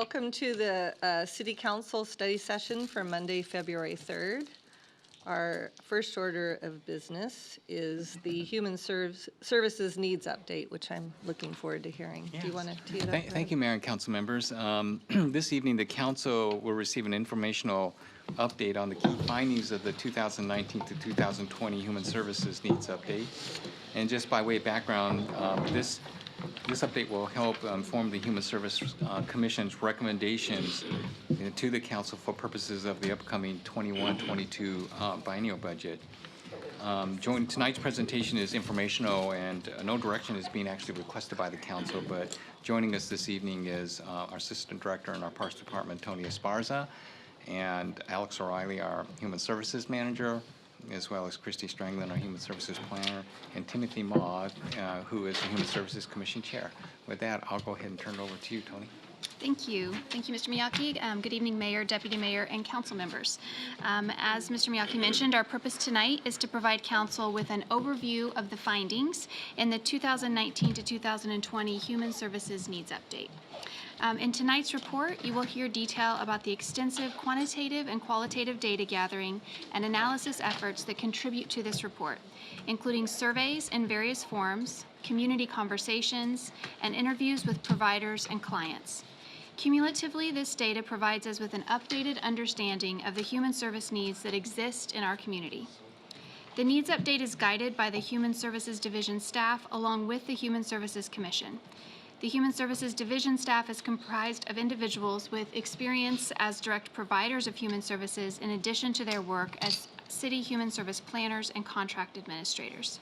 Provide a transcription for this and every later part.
Welcome to the City Council study session for Monday, February 3rd. Our first order of business is the Human Services Needs Update, which I'm looking forward to hearing. Yes. Do you want to tee it up? Thank you, Mayor and Council members. This evening, the Council will receive an informational update on the key findings of the 2019 to 2020 Human Services Needs Update. And just by way of background, this update will help inform the Human Service Commission's recommendations to the Council for purposes of the upcoming 21-22 biennial budget. Tonight's presentation is informational, and no direction is being actually requested by the Council, but joining us this evening is our Assistant Director in our Parks Department, Tony Esparza, and Alex O'Reilly, our Human Services Manager, as well as Christy Stranglin, our Human Services Planner, and Timothy Maugh, who is the Human Services Commission Chair. With that, I'll go ahead and turn it over to you, Tony. Thank you. Thank you, Mr. Miyake. Good evening, Mayor, Deputy Mayor, and Council members. As Mr. Miyake mentioned, our purpose tonight is to provide Council with an overview of the findings in the 2019 to 2020 Human Services Needs Update. In tonight's report, you will hear detail about the extensive quantitative and qualitative data gathering and analysis efforts that contribute to this report, including surveys in various forms, community conversations, and interviews with providers and clients. Cumulatively, this data provides us with an updated understanding of the human service needs that exist in our community. The Needs Update is guided by the Human Services Division staff along with the Human Services Commission. The Human Services Division staff is comprised of individuals with experience as direct providers of human services in addition to their work as city human service planners and contract administrators.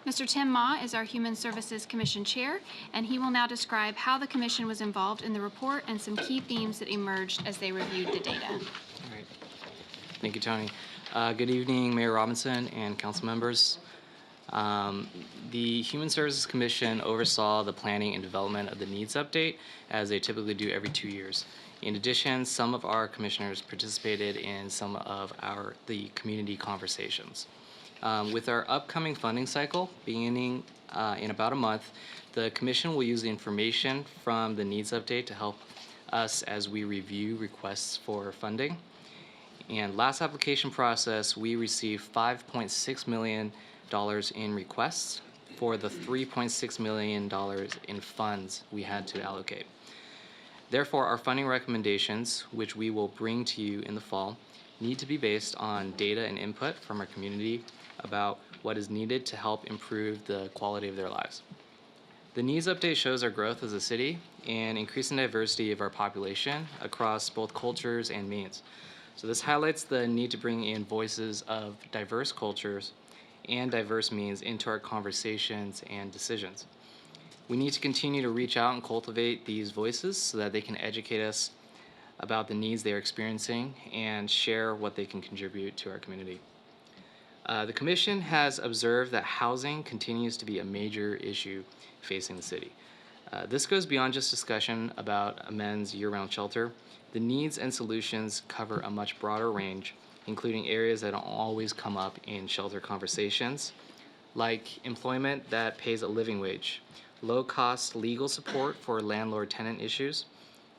Mr. Tim Maugh is our Human Services Commission Chair, and he will now describe how the Commission was involved in the report and some key themes that emerged as they reviewed the data. All right. Thank you, Tony. Good evening, Mayor Robinson and council members. The Human Services Commission oversaw the planning and development of the Needs Update, as they typically do every 2 years. In addition, some of our commissioners participated in some of the community conversations. With our upcoming funding cycle beginning in about a month, the Commission will use the information from the Needs Update to help us as we review requests for funding. And last application process, we received $5.6 million in requests for the $3.6 million in funds we had to allocate. Therefore, our funding recommendations, which we will bring to you in the fall, need to be based on data and input from our community about what is needed to help improve the quality of their lives. The Needs Update shows our growth as a city and increasing diversity of our population across both cultures and means. So this highlights the need to bring in voices of diverse cultures and diverse means into our conversations and decisions. We need to continue to reach out and cultivate these voices so that they can educate us about the needs they are experiencing and share what they can contribute to our community. The Commission has observed that housing continues to be a major issue facing the city. This goes beyond just discussion about a men's year-round shelter. The needs and solutions cover a much broader range, including areas that don't always come up in shelter conversations, like employment that pays a living wage, low-cost legal support for landlord-tenant issues,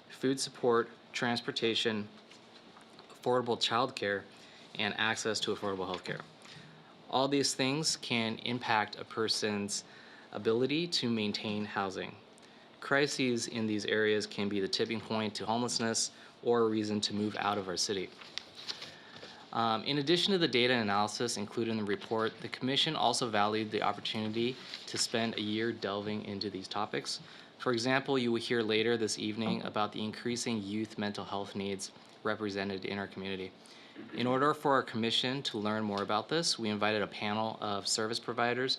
food support, transportation, affordable childcare, and access to affordable health care. All these things can impact a person's ability to maintain housing. Crises in these areas can be the tipping point to homelessness or a reason to move out of our city. In addition to the data analysis included in the report, the Commission also valued the opportunity to spend a year delving into these topics. For example, you will hear later this evening about the increasing youth mental health needs represented in our community. In order for our Commission to learn more about this, we invited a panel of service providers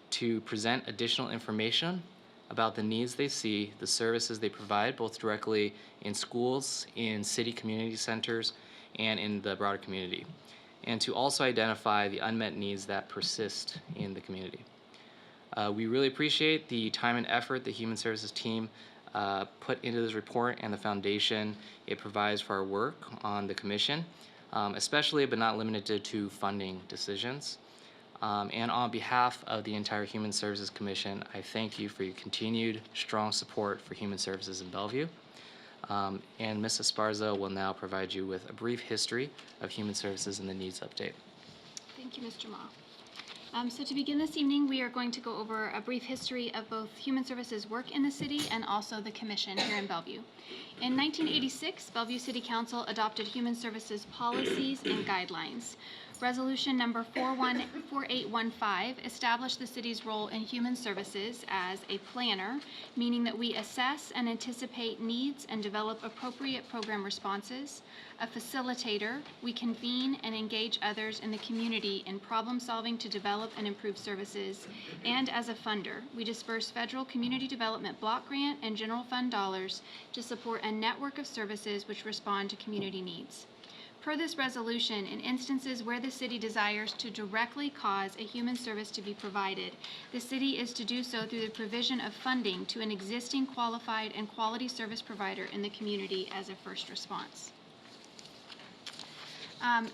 to present additional information about the needs they see, the services they provide, both directly in schools, in city community centers, and in the broader community, and to also identify the unmet needs that persist in the community. We really appreciate the time and effort the Human Services team put into this report and the foundation it provides for our work on the Commission, especially but not limited to funding decisions. And on behalf of the entire Human Services Commission, I thank you for your continued strong support for human services in Bellevue. And Ms. Esparza will now provide you with a brief history of human services and the needs update. Thank you, Mr. Ma. So to begin this evening, we are going to go over a brief history of both Human Services work in the city and also the Commission here in Bellevue. In 1986, Bellevue City Council adopted Human Services policies and guidelines. Resolution number 4815 established the city's role in human services as a planner, meaning that we assess and anticipate needs and develop appropriate program responses. A facilitator, we convene and engage others in the community in problem solving to develop and improve services. And as a funder, we disperse federal community development block grant and general fund dollars to support a network of services which respond to community needs. Per this resolution, in instances where the city desires to directly cause a human service to be provided, the city is to do so through the provision of funding to an existing qualified and quality service provider in the community as a first response.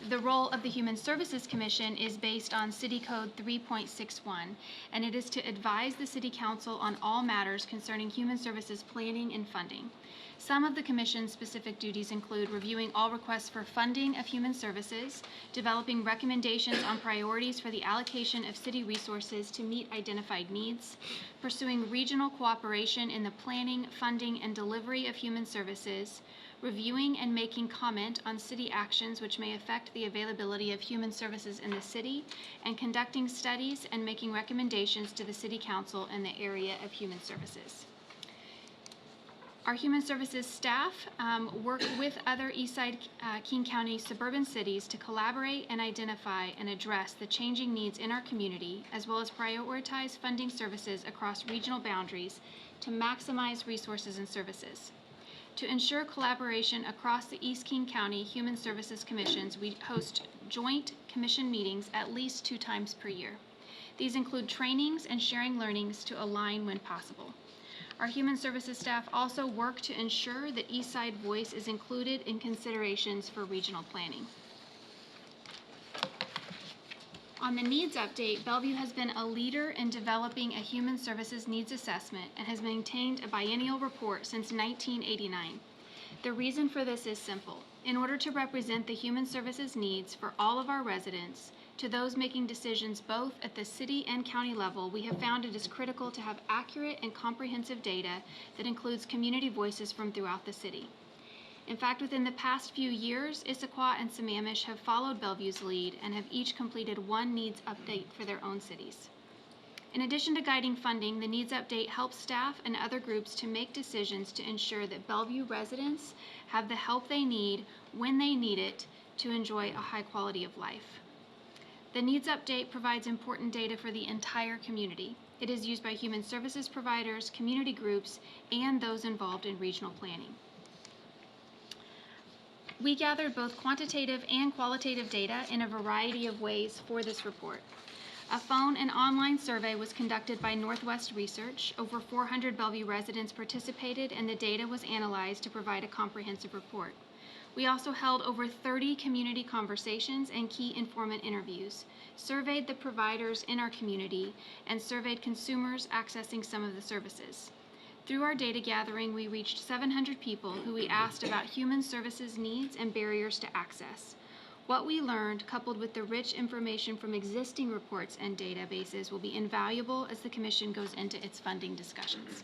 The role of the Human Services Commission is based on City Code 3.61, and it is to advise the City Council on all matters concerning human services planning and funding. Some of the Commission's specific duties include reviewing all requests for funding of human services, developing recommendations on priorities for the allocation of city resources to meet identified needs, pursuing regional cooperation in the planning, funding, and delivery of human services, reviewing and making comment on city actions which may affect the availability of human services in the city, and conducting studies and making recommendations to the City Council in the area of human services. Our Human Services staff work with other Eastside King County suburban cities to collaborate and identify and address the changing needs in our community, as well as prioritize funding services across regional boundaries to maximize resources and services. To ensure collaboration across the East King County Human Services Commissions, we host joint commission meetings at least 2 times per year. These include trainings and sharing learnings to align when possible. Our Human Services staff also work to ensure that Eastside voice is included in considerations for regional planning. On the needs update, Bellevue has been a leader in developing a human services needs assessment and has maintained a biennial report since 1989. The reason for this is simple. In order to represent the human services needs for all of our residents, to those making decisions both at the city and county level, we have found it is critical to have accurate and comprehensive data that includes community voices from throughout the city. In fact, within the past few years, Issaquah and Sammamish have followed Bellevue's lead and have each completed one needs update for their own cities. In addition to guiding funding, the needs update helps staff and other groups to make decisions to ensure that Bellevue residents have the help they need when they need it to enjoy a high quality of life. The needs update provides important data for the entire community. It is used by human services providers, community groups, and those involved in regional planning. We gathered both quantitative and qualitative data in a variety of ways for this report. A phone and online survey was conducted by Northwest Research. Over 400 Bellevue residents participated, and the data was analyzed to provide a comprehensive report. We also held over 30 community conversations and key informant interviews, surveyed the providers in our community, and surveyed consumers accessing some of the services. Through our data gathering, we reached 700 people who we asked about human services needs and barriers to access. What we learned, coupled with the rich information from existing reports and databases, will be invaluable as the Commission goes into its funding discussions.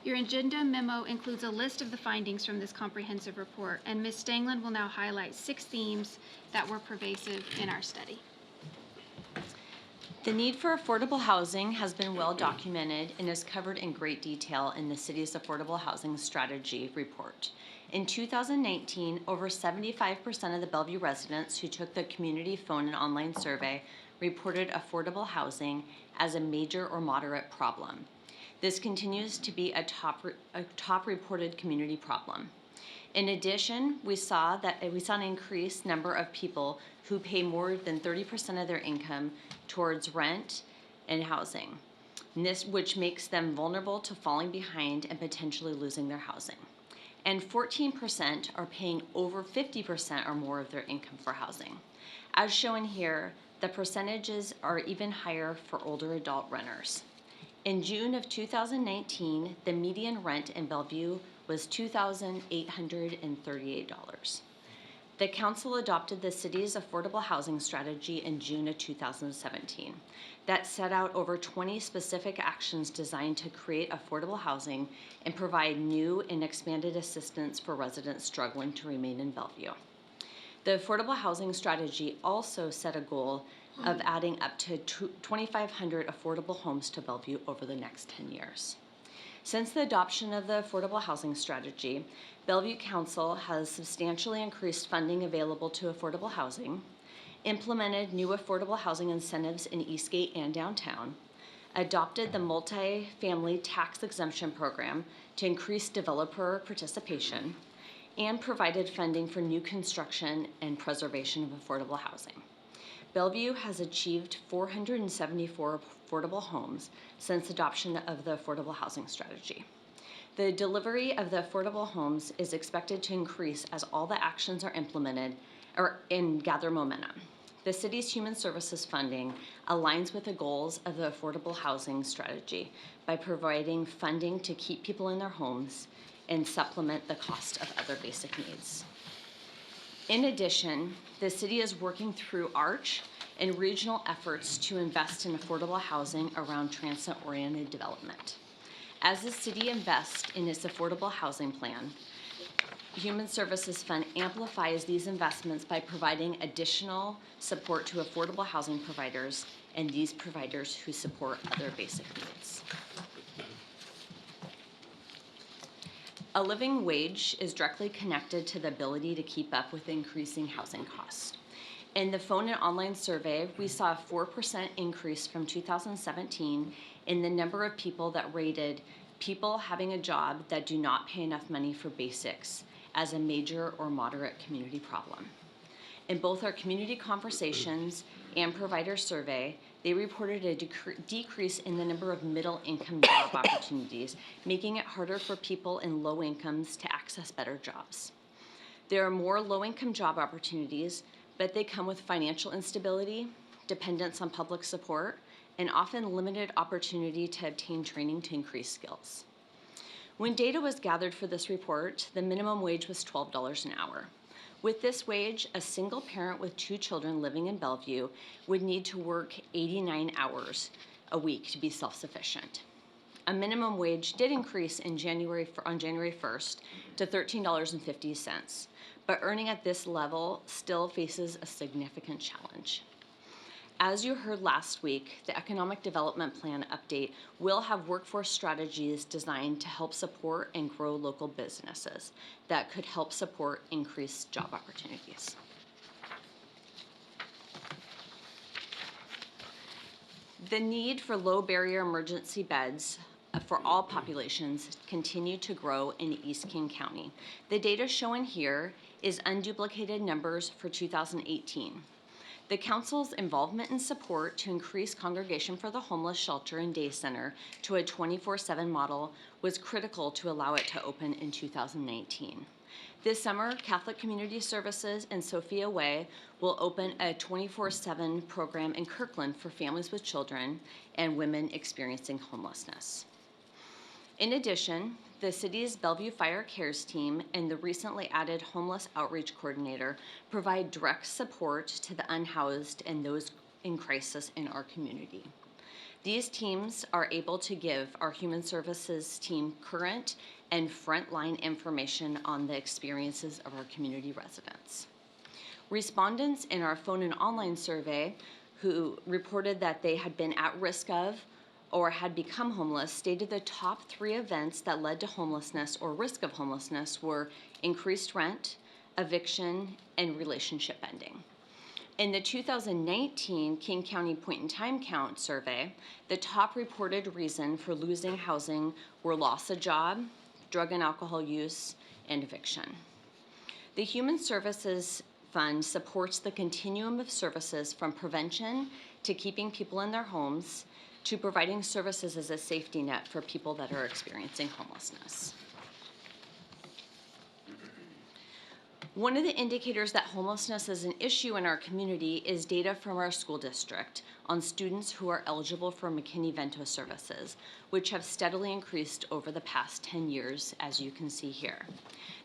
Your agenda memo includes a list of the findings from this comprehensive report, and Ms. Stanglin will now highlight 6 themes that were pervasive in our study. The need for affordable housing has been well documented and is covered in great detail in the city's Affordable Housing Strategy report. In 2019, over 75% of the Bellevue residents who took the community phone and online survey reported affordable housing as a major or moderate problem. This continues to be a top reported community problem. In addition, we saw an increased number of people who pay more than 30% of their income towards rent and housing, which makes them vulnerable to falling behind and potentially losing their housing. And 14% are paying over 50% or more of their income for housing. As shown here, the percentages are even higher for older adult renters. In June of 2019, the median rent in Bellevue was $2,838. The council adopted the city's affordable housing strategy in June of 2017 that set out over 20 specific actions designed to create affordable housing and provide new and expanded assistance for residents struggling to remain in Bellevue. The affordable housing strategy also set a goal of adding up to 2,500 affordable homes to Bellevue over the next 10 years. Since the adoption of the affordable housing strategy, Bellevue Council has substantially increased funding available to affordable housing, implemented new affordable housing incentives in Eastgate and downtown, adopted the multi-family tax exemption program to increase developer participation, and provided funding for new construction and preservation of affordable housing. Bellevue has achieved 474 affordable homes since adoption of the affordable housing strategy. The delivery of the affordable homes is expected to increase as all the actions are implemented and gather momentum. The city's human services funding aligns with the goals of the affordable housing strategy by providing funding to keep people in their homes and supplement the cost of other basic needs. In addition, the city is working through ARCH and regional efforts to invest in affordable housing around transit-oriented development. As the city invests in its affordable housing plan, Human Services Fund amplifies these investments by providing additional support to affordable housing providers and these providers who support other basic needs. A living wage is directly connected to the ability to keep up with increasing housing costs. In the phone and online survey, we saw a 4% increase from 2017 in the number of people that rated people having a job that do not pay enough money for basics as a major or moderate community problem. In both our community conversations and provider survey, they reported a decrease in the number of middle-income job opportunities, making it harder for people in low incomes to access better jobs. There are more low-income job opportunities, but they come with financial instability, dependence on public support, and often limited opportunity to obtain training to increase skills. When data was gathered for this report, the minimum wage was $12 an hour. With this wage, a single parent with 2 children living in Bellevue would need to work 89 hours a week to be self-sufficient. A minimum wage did increase on January 1st to $13.50, but earning at this level still faces a significant challenge. As you heard last week, the Economic Development Plan update will have workforce strategies designed to help support and grow local businesses that could help support increased job opportunities. The need for low barrier emergency beds for all populations continue to grow in East King County. The data shown here is unduplicated numbers for 2018. The council's involvement and support to increase congregation for the homeless shelter and day center to a 24/7 model was critical to allow it to open in 2019. This summer, Catholic Community Services and Sophia Way will open a 24/7 program in Kirkland for families with children and women experiencing homelessness. In addition, the city's Bellevue Fire Cares team and the recently added Homeless Outreach Coordinator provide direct support to the unhoused and those in crisis in our community. These teams are able to give our Human Services team current and frontline information on the experiences of our community residents. Respondents in our phone and online survey who reported that they had been at risk of or had become homeless stated the top 3 events that led to homelessness or risk of homelessness were increased rent, eviction, and relationship ending. In the 2019 King County Point in Time Count survey, the top reported reason for losing housing were loss of job, drug and alcohol use, and eviction. The Human Services Fund supports the continuum of services from prevention to keeping people in their homes to providing services as a safety net for people that are experiencing homelessness. One of the indicators that homelessness is an issue in our community is data from our school district, on students who are eligible for McKinneyVento services, which have steadily increased over the past 10 years, as you can see here.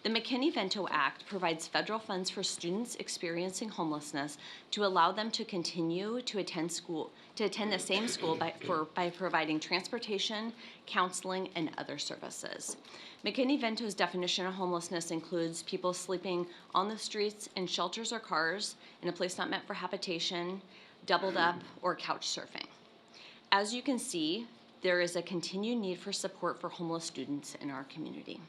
The McKinney-Vento Act provides federal funds for students experiencing homelessness to allow them to continue to attend the same school by providing transportation, counseling, and other services. McKinney-Vento's definition of homelessness includes people sleeping on the streets, in shelters or cars, in a place not meant for habitation, doubled up, or couch surfing. As you can see, there is a continued need for support for homeless students in our community.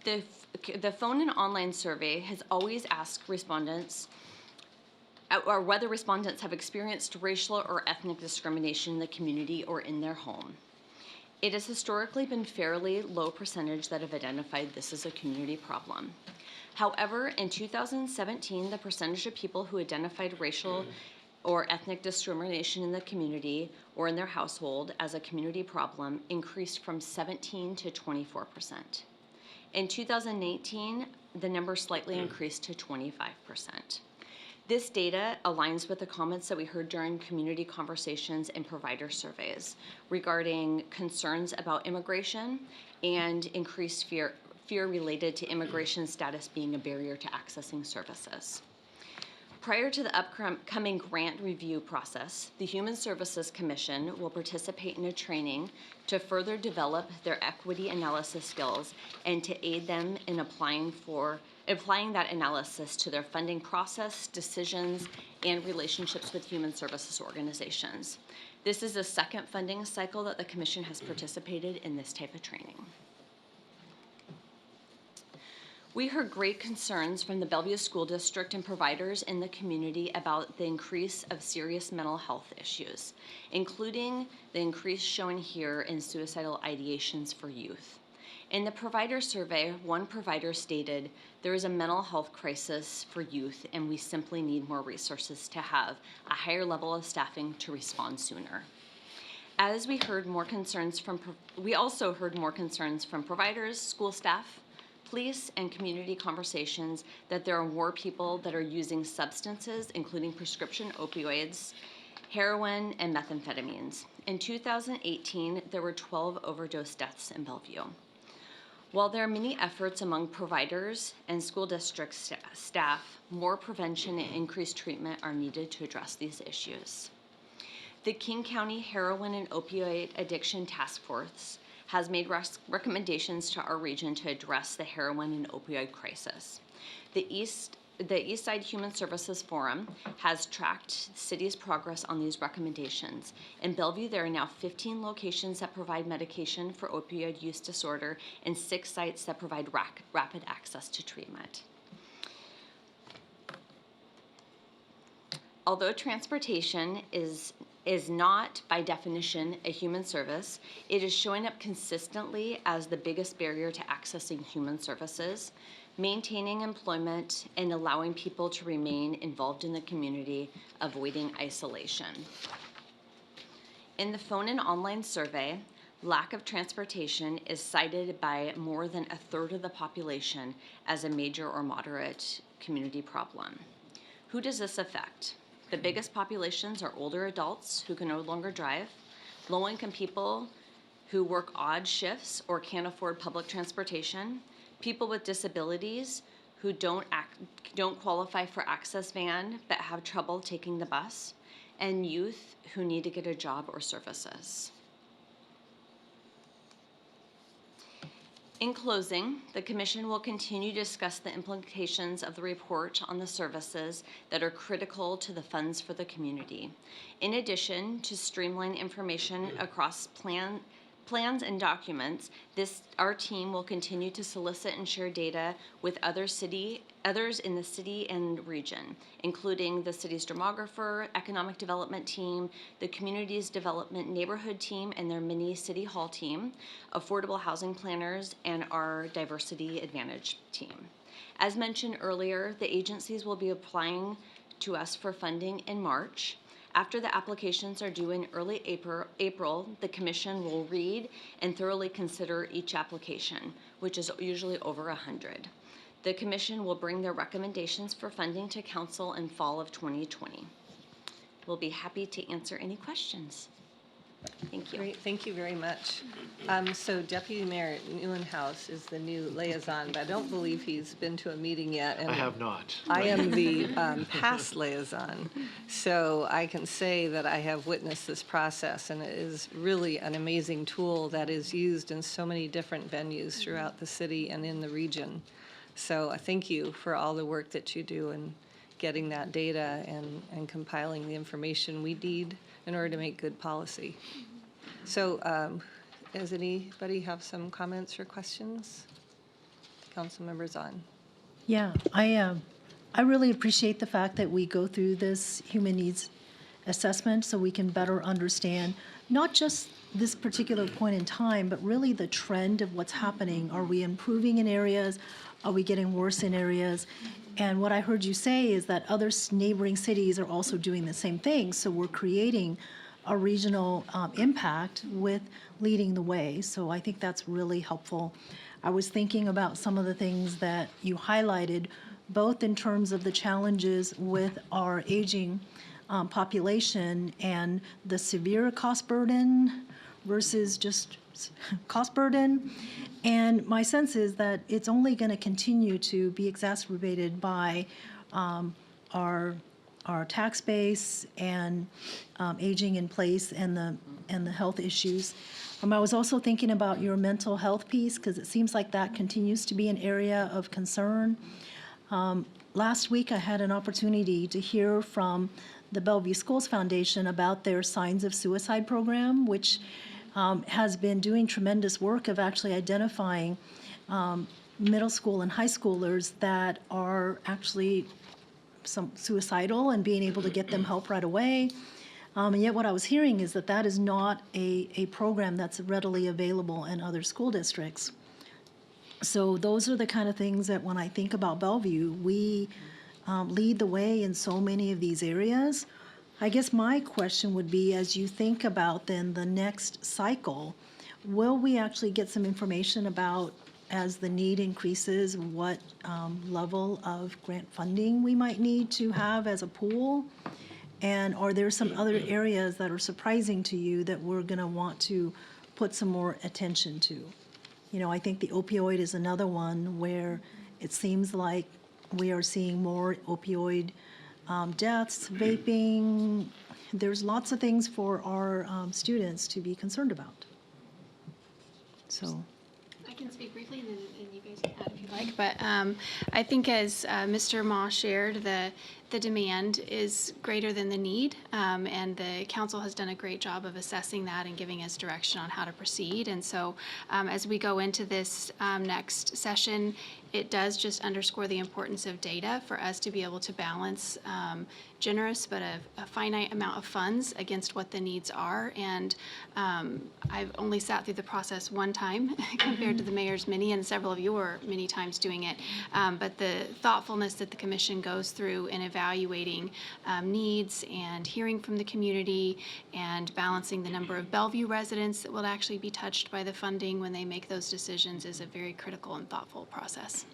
The phone and online survey has always asked respondents or whether respondents have experienced racial or ethnic discrimination in the community or in their home. It has historically been fairly low percentage that have identified this as a community problem. However, in 2017, the percentage of people who identified racial or ethnic discrimination in the community or in their household as a community problem increased from 17 to 24%. In 2018, the number slightly increased to 25%. This data aligns with the comments that we heard during community conversations and provider surveys regarding concerns about immigration and increased fear related to immigration status being a barrier to accessing services. Prior to the upcoming grant review process, the Human Services Commission will participate in a training to further develop their equity analysis skills and to aid them in applying that analysis to their funding process, decisions, and relationships with human services organizations. This is the second funding cycle that the Commission has participated in this type of training. We heard great concerns from the Bellevue School District and providers in the community about the increase of serious mental health issues, including the increase shown here in suicidal ideations for youth. In the provider survey, one provider stated, "There is a mental health crisis for youth and we simply need more resources to have a higher level of staffing to respond sooner." As we heard more concerns we also heard more concerns from providers, school staff, police, and community conversations that there are more people that are using substances, including prescription opioids, heroin, and methamphetamines. In 2018, there were 12 overdose deaths in Bellevue. While there are many efforts among providers and school district staff, more prevention and increased treatment are needed to address these issues. The King County Heroin and Opioid Addiction Task Force has made recommendations to our region to address the heroin and opioid crisis. The Eastside Human Services Forum has tracked the city's progress on these recommendations. In Bellevue, there are now 15 locations that provide medication for opioid use disorder and 6 sites that provide rapid access to treatment. Although transportation is not, by definition, a human service, it is showing up consistently as the biggest barrier to accessing human services, maintaining employment, and allowing people to remain involved in the community, avoiding isolation. In the phone and online survey, lack of transportation is cited by more than a third of the population as a major or moderate community problem. Who does this affect? The biggest populations are older adults who can no longer drive, low-income people who work odd shifts or can't afford public transportation, people with disabilities who don't qualify for access van but have trouble taking the bus, and youth who need to get a job or services. In closing, the Commission will continue to discuss the implications of the report on the services that are critical to the funds for the community. In addition to streamline information across plans and documents, our team will continue to solicit and share data with others in the city and region, including the city's demographer, economic development team, the community's development neighborhood team and their mini city hall team, affordable housing planners, and our diversity advantage team. As mentioned earlier, the agencies will be applying to us for funding in March. After the applications are due in early April, the Commission will read and thoroughly consider each application, which is usually over 100. The Commission will bring their recommendations for funding to Council in fall of 2020. We'll be happy to answer any questions. Thank you. Great, thank you very much. So Deputy Mayor Neuenhuis is the new liaison, but I don't believe he's been to a meeting yet. And I have not. I am the past liaison, so I can say that I have witnessed this process, and it is really an amazing tool that is used in so many different venues throughout the city and in the region. So I thank you for all the work that you do in getting that data and compiling the information we need in order to make good policy. So does anybody have some comments or questions? Councilmember Zahn. Yeah, I really appreciate the fact that we go through this human needs assessment so we can better understand not just this particular point in time, but really the trend of what's happening. Are we improving in areas? Are we getting worse in areas? And what I heard you say is that other neighboring cities are also doing the same thing. So we're creating a regional impact with leading the way. So I think that's really helpful. I was thinking about some of the things that you highlighted, both in terms of the challenges with our aging population and the severe cost burden versus just cost burden. And my sense is that it's only going to continue to be exacerbated by our tax base and aging in place and the health issues. I was also thinking about your mental health piece because it seems like that continues to be an area of concern. Last week I had an opportunity to hear from the Bellevue Schools Foundation about their Signs of Suicide program, which has been doing tremendous work of actually identifying middle school and high schoolers that are actually some suicidal and being able to get them help right away. And yet what I was hearing is that that is not a program that's readily available in other school districts. So those are the kind of things that when I think about Bellevue, we lead the way in so many of these areas. I guess my question would be, as you think about then the next cycle, will we actually get some information about, as the need increases, what level of grant funding we might need to have as a pool? And are there some other areas that are surprising to you that we're going to want to put some more attention to? You know, I think the opioid is another one where it seems like we are seeing more opioid deaths, vaping. There's lots of things for our students to be concerned about. So. I can speak briefly, and then you guys can add if you like. But I think, as Mr. Ma shared, the demand is greater than the need, and the council has done a great job of assessing that and giving us direction on how to proceed. And so, as we go into this next session, it does just underscore the importance of data for us to be able to balance generous but a finite amount of funds against what the needs are. And I've only sat through the process one time compared to the mayor's many, and several of you were many times doing it. But the thoughtfulness that the commission goes through in evaluating needs and hearing from the community and balancing the number of Bellevue residents that will actually be touched by the funding when they make those decisions is a very critical and thoughtful process.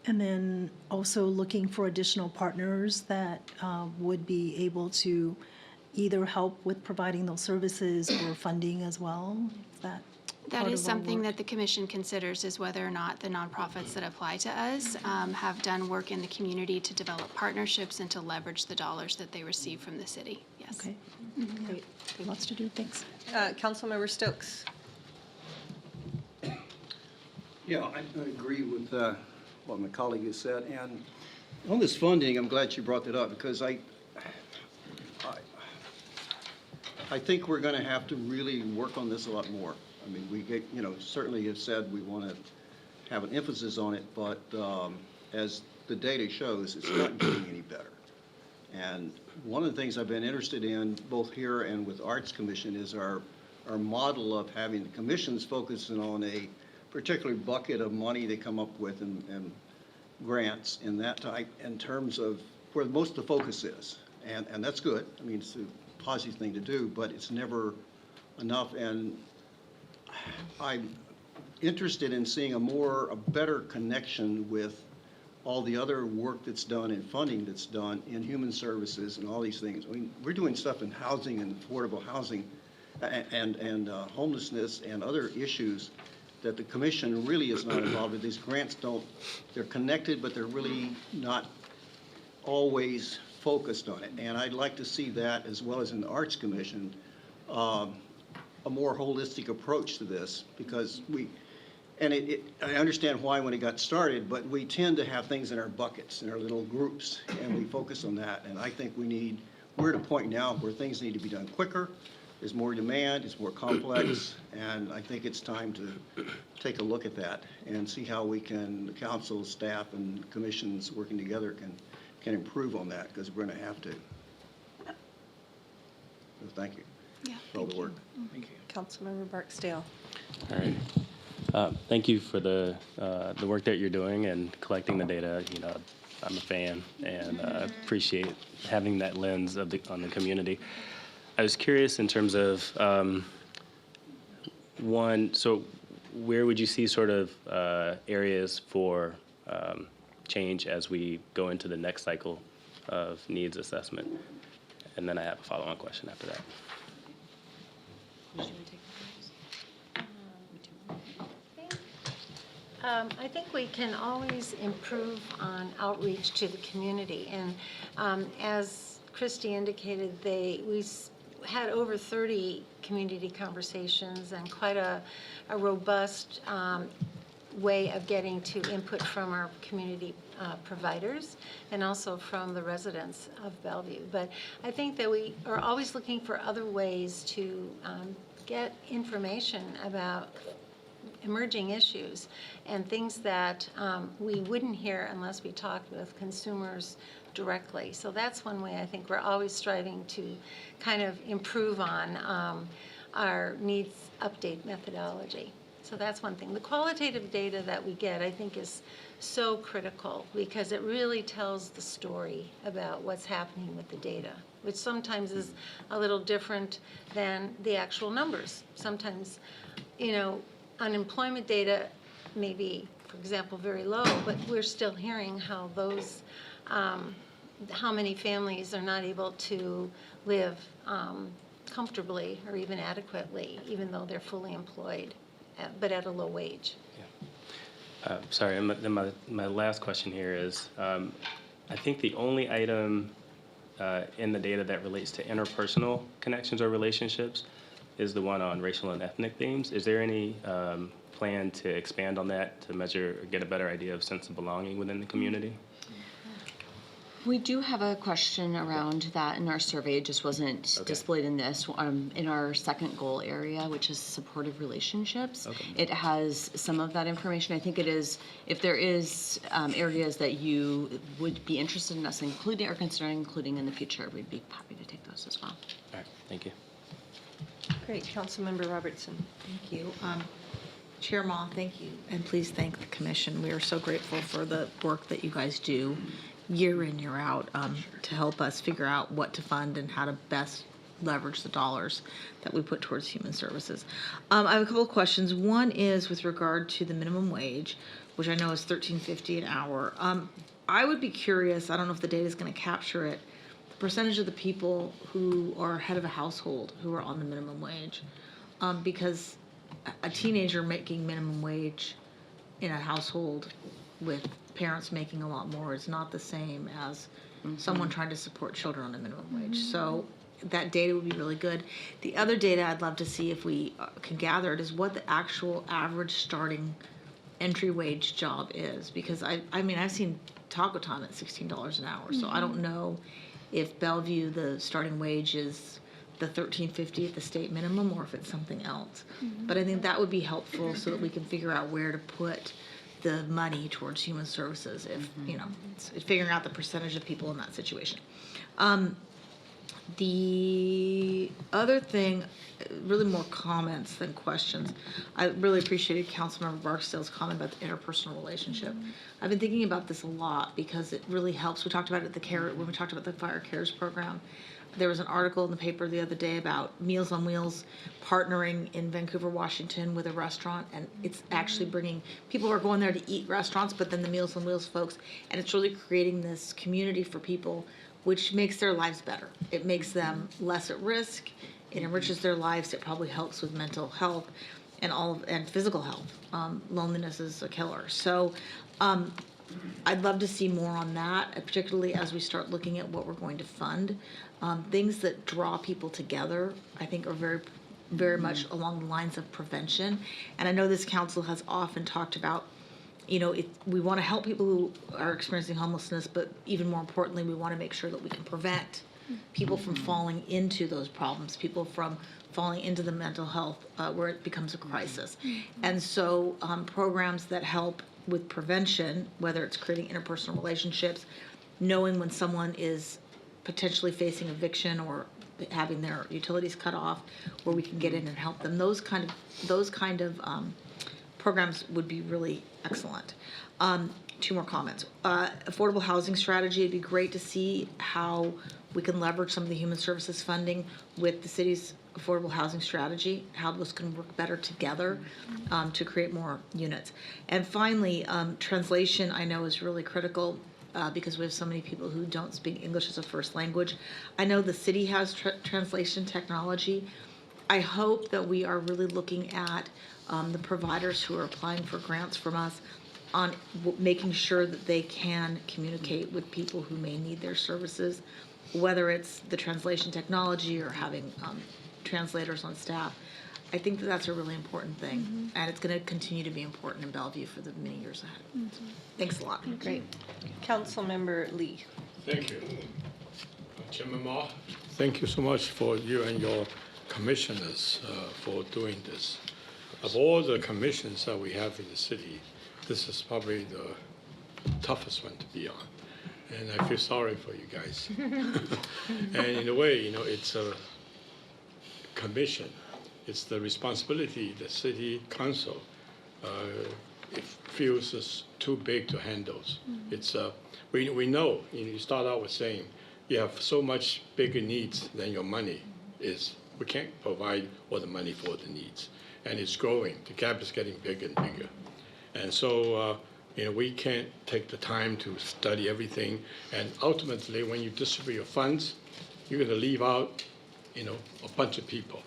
And then also looking for additional partners that would be able to either help with providing those services or funding as well. Is that That part is of our something work? that the commission considers, is whether or not the nonprofits that apply to us have done work in the community to develop partnerships and to leverage the dollars that they receive from the city. Yes. Okay, great. Lots to do. Thanks. Councilmember Stokes. Yeah, I agree with what my colleague has said. And on this funding, I'm glad you brought that up because I think we're going to have to really work on this a lot more. I mean, we get, certainly have said we want to have an emphasis on it, but as the data shows, it's not getting any better. And one of the things I've been interested in, both here and with Arts Commission, is our model of having the commissions focusing on a particular bucket of money they come up with and grants in that type in terms of where most of the focus is. And that's good. I mean, it's a positive thing to do, but it's never enough. And I'm interested in seeing a better connection with all the other work that's done and funding that's done in human services and all these things. I mean, we're doing stuff in housing and affordable housing and homelessness and other issues that the commission really is not involved in. These grants they're connected, but they're really not always focused on it. And I'd like to see that, as well as in the Arts Commission, a more holistic approach to this, because I understand why when it got started, but we tend to have things in our buckets, in our little groups, and we focus on that. And I think we're at a point now where things need to be done quicker. There's more demand, it's more complex, and I think it's time to take a look at that and see how we can, the council, staff, and commissions working together can improve on that, because we're going to have to. So thank you for all the work. Thank you. Councilmember Barksdale. All right. Thank you for the work that you're doing and collecting the data. You know, I'm a fan and appreciate having that lens on the community. I was curious in terms of so where would you see sort of areas for change as we go into the next cycle of needs assessment? And then I have a follow-on question after that. I think we can always improve on outreach to the community. And as Christy indicated, we had over 30 community conversations and quite a robust way of getting to input from our community providers and also from the residents of Bellevue. But I think that we are always looking for other ways to get information about emerging issues and things that we wouldn't hear unless we talked with consumers directly. So that's one way I think we're always striving to kind of improve on our needs update methodology. So that's one thing. The qualitative data that we get, I think, is so critical because it really tells the story about what's happening with the data, which sometimes is a little different than the actual numbers. Sometimes, unemployment data may be, for example, very low, but we're still hearing how those, how many families are not able to live comfortably or even adequately, even though they're fully employed, but at a low wage. Sorry, and then my last question here is, I think the only item in the data that relates to interpersonal connections or relationships is the one on racial and ethnic themes. Is there any plan to expand on that to measure or get a better idea of sense of belonging within the community? We do have a question around that in our survey. It just wasn't displayed in this. In our second goal area, which is supportive relationships, it has some of that information. I think it is, if there is areas that you would be interested in us including or considering including in the future, we'd be happy to take those as well. All right, thank you. Great. Councilmember Robertson. Thank you. Chair Ma, thank you. And please thank the commission. We are so grateful for the work that you guys do year in, year out to help us figure out what to fund and how to best leverage the dollars that we put towards human services. I have a couple of questions. One is with regard to the minimum wage, which I know is $13.50 an hour. I would be curious, I don't know if the data is going to capture it, the percentage of the people who are head of a household who are on the minimum wage. Because a teenager making minimum wage in a household with parents making a lot more is not the same as someone trying to support children on a minimum wage. So that data would be really good. The other data I'd love to see if we can gather it is what the actual average starting entry wage job is. Because I mean, I've seen Taco Time at $16 an hour. So I don't know if Bellevue, the starting wage is the $13.50 at the state minimum or if it's something else. But I think that would be helpful so that we can figure out where to put the money towards human services if, it's figuring out the percentage of people in that situation. The other thing, really more comments than questions. I really appreciated Councilmember Barksdale's comment about the interpersonal relationship. I've been thinking about this a lot because it really helps. We talked about it at when we talked about the Fire Cares program. there was an article in the paper the other day about Meals on Wheels partnering in Vancouver, Washington with a restaurant, and it's actually bringing, people are going there to eat restaurants, but then the Meals on Wheels folks, and it's really creating this community for people, which makes their lives better. It makes them less at risk, it enriches their lives, it probably helps with mental health and physical health. Loneliness is a killer. So I'd love to see more on that, particularly as we start looking at what we're going to fund. Things that draw people together, I think, are very, very much along the lines of prevention. And I know this council has often talked about, we want to help people who are experiencing homelessness, but even more importantly, we want to make sure that we can prevent people from falling into those problems, people from falling into the mental health where it becomes a crisis. And so programs that help with prevention, whether it's creating interpersonal relationships, knowing when someone is potentially facing eviction or having their utilities cut off, where we can get in and help them. Those kind of programs would be really excellent. 2 more comments. Affordable housing strategy, it'd be great to see how we can leverage some of the human services funding with the city's affordable housing strategy, how those can work better together to create more units. And finally, translation I know is really critical because we have so many people who don't speak English as a first language. I know the city has translation technology. I hope that we are really looking at the providers who are applying for grants from us on making sure that they can communicate with people who may need their services, whether it's the translation technology or having translators on staff. I think that that's a really important thing, and it's going to continue to be important in Bellevue for the many years ahead. Thanks a lot. Great. Councilmember Lee. Thank you. Chairman Ma, thank you so much for you and your commissioners for doing this. Of all the commissions that we have in the city, this is probably the toughest one to be on. And I feel sorry for you guys. And in a way, it's a commission. It's the responsibility the city council it feels is too big to handle. It's we know. You start out with saying you have so much bigger needs than your money is. We can't provide all the money for the needs, and it's growing. The gap is getting bigger and bigger, and so we can't take the time to study everything. And ultimately, when you distribute your funds, you're going to leave out a bunch of people.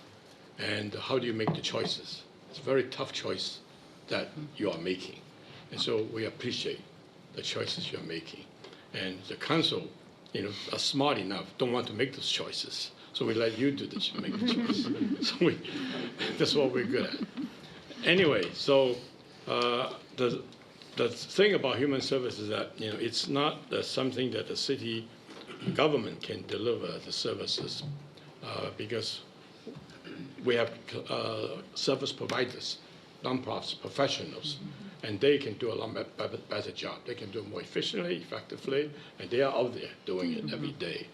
And how do you make the choices? It's a very tough choice that you are making. And so we appreciate the choices you're making. And the council, are smart enough, don't want to make those choices. So we let you make the choice. So that's what we're good at. Anyway, so the thing about human services is that, it's not something that the city government can deliver the services because we have service providers, nonprofits, professionals, and they can do a lot better job. They can do it more efficiently, effectively, and they are out there doing it every day.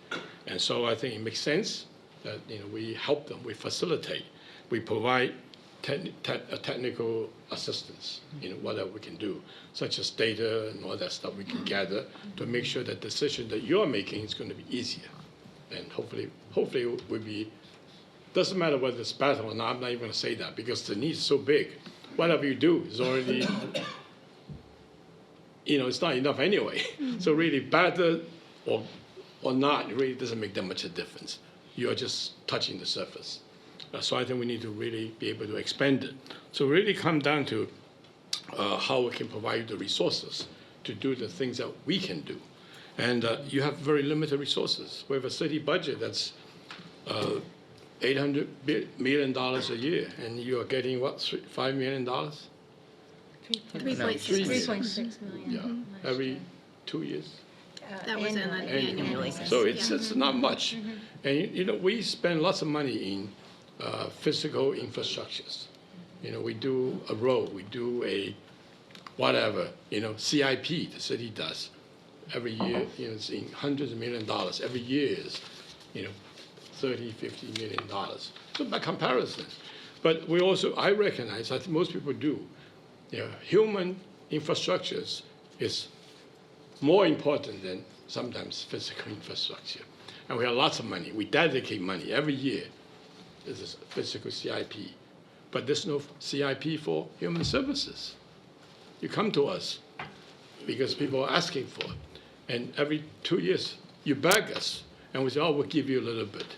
And so I think it makes sense that we help them, we facilitate, we provide technical assistance, whatever we can do, such as data and all that stuff we can gather to make sure that the decision that you're making is going to be easier, and hopefully it will be. Doesn't matter whether it's better or not. I'm not even going to say that because the need is so big. Whatever you do is already, it's not enough anyway. So really, better or not, it really doesn't make that much a difference. You are just touching the surface. So I think we need to really be able to expand it. So really come down to how we can provide you the resources to do the things that we can do. And you have very limited resources. We have a city budget that's $800 million a year, and you are getting what, $5 million? 3.6 million. Yeah, every 2 years. That was an annual basis. So it's not much. And we spend lots of money in physical infrastructures. We do a road, we do a whatever, CIP the city does. Every year, it's in hundreds of millions of dollars. Every year is, $30, $50 million. So by comparison. But we also, I recognize, I think most people do, human infrastructures is more important than sometimes physical infrastructure. and we have lots of money. We dedicate money every year. This is physical CIP. But there's no CIP for human services. You come to us because people are asking for it. And every 2 years, you beg us, and we say, oh, we'll give you a little bit.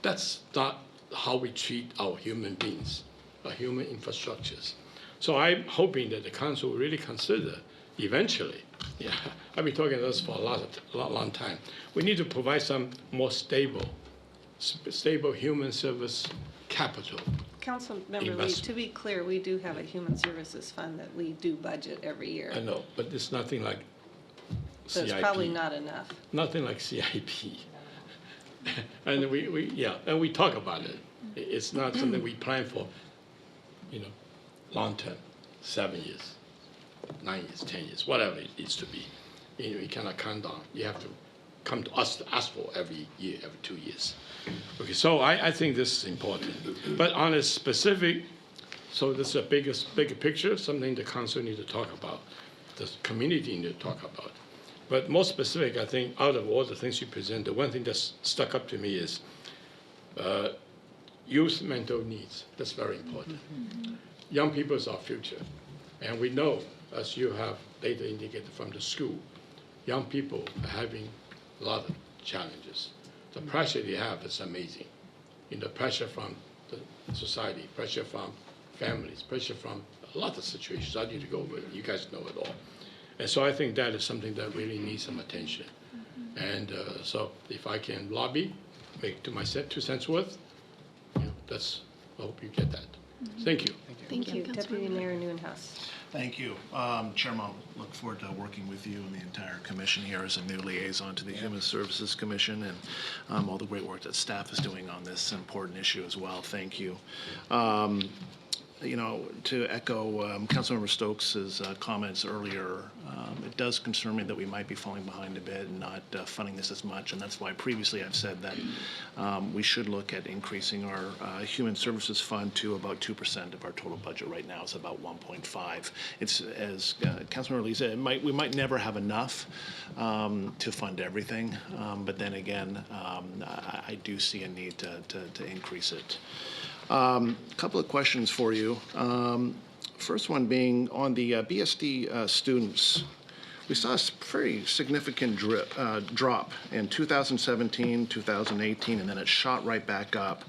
That's not how we treat our human beings, our human infrastructures. So I'm hoping that the council will really consider eventually, yeah, I've been talking to us for a long time. We need to provide some more stable human service capital. Councilmember Lee, Investment. to be clear, we do have a human services fund that we do budget every year. I know, but it's nothing like So CIP. it's probably not enough. Nothing like CIP. And and we talk about it. It's not something we plan for, long term, 7 years, 9 years, 10 years, whatever it needs to be. You cannot count on. You have to come to us to ask for every year, every 2 years. Okay, so I think this is important. But on a specific, so this is a bigger picture, something the council need to talk about, the community need to talk about. But more specific, I think, out of all the things you presented, the one thing that's stuck up to me is youth mental needs. That's very important. Young people is our future. And we know, as you have later indicated from the school, young people are having a lot of challenges. The pressure they have is amazing. Pressure from the society, pressure from families, pressure from a lot of situations. I need to go over it. You guys know it all. And so I think that is something that really needs some attention. And so if I can lobby, make to my 2 cents worth, I hope you get that. Thank you. Thank you. Deputy Mayor Newhouse. Thank you. Chairman, look forward to working with you and the entire commission here as a new liaison to the Human Services Commission, and all the great work that staff is doing on this important issue as well. Thank you. To echo Councilmember Stokes' comments earlier, it does concern me that we might be falling behind a bit and not funding this as much, and that's why previously I've said that we should look at increasing our Human Services Fund to about 2% of our total budget. Right now it's about 1.5. It's, as Councilmember Lee said, we might never have enough to fund everything, but then again, I do see a need to increase it. A couple of questions for you. First one being on the BSD students. We saw a pretty significant drop in 2017, 2018, and then it shot right back up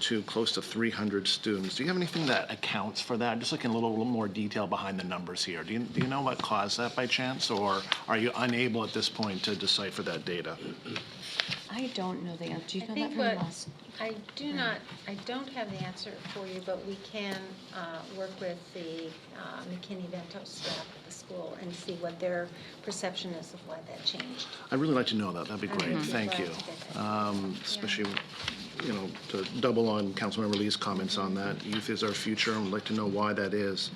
to close to 300 students. Do you have anything that accounts for that? Just looking a little more detail behind the numbers here. Do you know what caused that by chance, or are you unable at this point to decipher that data? I don't know the answer. Do you I know that think from the what, last? I don't have the answer for you, but we can work with the McKinneyVento staff at the school and see what their perception is of why that changed. I'd really like to know that. That'd be great. Thank you. Especially, to double on Councilmember Lee's comments on that. Youth is our future, and we'd like to know why that is.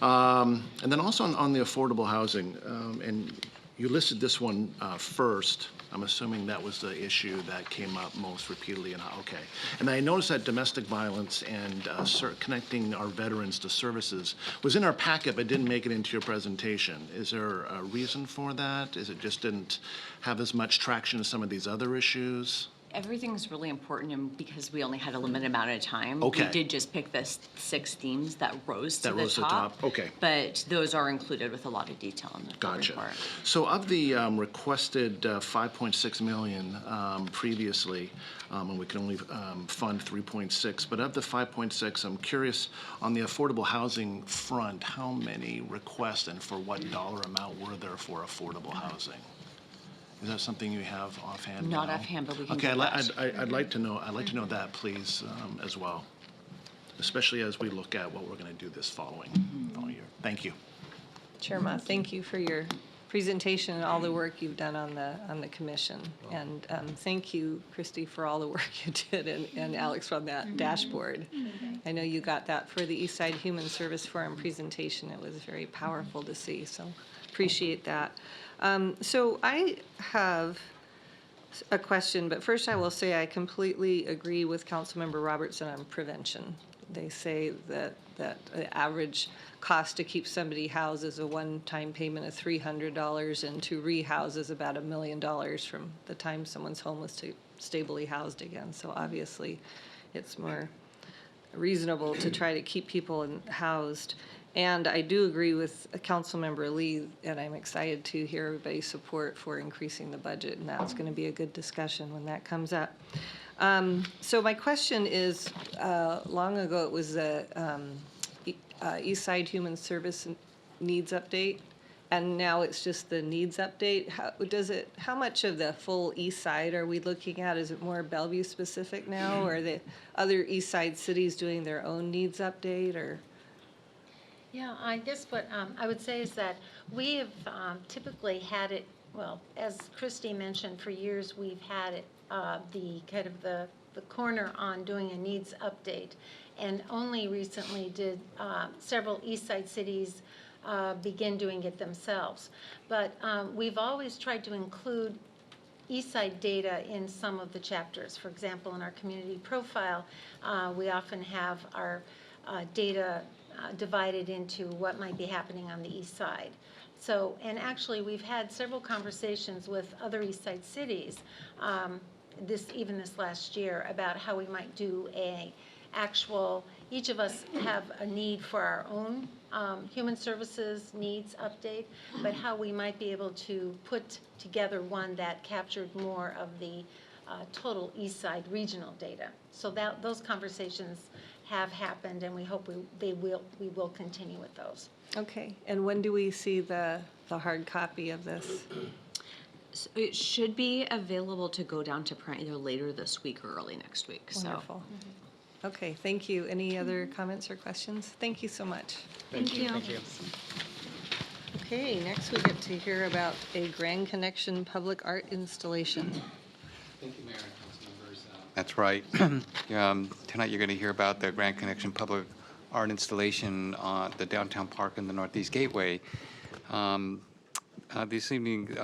And then also on the affordable housing, and you listed this one first. I'm assuming that was the issue that came up most repeatedly. Okay. And I noticed that domestic violence and connecting our veterans to services was in our packet but didn't make it into your presentation. Is there a reason for that? Is it just didn't have as much traction as some of these other issues? Everything's really important, and because we only had a limited amount of time, Okay. we did just pick the 6 themes that rose to That the rose to the top. top? Okay. But those are included with a lot of detail in the Gotcha. report. So of the requested 5.6 million previously, and we can only fund 3.6, but of the 5.6, I'm curious, on the affordable housing front, how many requests and for what dollar amount were there for affordable housing? Is that something you have offhand? Not now? offhand, but we can Okay, get that. I'd like to know. I'd like to know that, please, as well, especially as we look at what we're going to do this following year. Thank you. Chair Ma, thank you for your presentation and all the work you've done on the commission. And thank you, Christy, for all the work you did, and Alex from that dashboard. I know you got that for the Eastside Human Service Forum presentation. It was very powerful to see, so appreciate that. So I have a question, but first I will say I completely agree with Councilmember Robertson on prevention. They say that the average cost to keep somebody housed is a one-time payment of $300, and to rehouse is about $1 million from the time someone's homeless to stably housed again. So obviously, it's more reasonable to try to keep people housed. And I do agree with Councilmember Lee, and I'm excited to hear everybody's support for increasing the budget, and that's going to be a good discussion when that comes up. So my question is, long ago it was the Eastside Human Service Needs Update, and now it's just the needs update. How much of the full East Side are we looking at? Is it more Bellevue specific now, or are the other East Side cities doing their own needs update, or? Yeah, I guess what I would say is that we have typically had it, well, as Christy mentioned, for years we've had it, the kind of the corner on doing a needs update. And only recently did several East Side cities begin doing it themselves. But we've always tried to include Eastside data in some of the chapters. For example, in our community profile, we often have our data divided into what might be happening on the East Side. So, and actually, we've had several conversations with other East Side cities, even this last year, about how we might do a actual, each of us have a need for our own human services needs update, but how we might be able to put together one that captured more of the total East Side regional data. So that those conversations have happened, and we hope we will continue with those. Okay, and when do we see the hard copy of this? So it should be available to go down to print either later this week or early next week. Wonderful. Okay, thank you. Any other comments or questions? Thank you so much. Thank you. Okay, next we get to hear about a Grand Connection public art installation. Thank you, Mayor and council members. That's right. Tonight you're going to hear about the Grand Connection public art installation on the downtown park in the Northeast Gateway. This evening,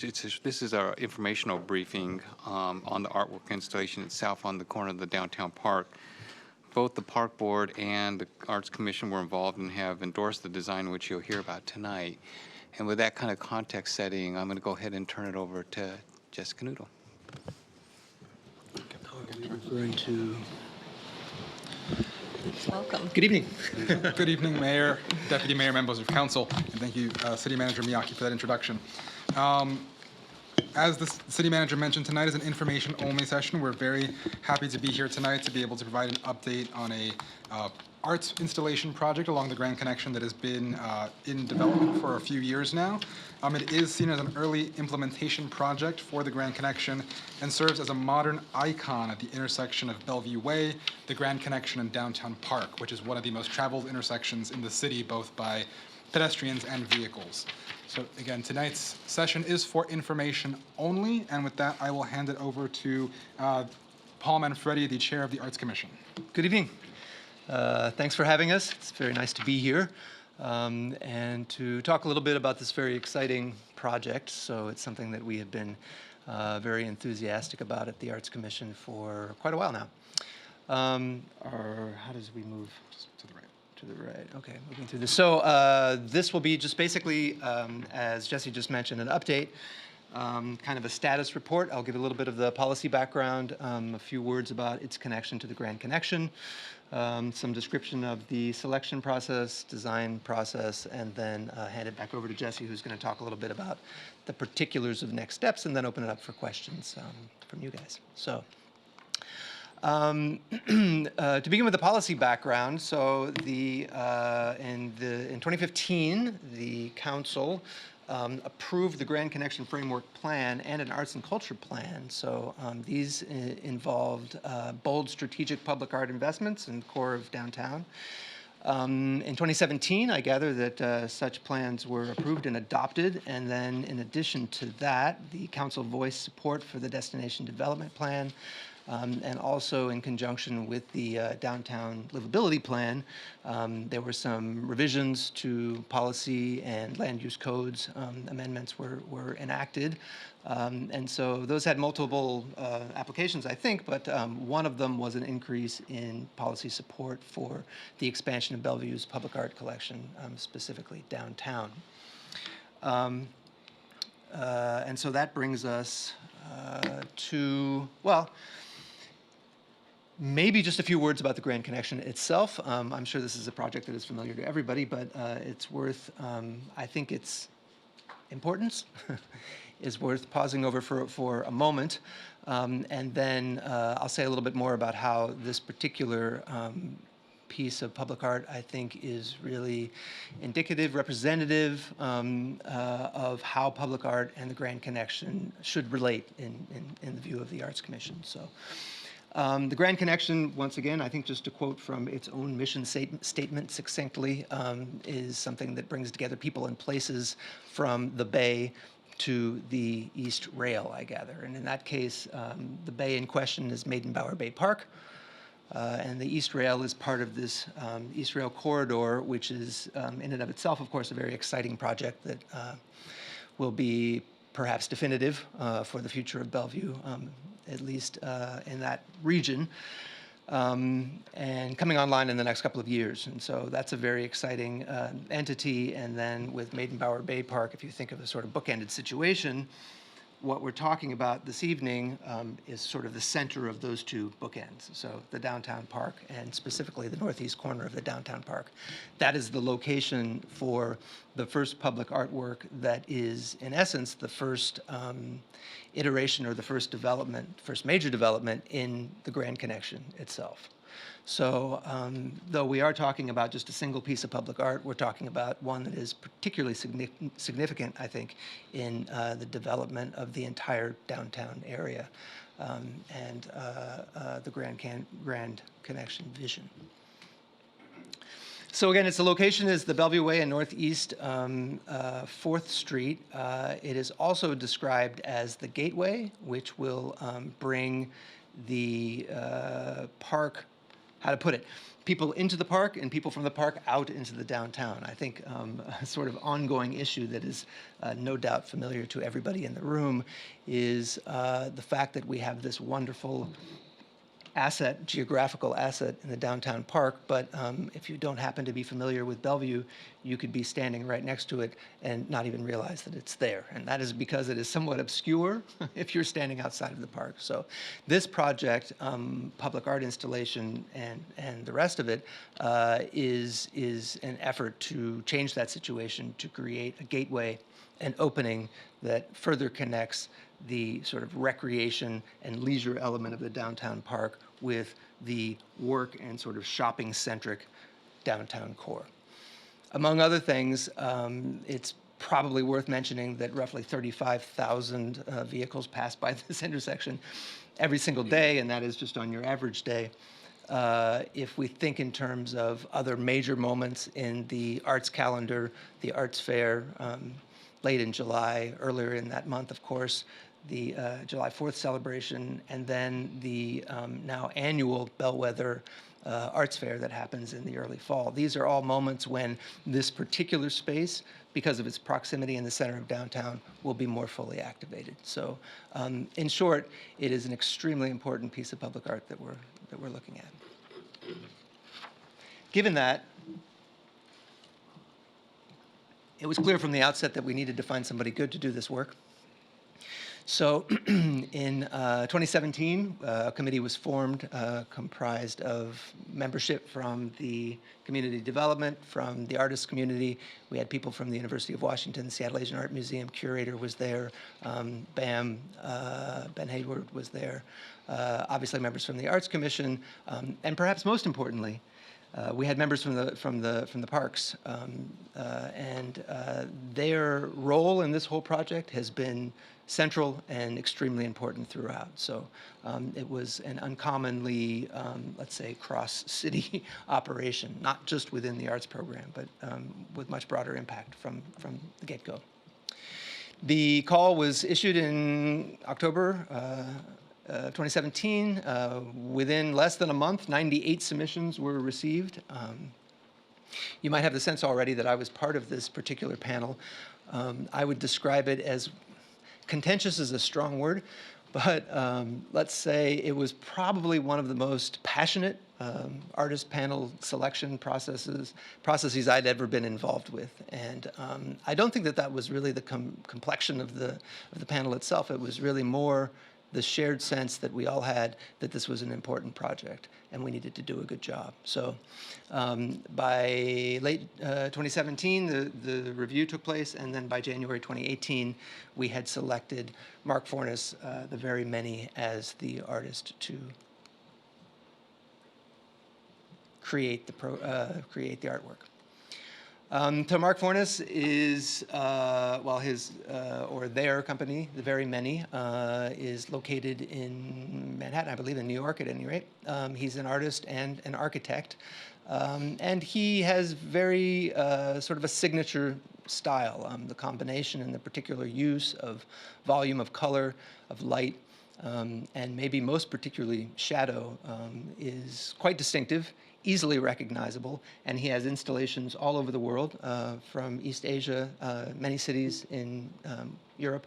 this is our informational briefing on the artwork installation itself on the corner of the downtown park. Both the Park Board and the Arts Commission were involved and have endorsed the design, which you'll hear about tonight. And with that kind of context setting, I'm going to go ahead and turn it over to Jessica Noodle. Referring to. Welcome. Good evening. Good evening, Mayor, Deputy Mayor, members of council, and thank you, City Manager Miyake, for that introduction. As the City Manager mentioned, tonight is an information-only session. We're very happy to be here tonight to be able to provide an update on a arts installation project along the Grand Connection that has been in development for a few years now. It is seen as an early implementation project for the Grand Connection and serves as a modern icon at the intersection of Bellevue Way, the Grand Connection, and Downtown Park, which is one of the most traveled intersections in the city, both by pedestrians and vehicles. So again, tonight's session is for information only, and with that, I will hand it over to Paul Manfredi, the Chair of the Arts Commission. Good evening. Thanks for having us. It's very nice to be here and to talk a little bit about this very exciting project. So it's something that we have been very enthusiastic about at the Arts Commission for quite a while now. How does we move? Just to the right. To the right. Okay, moving through this. So this will be just basically, as Jesse just mentioned, an update, kind of a status report. I'll give a little bit of the policy background, a few words about its connection to the Grand Connection, some description of the selection process, design process, and then hand it back over to Jesse, who's going to talk a little bit about the particulars of next steps, and then open it up for questions from you guys. So. To begin with the policy background, so in 2015, the council approved the Grand Connection Framework Plan and an Arts and Culture Plan. So these involved bold strategic public art investments in the core of downtown. In 2017, I gather that such plans were approved and adopted, and then in addition to that, the council voiced support for the Destination Development Plan, And also in conjunction with the downtown livability plan, there were some revisions to policy and land use codes. Amendments were enacted. And so those had multiple applications, I think, but one of them was an increase in policy support for the expansion of Bellevue's public art collection, specifically downtown. And so that brings us to, well, maybe just a few words about the Grand Connection itself. I'm sure this is a project that is familiar to everybody, but it's worth, I think its importance is worth pausing over for a moment. And then I'll say a little bit more about how this particular piece of public art, I think, is really indicative, representative of how public art and the Grand Connection should relate in the view of the Arts Commission. So the Grand Connection, once again, I think just to quote from its own mission statement succinctly, is something that brings together people and places from the Bay to the East Rail, I gather. And in that case, the bay in question is Maidenbower Bay Park. And the East Rail is part of this East Rail corridor, which is in and of itself, of course, a very exciting project that will be perhaps definitive for the future of Bellevue, at least in that region, and coming online in the next couple of years. And so that's a very exciting entity. And then with Maidenbower Bay Park, if you think of a sort of bookended situation, what we're talking about this evening is sort of the center of those two bookends. So the downtown park, and specifically the northeast corner of the downtown park. That is the location for the first public artwork that is, in essence, the first iteration or the first development, first major development in the Grand Connection itself. So though we are talking about just a single piece of public art, we're talking about one that is particularly significant, I think, in the development of the entire downtown area and the Grand Connection vision. So again, its location is the Bellevue Way and Northeast 4th Street. It is also described as the Gateway, which will bring the park, how to put it, people into the park and people from the park out into the downtown. I think a sort of ongoing issue that is no doubt familiar to everybody in the room is the fact that we have this wonderful asset, geographical asset in the downtown park, but if you don't happen to be familiar with Bellevue, you could be standing right next to it and not even realize that it's there. And that is because it is somewhat obscure if you're standing outside of the park. So this project, public art installation and the rest of it, is an effort to change that situation, to create a gateway, an opening that further connects the sort of recreation and leisure element of the downtown park with the work and sort of shopping-centric downtown core. Among other things, it's probably worth mentioning that roughly 35,000 vehicles pass by this intersection every single day, and that is just on your average day. If we think in terms of other major moments in the arts calendar, the arts fair, late in July, earlier in that month, of course, the July 4th celebration, and then the now annual Bellwether Arts Fair that happens in the early fall. These are all moments when this particular space, because of its proximity in the center of downtown, will be more fully activated. So in short, it is an extremely important piece of public art that we're looking at. Given that, it was clear from the outset that we needed to find somebody good to do this work. So in 2017, a committee was formed comprised of membership from the community development, from the artists community. We had people from the University of Washington, Seattle Asian Art Museum curator was there, Ben Hayward was there, obviously members from the Arts Commission, and perhaps most importantly, we had members from the parks, and their role in this whole project has been central and extremely important throughout. So it was an uncommonly, let's say, cross-city operation, not just within the arts program, but with much broader impact from the get-go. The call was issued in October 2017, within less than a month, 98 submissions were received. You might have the sense already that I was part of this particular panel. I would describe it as contentious is a strong word, but let's say it was probably one of the most passionate artist panel selection processes I'd ever been involved with. And I don't think that that was really the complexion of the panel itself. It was really more the shared sense that we all had that this was an important project and we needed to do a good job. So by late 2017, the review took place, and then by January 2018, we had selected Mark Fornes, the Very Many, as the artist to create the artwork. So Mark Fornes is, well, his or their company, The Very Many, is located in Manhattan, I believe, in New York at any rate. He's an artist and an architect, and he has very sort of a signature style. The combination and the particular use of volume of color, of light, and maybe most particularly shadow is quite distinctive, easily recognizable, and he has installations all over the world, from East Asia, many cities in Europe,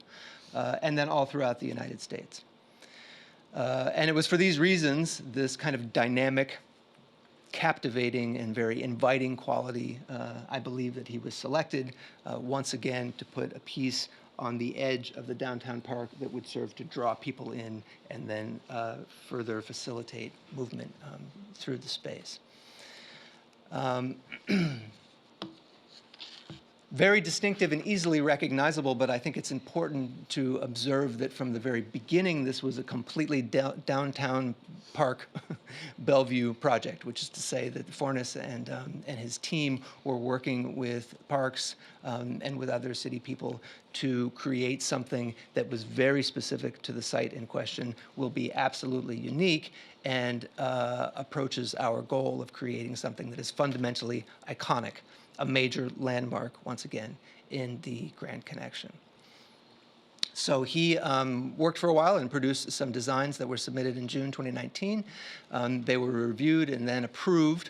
and then all throughout the United States. And it was for these reasons, this kind of dynamic, captivating, and very inviting quality, I believe that he was selected once again to put a piece on the edge of the downtown park that would serve to draw people in and then further facilitate movement through the space. Very distinctive and easily recognizable, but I think it's important to observe that from the very beginning, this was a completely downtown park Bellevue project, which is to say that Fornes and his team were working with parks and with other city people to create something that was very specific to the site in question, will be absolutely unique, and approaches our goal of creating something that is fundamentally iconic, a major landmark, once again, in the Grand Connection. So he worked for a while and produced some designs that were submitted in June 2019. They were reviewed and then approved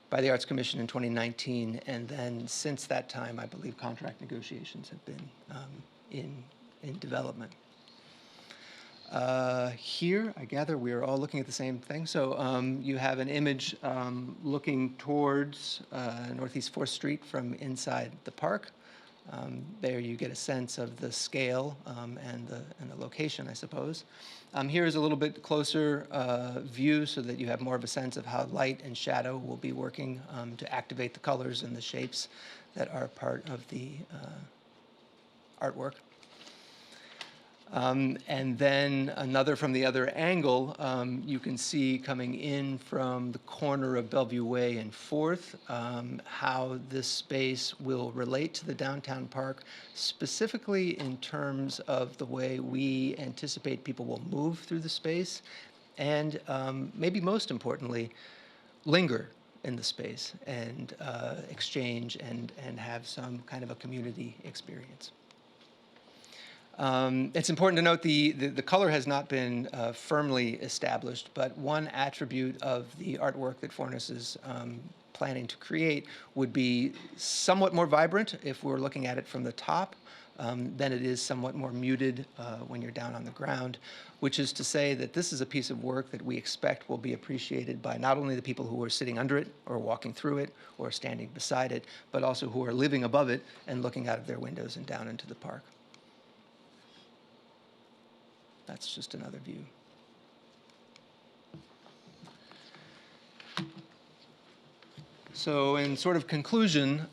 by the Arts Commission in 2019, and then since that time, I believe contract negotiations have been in development. Here, I gather we are all looking at the same thing. So you have an image looking towards Northeast 4th Street from inside the park. There you get a sense of the scale and the location, I suppose. Here is a little bit closer view so that you have more of a sense of how light and shadow will be working to activate the colors and the shapes that are part of the artwork. And then another from the other angle, you can see coming in from the corner of Bellevue Way and 4th, how this space will relate to the downtown park, specifically in terms of the way we anticipate people will move through the space, and maybe most importantly, linger in the space and exchange and have some kind of a community experience. It's important to note the color has not been firmly established, but one attribute of the artwork that Fornes is planning to create would be somewhat more vibrant if we're looking at it from the top than it is somewhat more muted when you're down on the ground, which is to say that this is a piece of work that we expect will be appreciated by not only the people who are sitting under it or walking through it or standing beside it, but also who are living above it and looking out of their windows and down into the park. That's just another view. So in sort of conclusion,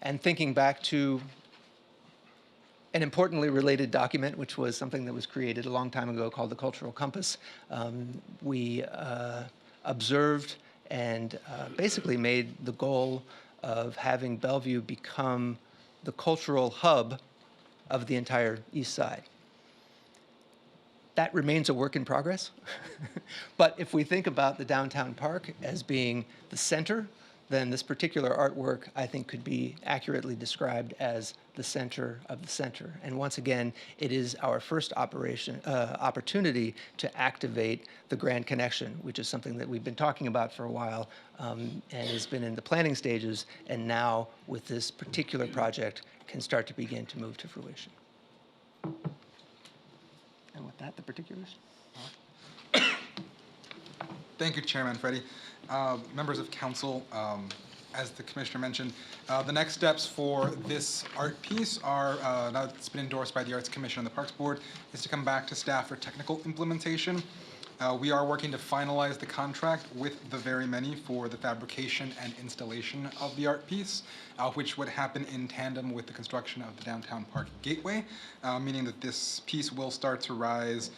and thinking back to an importantly related document, which was something that was created a long time ago called the Cultural Compass, we observed and basically made the goal of having Bellevue become the cultural hub of the entire East Side. That remains a work in progress. But if we think about the downtown park as being the center, then this particular artwork, I think, could be accurately described as the center of the center. And once again, it is our first opportunity to activate the Grand Connection, which is something that we've been talking about for a while and has been in the planning stages, and now with this particular project can start to begin to move to fruition. And with that, the particulars. Thank you, Chairman Freddie. Members of council, as the commissioner mentioned, the next steps for this art piece are, now that it's been endorsed by the Arts Commission and the Parks Board, is to come back to staff for technical implementation. We are working to finalize the contract with the Very Many for the fabrication and installation of the art piece, which would happen in tandem with the construction of the Downtown Park Gateway, meaning that this piece will start to rise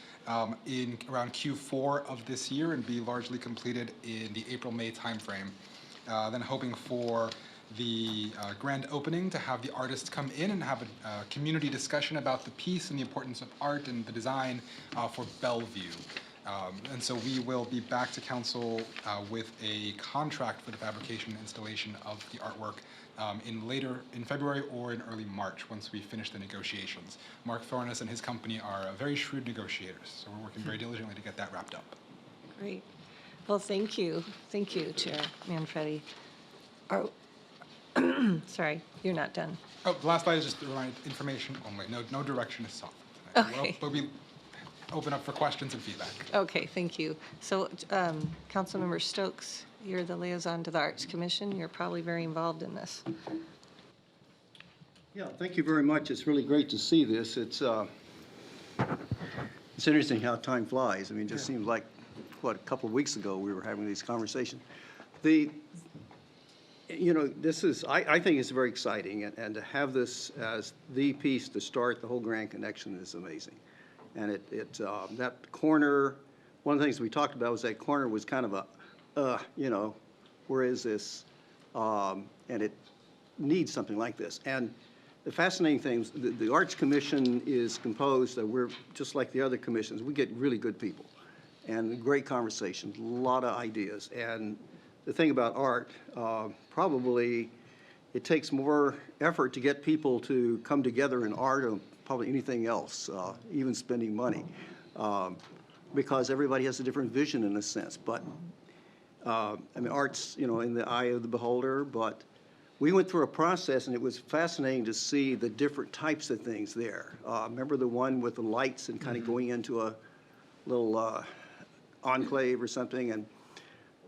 in around Q4 of this year and be largely completed in the April-May timeframe. Then hoping for the grand opening to have the artists come in and have a community discussion about the piece and the importance of art and the design for Bellevue. And so we will be back to council with a contract for the fabrication and installation of the artwork in February or in early March once we finish the negotiations. Mark Thornes and his company are very shrewd negotiators, so we're working very diligently to get that wrapped up. Great. Well, thank you. Thank you, Chair Manfredi. Sorry, you're not done. Oh, the last slide is just information only. No direction is sought tonight. Okay. But we open up for questions and feedback. Okay, thank you. So, Councilmember Stokes, you're the liaison to the Arts Commission. You're probably very involved in this. Yeah, thank you very much. It's really great to see this. It's interesting how time flies. I mean, it just seems like, what, a couple of weeks ago we were having these conversations. This is, I think it's very exciting, and to have this as the piece to start the whole Grand Connection is amazing. And that corner, one of the things we talked about was that corner was kind of where is this? And it needs something like this. And the fascinating thing is the Arts Commission is composed of, we're just like the other commissions, we get really good people and great conversations, a lot of ideas. And the thing about art, probably it takes more effort to get people to come together in art or probably anything else, even spending money, because everybody has a different vision in a sense. But I mean, art's in the eye of the beholder, but we went through a process, and it was fascinating to see the different types of things there. Remember the one with the lights and kind of going into a little enclave or something, and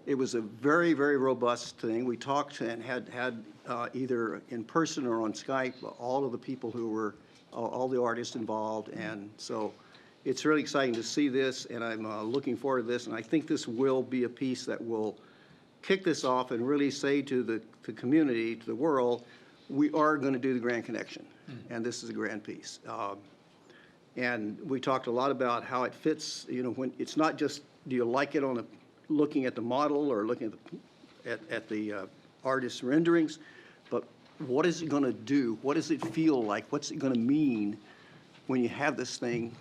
it was a very, very robust thing. We talked and had either in person or on Skype all of the people who were, all the artists involved, and so it's really exciting to see this, and I'm looking forward to this, and I think this will be a piece that will kick this off and really say to the community, to the world, we are going to do the Grand Connection, and this is a grand piece. And we talked a lot about how it fits, when it's not just, do you like it on looking at the model or looking at the artist's renderings, but what is it going to do? What does it feel like? What's it going to mean when you have this thing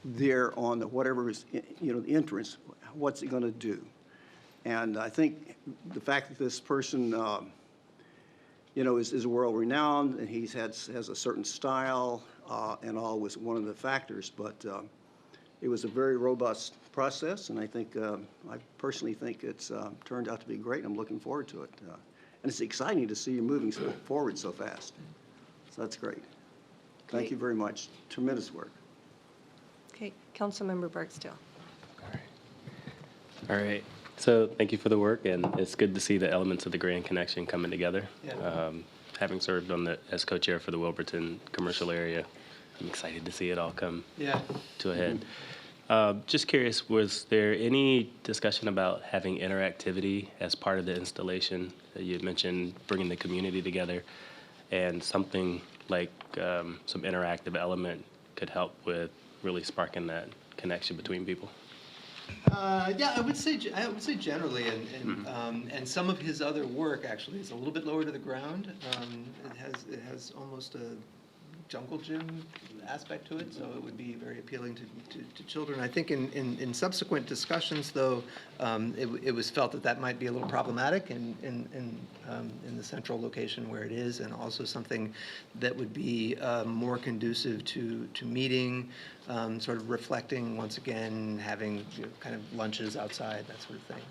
there on whatever is, the entrance? What's it going to do? And I think the fact that this person, is world-renowned and he has a certain style and all was one of the factors, but it was a very robust process, and I think, I personally think it's turned out to be great. I'm looking forward to it. And it's exciting to see you moving forward so fast. So that's great. Thank you very much. Tremendous work. Okay, Councilmember Barksdale. All right. So thank you for the work, and it's good to see the elements of the Grand Connection coming together. Yeah. Having served as co-chair for the Wilburton commercial area, I'm excited to see it all come to a head. Just curious, was there any discussion about having interactivity as part of the installation? You had mentioned bringing the community together, and something like some interactive element could help with really sparking that connection between people. Yeah, I would say generally, and some of his other work actually is a little bit lower to the ground. It has almost a jungle gym aspect to it, so it would be very appealing to children. I think in subsequent discussions, though, it was felt that that might be a little problematic in the central location where it is, and also something that would be more conducive to meeting, sort of reflecting, once again, having kind of lunches outside, that sort of thing,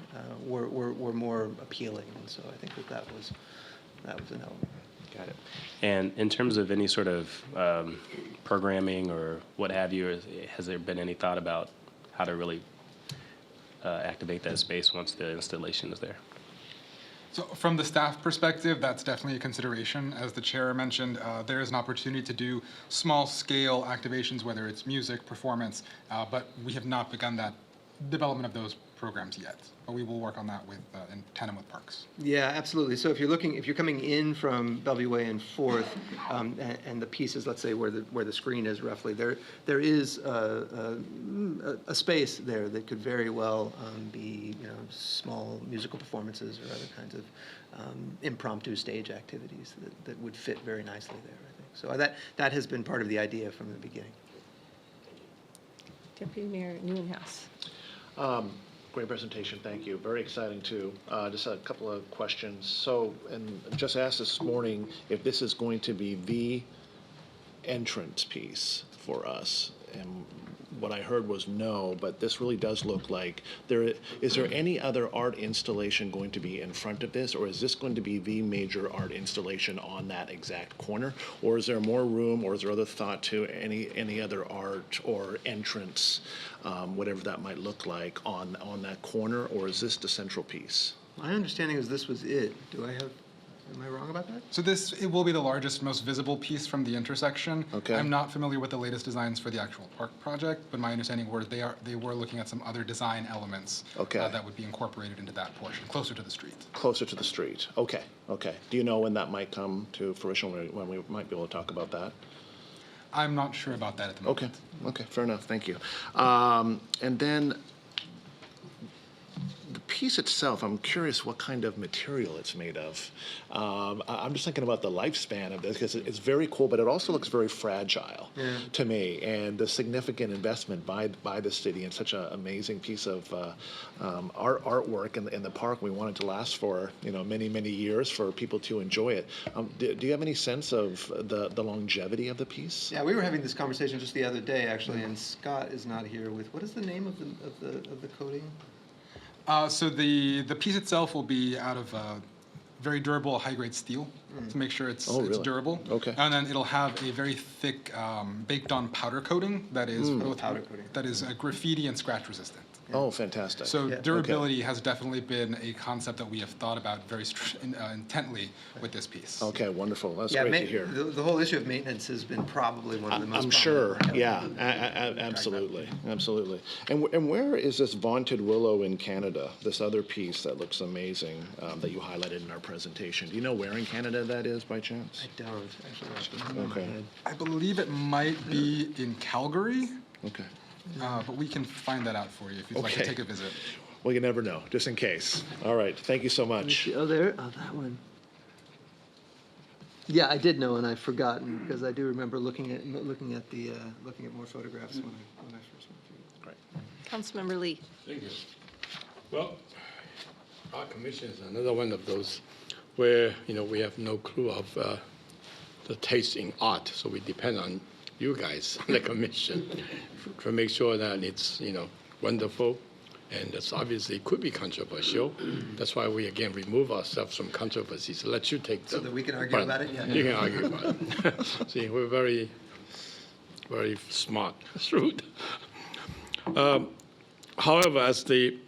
were more appealing. And so I think that was an element. Got it. And in terms of any sort of programming or what have you, has there been any thought about how to really activate that space once the installation is there? So from the staff perspective, that's definitely a consideration. As the chair mentioned, there is an opportunity to do small-scale activations, whether it's music, performance, but we have not begun that development of those programs yet. But we will work on that with in tandem with parks. Yeah, absolutely. So if you're coming in from Bellevue Way and Fourth, and the pieces, let's say where the screen is roughly, there is a space there that could very well be small musical performances or other kinds of impromptu stage activities that would fit very nicely there, I think. So that has been part of the idea from the beginning. Deputy Mayor Neuenhuis. Great presentation, thank you. Very exciting too. Just a couple of questions. So, and just asked this morning if this is going to be the entrance piece for us. And what I heard was no, but this really does look like is there any other art installation going to be in front of this, or is this going to be the major art installation on that exact corner? Or is there more room, or is there other thought to any other art or entrance, whatever that might look like on that corner, or is this the central piece? My understanding is this was it. Am I wrong about that? So it will be the largest, most visible piece from the intersection. Okay. I'm not familiar with the latest designs for the actual park project, but my understanding was they were looking at some other design elements that would be incorporated into that portion, closer to the street. Closer to the street. Okay. Do you know when that might come to fruition, when we might be able to talk about that? I'm not sure about that at the moment. Okay, fair enough, thank you. And then the piece itself, I'm curious what kind of material it's made of. I'm just thinking about the lifespan of this, because it's very cool, but it also looks very fragile to me, and the significant investment by the city in such an amazing piece of artwork in the park. We want it to last for many years for people to enjoy it. Do you have any sense of the longevity of the piece? Yeah, we were having this conversation just the other day, actually, and Scott is not here with, what is the name of the coating? So the piece itself will be out of very durable, high-grade steel to make sure it's durable. Okay. And then it'll have a very thick, baked-on powder coating that is graffiti and scratch resistant. Oh, fantastic. So durability has definitely been a concept that we have thought about very intently with this piece. Okay, wonderful. That's great to hear. The whole issue of maintenance has been probably one of the most. I'm sure. Yeah, absolutely. And where is this vaunted willow in Canada? This other piece that looks amazing that you highlighted in our presentation. Do you know where in Canada that is, by chance? I don't actually. Okay. I believe it might be in Calgary. Okay. But we can find that out for you if you'd like to take a visit. Well, you never know, just in case. All right, thank you so much. That one. Yeah, I did know, and I've forgotten, because I do remember looking at more photographs when I first went through. Great. Councilmember Lee. Thank you. Well, our commission is another one of those where we have no clue of the taste in art, so we depend on you guys, the commission, to make sure that it's wonderful, and it's obviously could be controversial. That's why we again remove ourselves from controversies. Let you take them. So that we can argue about it. Yeah. You can argue about it. See, we're very, very smart, shrewd. However, as the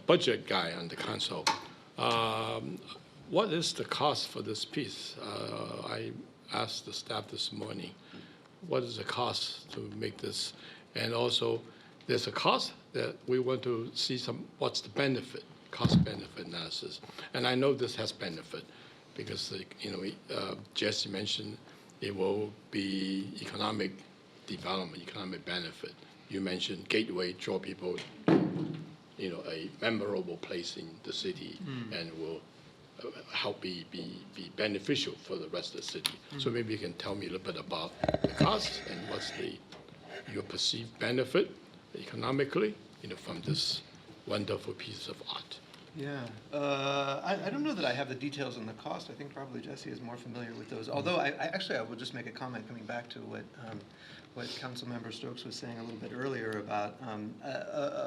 budget guy on the council, what is the cost for this piece? I asked the staff this morning, what is the cost to make this? And also, there's a cost that we want to see what's the benefit, cost-benefit analysis. And I know this has benefit because, Jesse mentioned it will be economic development, economic benefit. You mentioned Gateway, draw people, a memorable place in the city, and will help be beneficial for the rest of the city. So maybe you can tell me a little bit about the cost and what's your perceived benefit economically, from this wonderful piece of art. Yeah, I don't know that I have the details on the cost. I think probably Jesse is more familiar with those. Although I will just make a comment coming back to what Councilmember Stokes was saying a little bit earlier about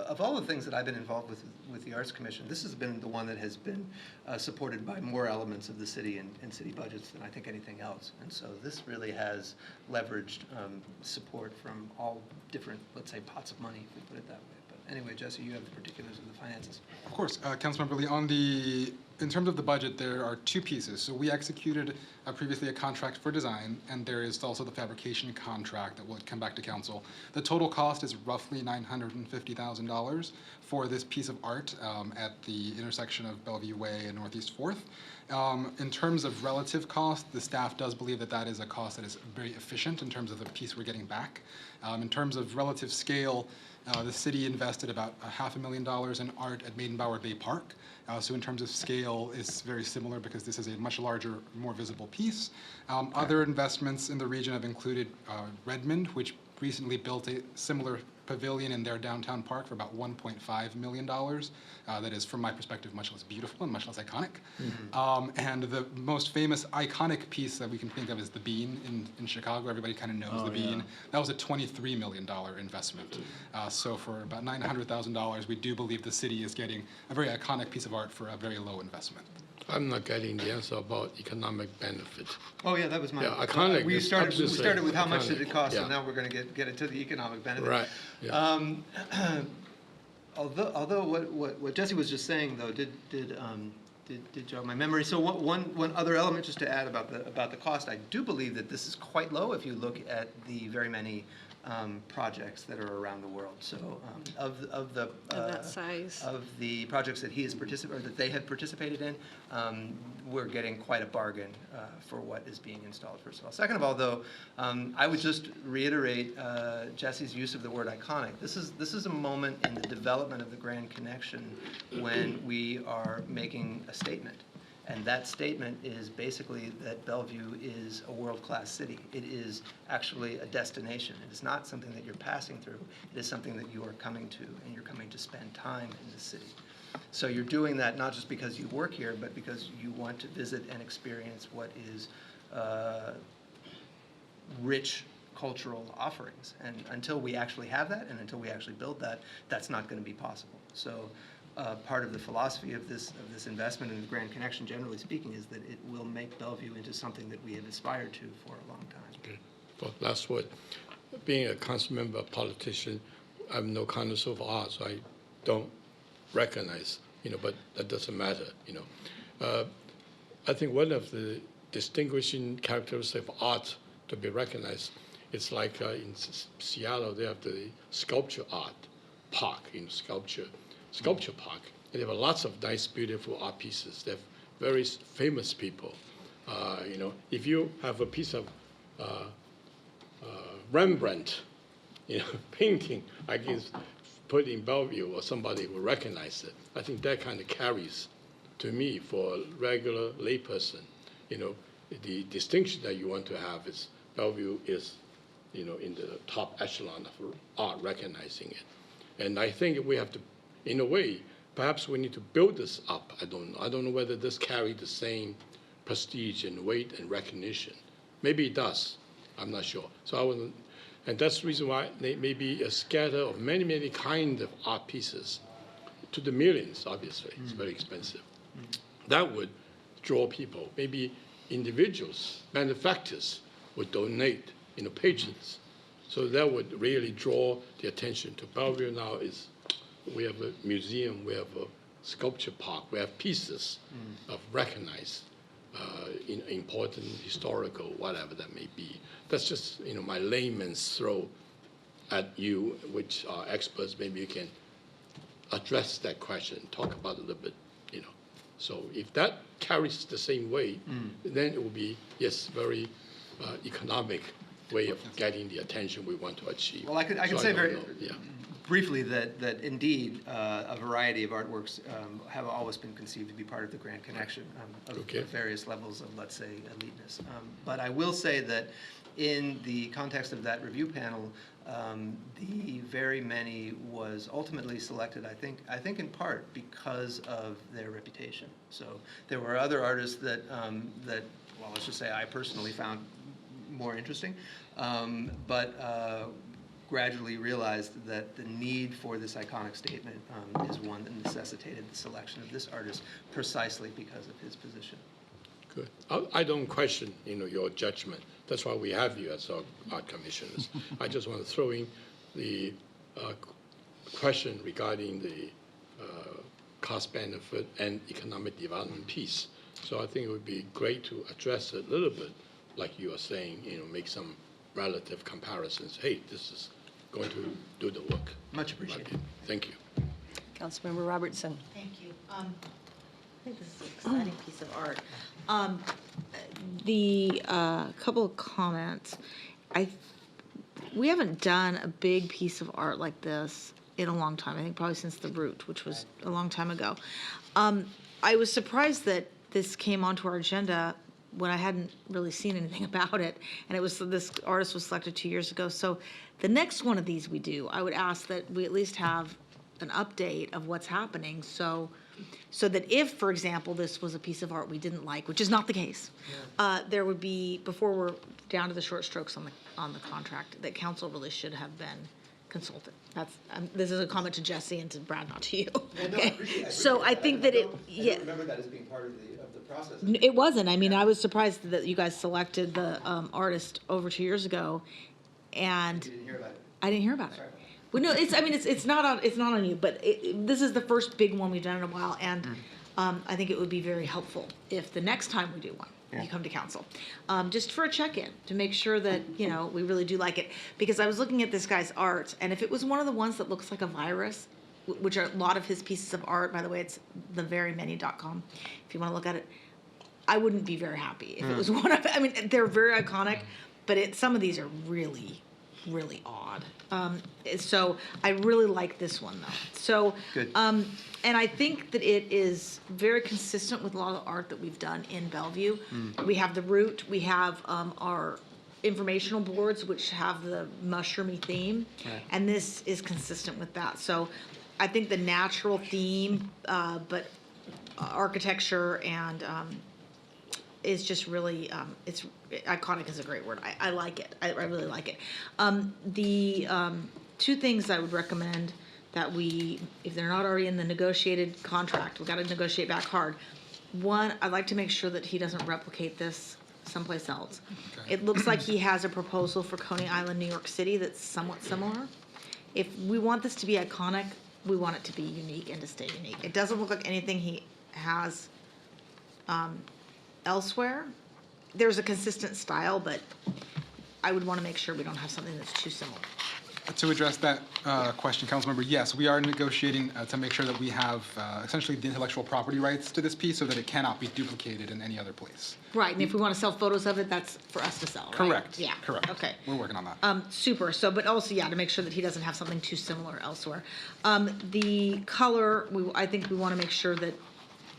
of all the things that I've been involved with the Arts Commission, this has been the one that has been supported by more elements of the city and city budgets than I think anything else. And so this really has leveraged support from all different, let's say, pots of money, if we put it that way. Anyway, Jesse, you have the particulars of the finances. Of course, Councilmember Lee, in terms of the budget, there are two pieces. So we executed previously a contract for design, and there is also the fabrication contract that will come back to council. The total cost is roughly $950,000 for this piece of art at the intersection of Bellevue Way and Northeast 4th. In terms of relative cost, the staff does believe that that is a cost that is very efficient in terms of the piece we're getting back. In terms of relative scale, the city invested about $500,000 in art at Maidenbower Bay Park. So in terms of scale, it's very similar because this is a much larger, more visible piece. Other investments in the region have included Redmond, which recently built a similar pavilion in their downtown park for about $1.5 million. That is, from my perspective, much less beautiful and much less iconic. And the most famous iconic piece that we can think of is the Bean in Chicago. Everybody kind of knows the Bean. That was a $23 million investment. So for about $900,000, we do believe the city is getting a very iconic piece of art for a very low investment. I'm not getting the answer about economic benefit. Oh yeah, that was mine. Yeah, iconic. We started with how much iconic. did it cost, Yeah. and now we're going to get it to the economic benefit. Right. Yeah. Although what Jesse was just saying though did jog my memory. So one other element just to add about the cost, I do believe that this is quite low if you look at the very many projects that are around the world. So of that size. of the projects that he has participated, or that they have participated in, we're getting quite a bargain for what is being installed. First of all, second of all, though, I would just reiterate Jesse's use of the word iconic. This is a moment in the development of the Grand Connection when we are making a statement. And that statement is basically that Bellevue is a world-class city. It is actually a destination. It is not something that you're passing through. It is something that you are coming to, and you're coming to spend time in the city. So you're doing that not just because you work here, but because you want to visit and experience what is rich cultural offerings. And until we actually have that, and until we actually build that, that's not going to be possible. So part of the philosophy of this investment in the Grand Connection, generally speaking, is that it will make Bellevue into something that we have aspired to for a long time. Okay. Well, last word. Being a council member, a politician, I'm no connoisseur of art, so I don't recognize, but that doesn't matter, I think one of the distinguishing characteristics of art to be recognized, it's like in Seattle, they have the sculpture art park, sculpture park. And they have lots of nice, beautiful art pieces. They have very famous people. If you have a piece of Rembrandt, painting, I guess, put in Bellevue, or somebody will recognize it. I think that kind of carries, to me, for a regular layperson, the distinction that you want to have is Bellevue is, in the top echelon of art, recognizing it. And I think we have to, in a way, perhaps we need to build this up. I don't know whether this carries the same prestige and weight and recognition. Maybe it does. I'm not sure. So and that's the reason why there may be a scatter of many, many kinds of art pieces to the millions, obviously. It's very expensive. That would draw people. Maybe individuals, manufacturers would donate, patrons. So that would really draw the attention to Bellevue. Now we have a museum, we have a sculpture park, we have pieces of recognized, important historical, whatever that may be. That's just, my layman's throw at you, which are experts. Maybe you can address that question, talk about it a little bit, So if that carries the same weight, then it will be, yes, very economic way of getting the attention we want to achieve. Well, I can So say briefly that indeed a variety of artworks have always been conceived to be part of the Grand Connection of various levels of, let's say, eliteness. But I will say that in the context of that review panel, the very many was ultimately selected, I think in part because of their reputation. So there were other artists that, well, let's just say I personally found more interesting, but gradually realized that the need for this iconic statement is one that necessitated the selection of this artist precisely because of his position. Good. I don't question, your judgment. That's why we have you as our art commissioners. I just want to throw in the question regarding the cost benefit and economic development piece. So I think it would be great to address it a little bit, like you are saying, make some relative comparisons. Hey, this is going to do the work. Much appreciated. Thank you. Councilmember Robertson. Thank you. I think this is an exciting piece of art. The couple of comments. We haven't done a big piece of art like this in a long time. I think probably since The Root, which was a long time ago. I was surprised that this came onto our agenda when I hadn't really seen anything about it, and this artist was selected 2 years ago. So the next one of these we do, I would ask that we at least have an update of what's happening, so that if, for example, this was a piece of art we didn't like, which is not the case, there would be, before we're down to the short strokes on the contract, that council really should have been consulted. This is a comment to Jesse and to Brad, not to you. Okay. So I think that I don't remember that as being part of the process. It wasn't. I mean, I was surprised that you guys selected the artist over 2 years ago, and You didn't hear about it. I didn't hear about it. Well, no, it's not on you, but this is the first big one we've done in a while, and I think it would be very helpful if the next time we do one, you come to council, just for a check-in to make sure that we really do like it. Because I was looking at this guy's art, and if it was one of the ones that looks like a virus, which are a lot of his pieces of art, by the way, it's theverymany.com, if you want to look at it, I wouldn't be very happy if it was one of. I mean, they're very iconic, but some of these are really, really odd. So I really like this one though. So, Good. And I think that it is very consistent with a lot of the art that we've done in Bellevue. We have The Root, we have our informational boards, which have the mushroomy theme, and this is consistent with that. So I think the natural theme, but architecture and is just really, it's iconic is a great word. I like it. I really like it. The two things I would recommend that if they're not already in the negotiated contract, we got to negotiate back hard. One, I'd like to make sure that he doesn't replicate this someplace else. Okay. It looks like he has a proposal for Coney Island, New York City that's somewhat similar. If we want this to be iconic, we want it to be unique and to stay unique. It doesn't look like anything he has elsewhere. There's a consistent style, but I would want to make sure we don't have something that's too similar. To address that question, Councilmember, yes, we are negotiating to make sure that we have essentially the intellectual property rights to this piece so that it cannot be duplicated in any other place. Right, and if we want to sell photos of it, that's for us to sell, right? Correct. Yeah. Correct. Okay. We're working on that. Super. So, but also, to make sure that he doesn't have something too similar elsewhere. The color, I think we want to make sure that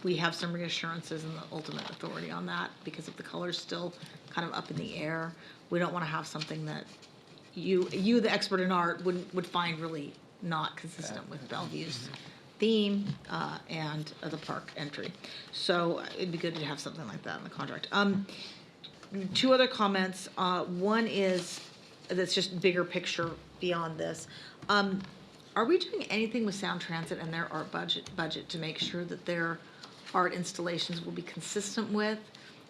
we have some reassurances and the ultimate authority on that, because if the color's still kind of up in the air, we don't want to have something that you, the expert in art, would find really not consistent with Bellevue's theme and the park entry. So it'd be good to have something like that in the contract. Two other comments. One is that's just bigger picture beyond this. Are we doing anything with Sound Transit and their art budget to make sure that their art installations will be consistent with,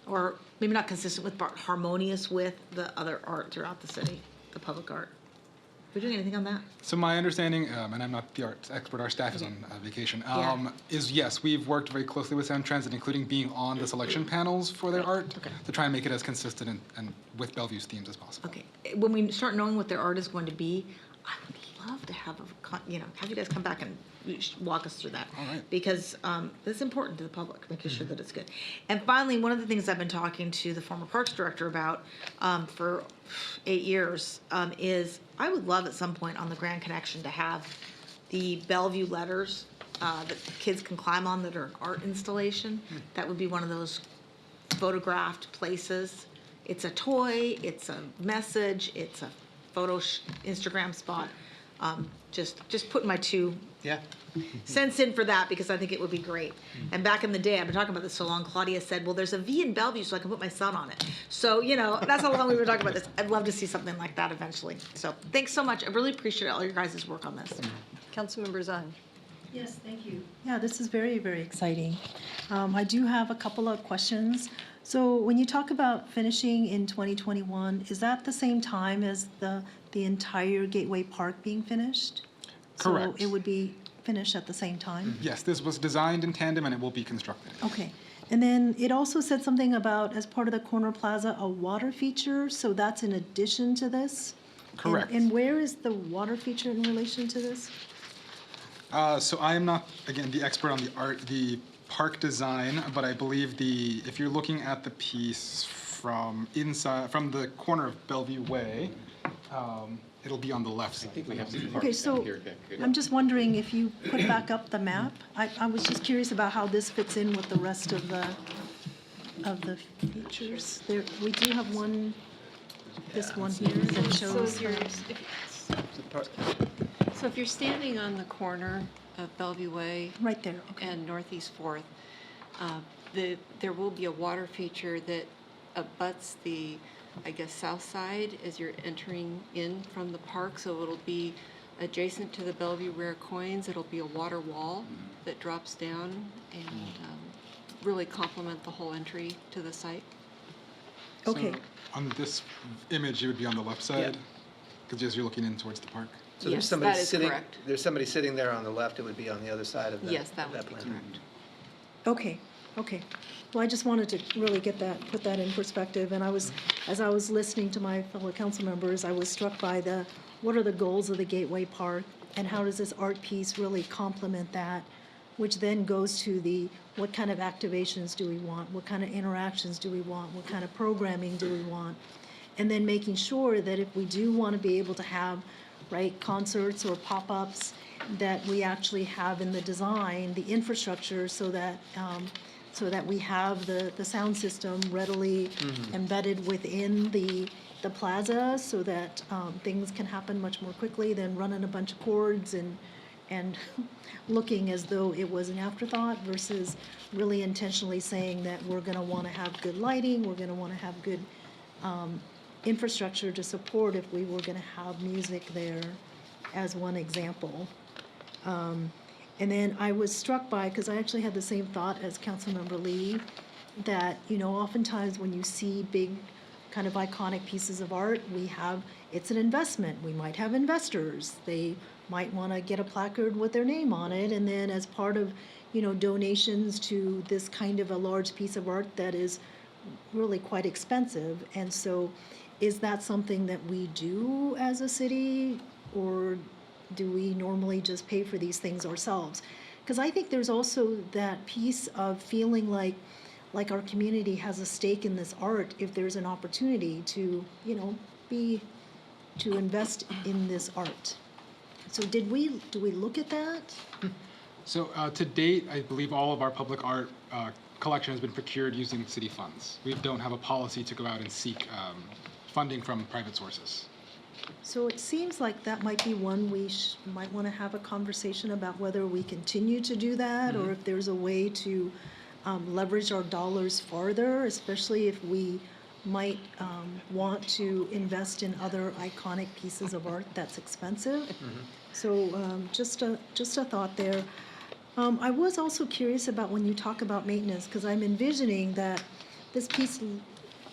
or maybe not consistent with, but harmonious with the other art throughout the city, the public art? Are we doing anything on that? So my understanding, and I'm not the art expert, our staff is on vacation, is yes, we've worked very closely with Sound Transit, including being on the selection panels for their art, to try and make it as consistent and with Bellevue's themes as possible. Okay. When we start knowing what their art is going to be, I would love to have have you guys come back and walk us through that. All right. Because it's important to the public, making sure that it's good. And finally, one of the things I've been talking to the former Parks Director about for 8 years is I would love at some point on the Grand Connection to have the Bellevue letters that kids can climb on that are an art installation. That would be one of those photographed places. It's a toy, it's a message, it's a photo Instagram spot. Just putting my 2 cents in for that because I think it would be great. And back in the day, I've been talking about this so long, Claudia said, well, there's a V in Bellevue so I can put my son on it. So, that's how long we've been talking about this. I'd love to see something like that eventually. So thanks so much. I really appreciate all your guys' work on this. Councilmember Zahn. Yes, thank you. Yeah, this is very, very exciting. I do have a couple of questions. So when you talk about finishing in 2021, is that the same time as the entire Gateway Park being finished? Correct. So it would be finished at the same time? Yes, this was designed in tandem and it will be constructed. Okay. And then it also said something about, as part of the Corner Plaza, a water feature, so that's in addition to this? Correct. And where is the water feature in relation to this? So I am not, again, the expert on the park design, but I believe if you're looking at the piece from the corner of Bellevue Way, it'll be on the left side. Okay, so I'm just wondering if you put back up the map. I was just curious about how this fits in with the rest of the features. We do have this one here that shows. So if you're standing on the corner of Bellevue Way Right there, okay. and Northeast 4th, there will be a water feature that abuts the, I guess, south side as you're entering in from the park. So it'll be adjacent to the Bellevue Rare Coins. It'll be a water wall that drops down and really complement the whole entry to the site. Okay. So on this image, it would be on the left side, because as you're looking in towards the park. So Yes, there's somebody that is sitting. correct. There's somebody sitting there on the left. It would be on the other side of that. Yes, that would be plan. correct. Okay. Well, I just wanted to really put that in perspective. And as I was listening to my fellow council members, I was struck by what are the goals of the Gateway Park and how does this art piece really complement that, which then goes to what kind of activations do we want? What kind of interactions do we want? What kind of programming do we want? And then making sure that if we do want to be able to have concerts or pop-ups, that we actually have in the design the infrastructure so that we have the sound system readily embedded within the plaza, so that things can happen much more quickly than running a bunch of cords and looking as though it was an afterthought, versus really intentionally saying that we're going to want to have good lighting, we're going to want to have good infrastructure to support if we were going to have music there, as one example. And then I was struck by, because I actually had the same thought as Councilmember Lee, that oftentimes when you see big kind of iconic pieces of art, it's an investment. We might have investors. They might want to get a placard with their name on it, and then as part of donations to this kind of a large piece of art that is really quite expensive. And so is that something that we do as a city, or do we normally just pay for these things ourselves? Because I think there's also that piece of feeling like our community has a stake in this art if there's an opportunity to invest in this art. So do we look at that? So to date, I believe all of our public art collection has been procured using city funds. We don't have a policy to go out and seek funding from private sources. So it seems like that might be one we might want to have a conversation about, whether we continue to do that, or if there's a way to leverage our dollars farther, especially if we might want to invest in other iconic pieces of art that's expensive. So just a thought there. I was also curious about when you talk about maintenance, because I'm envisioning that this piece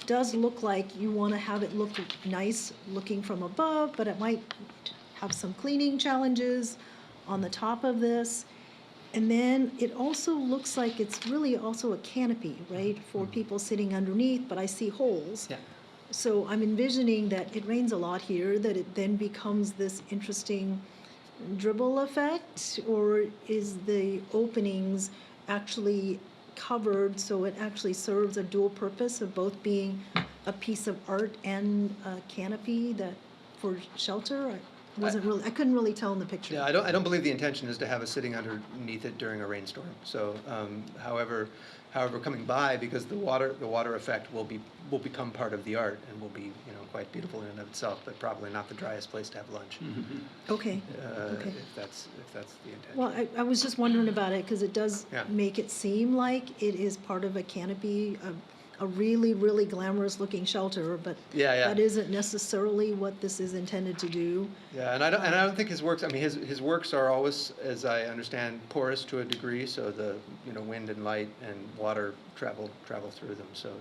does look like you want to have it look nice looking from above, but it might have some cleaning challenges on the top of this. And then it also looks like it's really also a canopy, right, for people sitting underneath, but I see holes. Yeah. So I'm envisioning that it rains a lot here, that it then becomes this interesting dribble effect, or is the openings actually covered so it actually serves a dual purpose of both being a piece of art and a canopy that for shelter? I couldn't really tell in the picture. Yeah, I don't believe the intention is to have us sitting underneath it during a rainstorm. So, however, coming by, because the water effect will become part of the art and will be, quite beautiful in and of itself, but probably not the driest place to have lunch. Okay. If that's the intention. Well, I was just wondering about it because it does Yeah. make it seem like it is part of a canopy, a really, really glamorous looking shelter, but Yeah. that isn't necessarily what this is intended to do. Yeah, and I don't think his works. I mean, his works are always, as I understand, porous to a degree, so the wind and light and water travel through them. So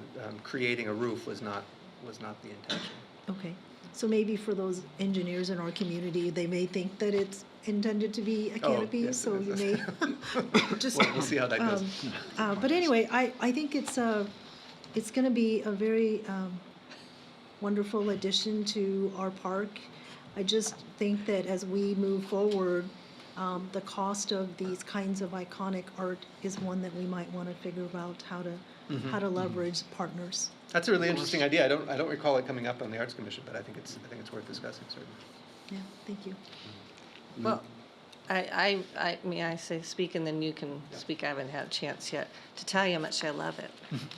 creating a roof was not the intention. Okay, so maybe for those engineers in our community, they may think that it's intended to be a canopy, yes, so you may just. Well, we'll see how that goes. But anyway, I think it's going to be a very wonderful addition to our park. I just think that as we move forward, the cost of these kinds of iconic art is one that we might want to figure out how to leverage partners. That's a really interesting idea. I don't recall it coming up on the Arts Commission, but I think it's worth discussing, certainly. Yeah, thank you. Well, may I say speak and then you can speak? I haven't had a chance yet to tell you how much I love it.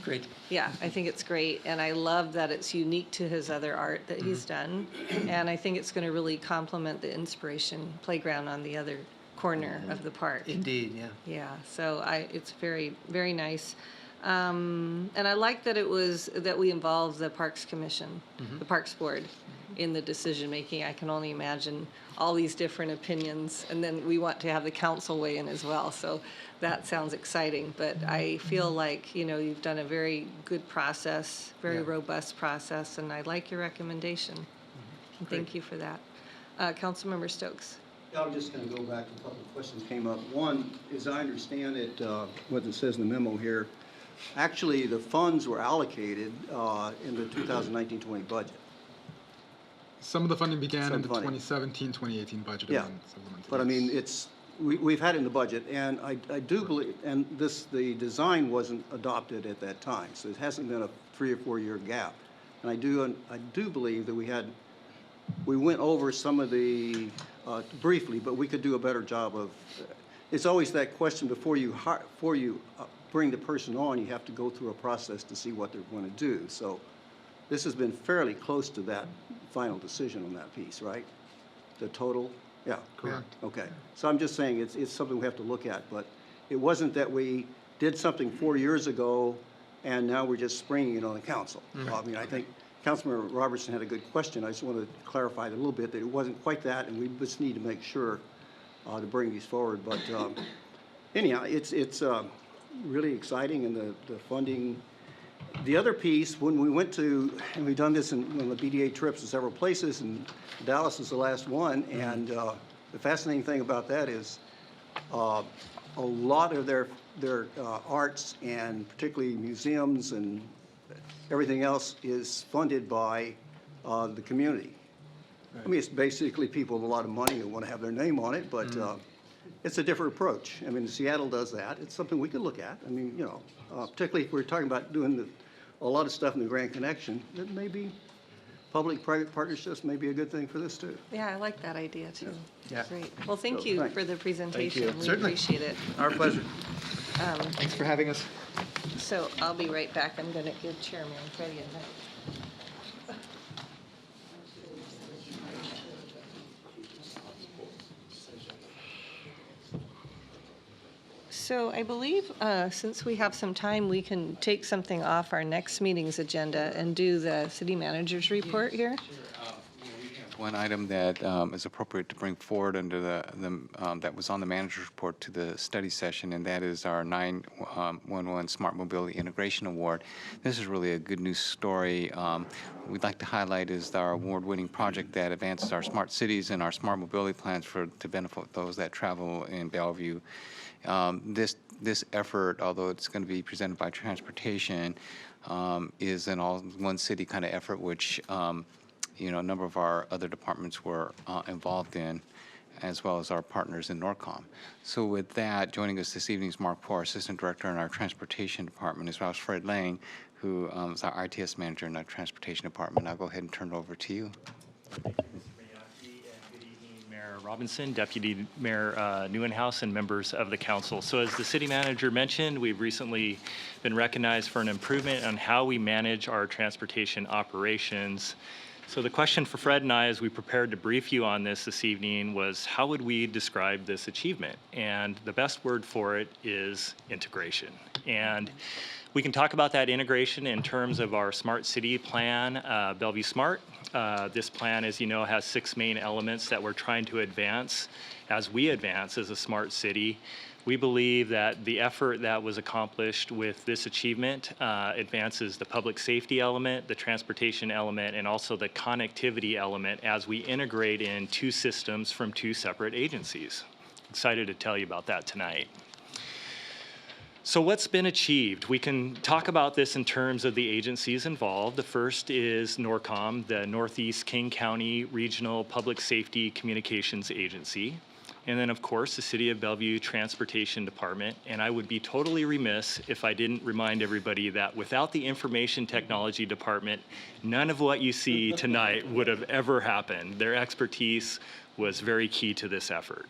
Great. Yeah, I think it's great, and I love that it's unique to his other art that he's done, and I think it's going to really complement the Inspiration Playground on the other corner of the park. Indeed, yeah. Yeah, so it's very, very nice. And I like that we involve the Parks Commission, the Parks Board, in the decision-making. I can only imagine all these different opinions, and then we want to have the council weigh in as well, so that sounds exciting. But I feel like, you've done a very good process, very robust process, and I like your recommendation. And thank you for that. Councilmember Stokes. Yeah, I'm just going to go back to a couple of questions came up. One, as I understand it, what it says in the memo here, actually the funds were allocated in the 2019-20 budget. Some of the funding began Some in the funding. 2017-2018 budget. Yeah, and then supplemented. but I mean, we've had it in the budget, and I do believe, and the design wasn't adopted at that time, so it hasn't been a 3 or 4 year gap. And I do believe that we went over some of the, briefly, but we could do a better job of, it's always that question before you bring the person on, you have to go through a process to see what they're going to do. So this has been fairly close to that final decision on that piece, right? The total? Yeah. Correct. Okay. So I'm just saying it's something we have to look at, but it wasn't that we did something 4 years ago and now we're just springing it on the council. I mean, I think Councilman Robertson had a good question. I just want to clarify it a little bit that it wasn't quite that, and we just need to make sure to bring these forward. But anyhow, it's really exciting, and the funding. The other piece, when we went to, and we've done this on the BDA trips in several places, and Dallas is the last one, and the fascinating thing about that is a lot of their arts, and particularly museums and everything else, is funded by the community. Right. I mean, it's basically people with a lot of money who want to have their name on it, but it's a different approach. I mean, Seattle does that. It's something we could look at. I mean, particularly if we're talking about doing a lot of stuff in the Grand Connection, it may be public-private partnerships may be a good thing for this, too. Yeah, I like that idea, too. Yeah. Great. Well, thank you thanks. for the presentation. Thank you. We Certainly. appreciate it. Our pleasure. Thanks for having us. So I'll be right back. I'm going to give Chairman Freddie a minute. So I believe since we have some time, we can take something off our next meeting's agenda and do the city manager's report here. One item that is appropriate to bring forward under that was on the manager's report to the study session, and that is our 911 Smart Mobility Integration Award. This is really a good news story. We'd like to highlight is our award-winning project that advances our smart cities and our smart mobility plans to benefit those that travel in Bellevue. This effort, although it's going to be presented by transportation, is an all-one-city kind of effort, which a number of our other departments were involved in. as well as our partners in NORCOM. So with that, joining us this evening is Mark Poor, Assistant Director in our Transportation Department, as well as Fred Lang, who is our RTS Manager in our Transportation Department. I'll go ahead and turn it over to you. Mayor Robinson, Deputy Mayor Neuenhuis, and members of the council. So as the city manager mentioned, we've recently been recognized for an improvement on how we manage our transportation operations. So the question for Fred and I, as we prepared to brief you on this evening, was how would we describe this achievement? And the best word for it is integration. And we can talk about that integration in terms of our smart city plan, Bellevue Smart. This plan, as you know, has 6 main elements that we're trying to advance as we advance as a smart city. We believe that the effort that was accomplished with this achievement advances the public safety element, the transportation element, and also the connectivity element as we integrate in 2 systems from 2 separate agencies. Excited to tell you about that tonight. So what's been achieved? We can talk about this in terms of the agencies involved. The first is NORCOM, the Northeast King County Regional Public Safety Communications Agency. And then, of course, the City of Bellevue Transportation Department. And I would be totally remiss if I didn't remind everybody that without the Information Technology Department, none of what you see tonight would have ever happened. Their expertise was very key to this effort.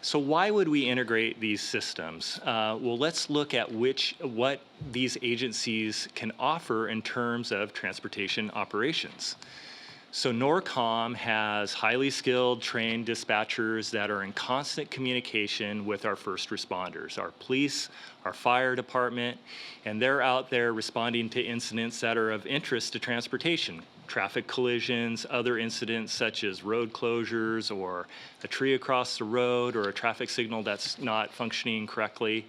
So why would we integrate these systems? Well, let's look at what these agencies can offer in terms of transportation operations. So NORCOM has highly skilled, trained dispatchers that are in constant communication with our first responders, our police, our fire department, and they're out there responding to incidents that are of interest to transportation. Traffic collisions, other incidents such as road closures or a tree across the road or a traffic signal that's not functioning correctly.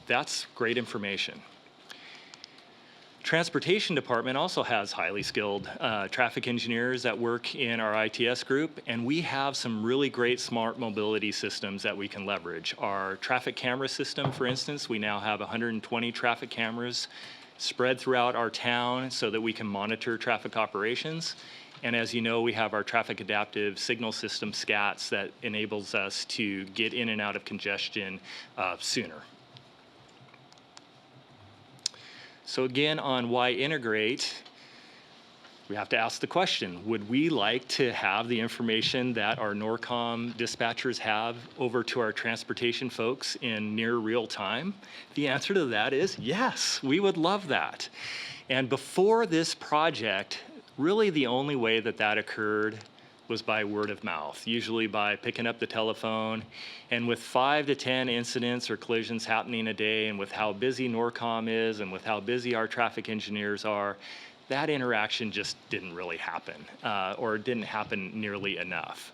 That's great information. Transportation Department also has highly skilled traffic engineers that work in our ITS group, and we have some really great smart mobility systems that we can leverage. Our traffic camera system, for instance, we now have 120 traffic cameras spread throughout our town so that we can monitor traffic operations. And as you know, we have our traffic adaptive signal system, SCATs, that enables us to get in and out of congestion sooner. So again, on why integrate, we have to ask the question, would we like to have the information that our NORCOM dispatchers have over to our transportation folks in near real time? The answer to that is yes, we would love that. And before this project, really the only way that that occurred was by word of mouth, usually by picking up the telephone. And with 5 to 10 incidents or collisions happening a day, and with how busy NORCOM is and with how busy our traffic engineers are, that interaction just didn't really happen, or didn't happen nearly enough.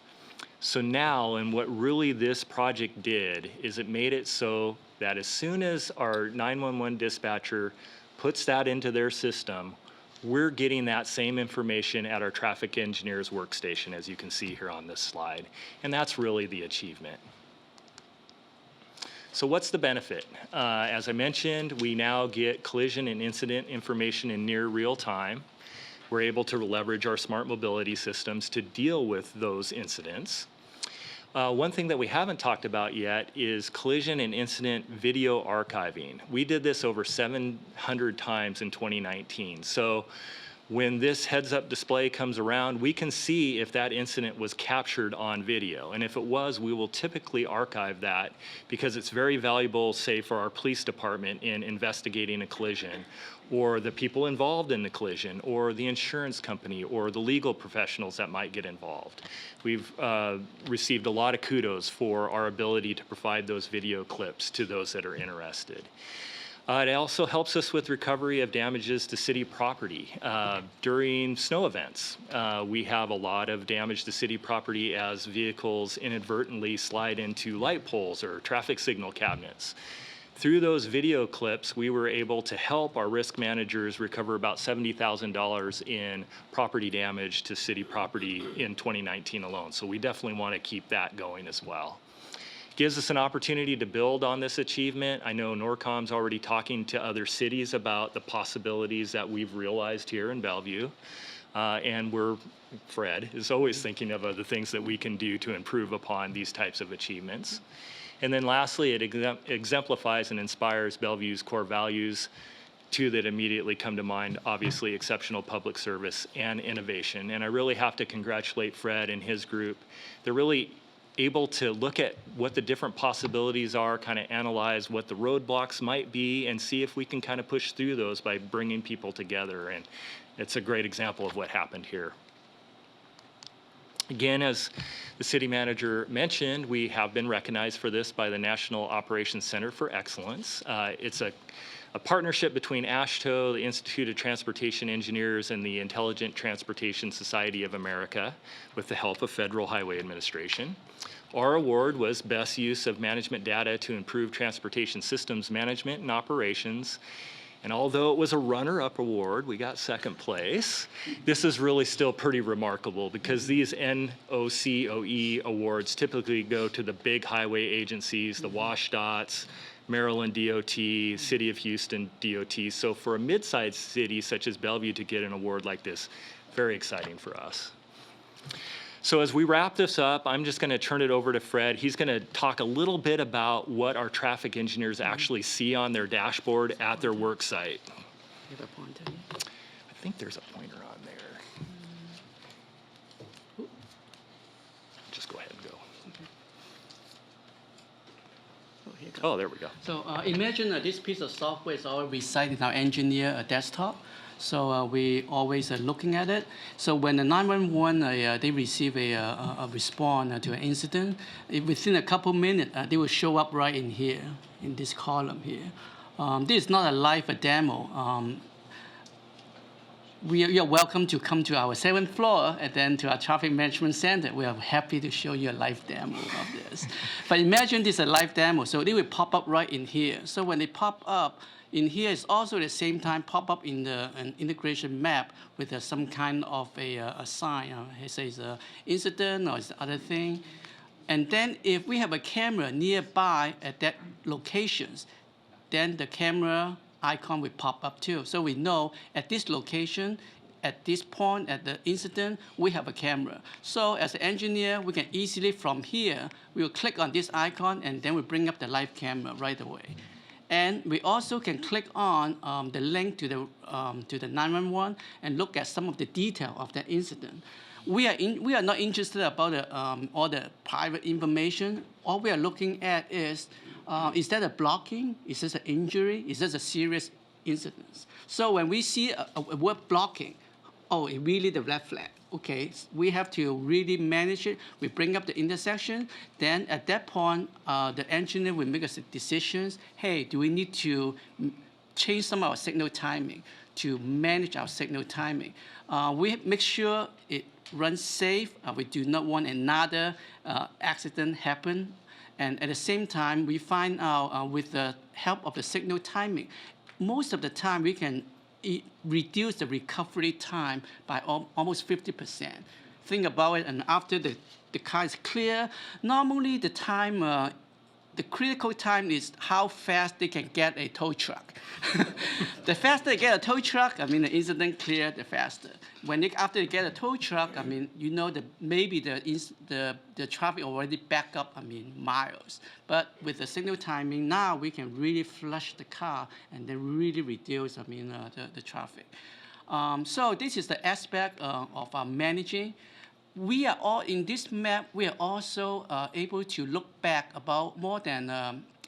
So now, and what really this project did is it made it so that as soon as our 911 dispatcher puts that into their system, we're getting that same information at our traffic engineer's workstation, as you can see here on this slide. And that's really the achievement. So what's the benefit? As I mentioned, we now get collision and incident information in near real time. We're able to leverage our smart mobility systems to deal with those incidents. One thing that we haven't talked about yet is collision and incident video archiving. We did this over 700 times in 2019. So when this heads-up display comes around, we can see if that incident was captured on video. And if it was, we will typically archive that because it's very valuable, say, for our police department in investigating a collision, or the people involved in the collision, or the insurance company, or the legal professionals that might get involved. We've received a lot of kudos for our ability to provide those video clips to those that are interested. It also helps us with recovery of damages to city property. During snow events, we have a lot of damage to city property as vehicles inadvertently slide into light poles or traffic signal cabinets. Through those video clips, we were able to help our risk managers recover about $70,000 in property damage to city property in 2019 alone. So we definitely want to keep that going as well. Gives us an opportunity to build on this achievement. I know NORCOM's already talking to other cities about the possibilities that we've realized here in Bellevue. And Fred is always thinking of other things that we can do to improve upon these types of achievements. And then lastly, it exemplifies and inspires Bellevue's core values. Two that immediately come to mind, obviously exceptional public service and innovation. And I really have to congratulate Fred and his group. They're really able to look at what the different possibilities are, kind of analyze what the roadblocks might be, and see if we can kind of push through those by bringing people together. And it's a great example of what happened here. Again, as the city manager mentioned, we have been recognized for this by the National Operations Center for Excellence. It's a partnership between AASHTO, the Institute of Transportation Engineers, and the Intelligent Transportation Society of America, with the help of Federal Highway Administration. Our award was Best Use of Management Data to Improve Transportation Systems Management and Operations. And although it was a runner-up award, we got second place. This is really still pretty remarkable because these NOCOE awards typically go to the big highway agencies, the WashDOTs, Maryland DOT, City of Houston DOT. So for a mid-sized city such as Bellevue to get an award like this, very exciting for us. So as we wrap this up, I'm just going to turn it over to Fred. He's going to talk a little bit about what our traffic engineers actually see on their dashboard at their work site. You have a pointer? I think there's a pointer on there. Just go ahead and go. Oh, there we go. So imagine this piece of software is already residing in our engineer desktop. So we always are looking at it. So when the 911, they receive a response to an incident, within a couple minutes, they will show up right in here, in this column here. This is not a live demo. You're welcome to come to our 7th floor and then to our traffic management center. We are happy to show you a live demo of this. But imagine this is a live demo, so they will pop up right in here. So when they pop up, in here is also at the same time pop up in an integration map with some kind of a sign. It says incident or it's other thing. And then if we have a camera nearby at that locations, then the camera icon will pop up too. So we know at this location, at this point, at the incident, we have a camera. So as an engineer, we can easily from here, we'll click on this icon and then we bring up the live camera right away. And we also can click on the link to the 911 and look at some of the detail of that incident. We are not interested about all the private information. All we are looking at is that a blocking? Is this an injury? Is this a serious incident? So when we see a word blocking, oh, it really the red flag. Okay, we have to really manage it. We bring up the intersection. Then at that point, the engineer will make us decisions. Hey, do we need to change some of our signal timing to manage our signal timing? We make sure it runs safe. We do not want another accident happen. And at the same time, we find out with the help of the signal timing, most of the time we can reduce the recovery time by almost 50%. Think about it, and after the car is clear, normally the time, the critical time is how fast they can get a tow truck. The faster they get a tow truck, I mean, the incident clear, the faster. After they get a tow truck, I mean, you know that maybe the traffic already back up, I mean, miles. But with the signal timing, now we can really flush the car and then really reduce, I mean, the traffic. So this is the aspect of our managing. We are all in this map. We are also able to look back about more than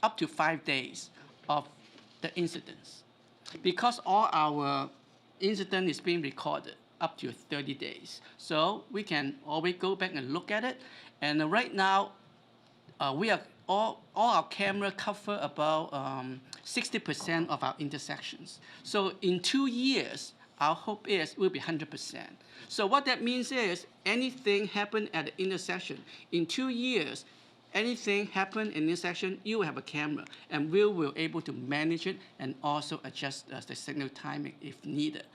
up to 5 days of the incidents, because all our incident is being recorded up to 30 days. So we can always go back and look at it. And right now, we are all our camera cover about 60% of our intersections. So in 2 years, our hope is we'll be 100%. So what that means is anything happen at the intersection, in 2 years, anything happen in this section, you will have a camera, and we will be able to manage it and also adjust the signal timing if needed.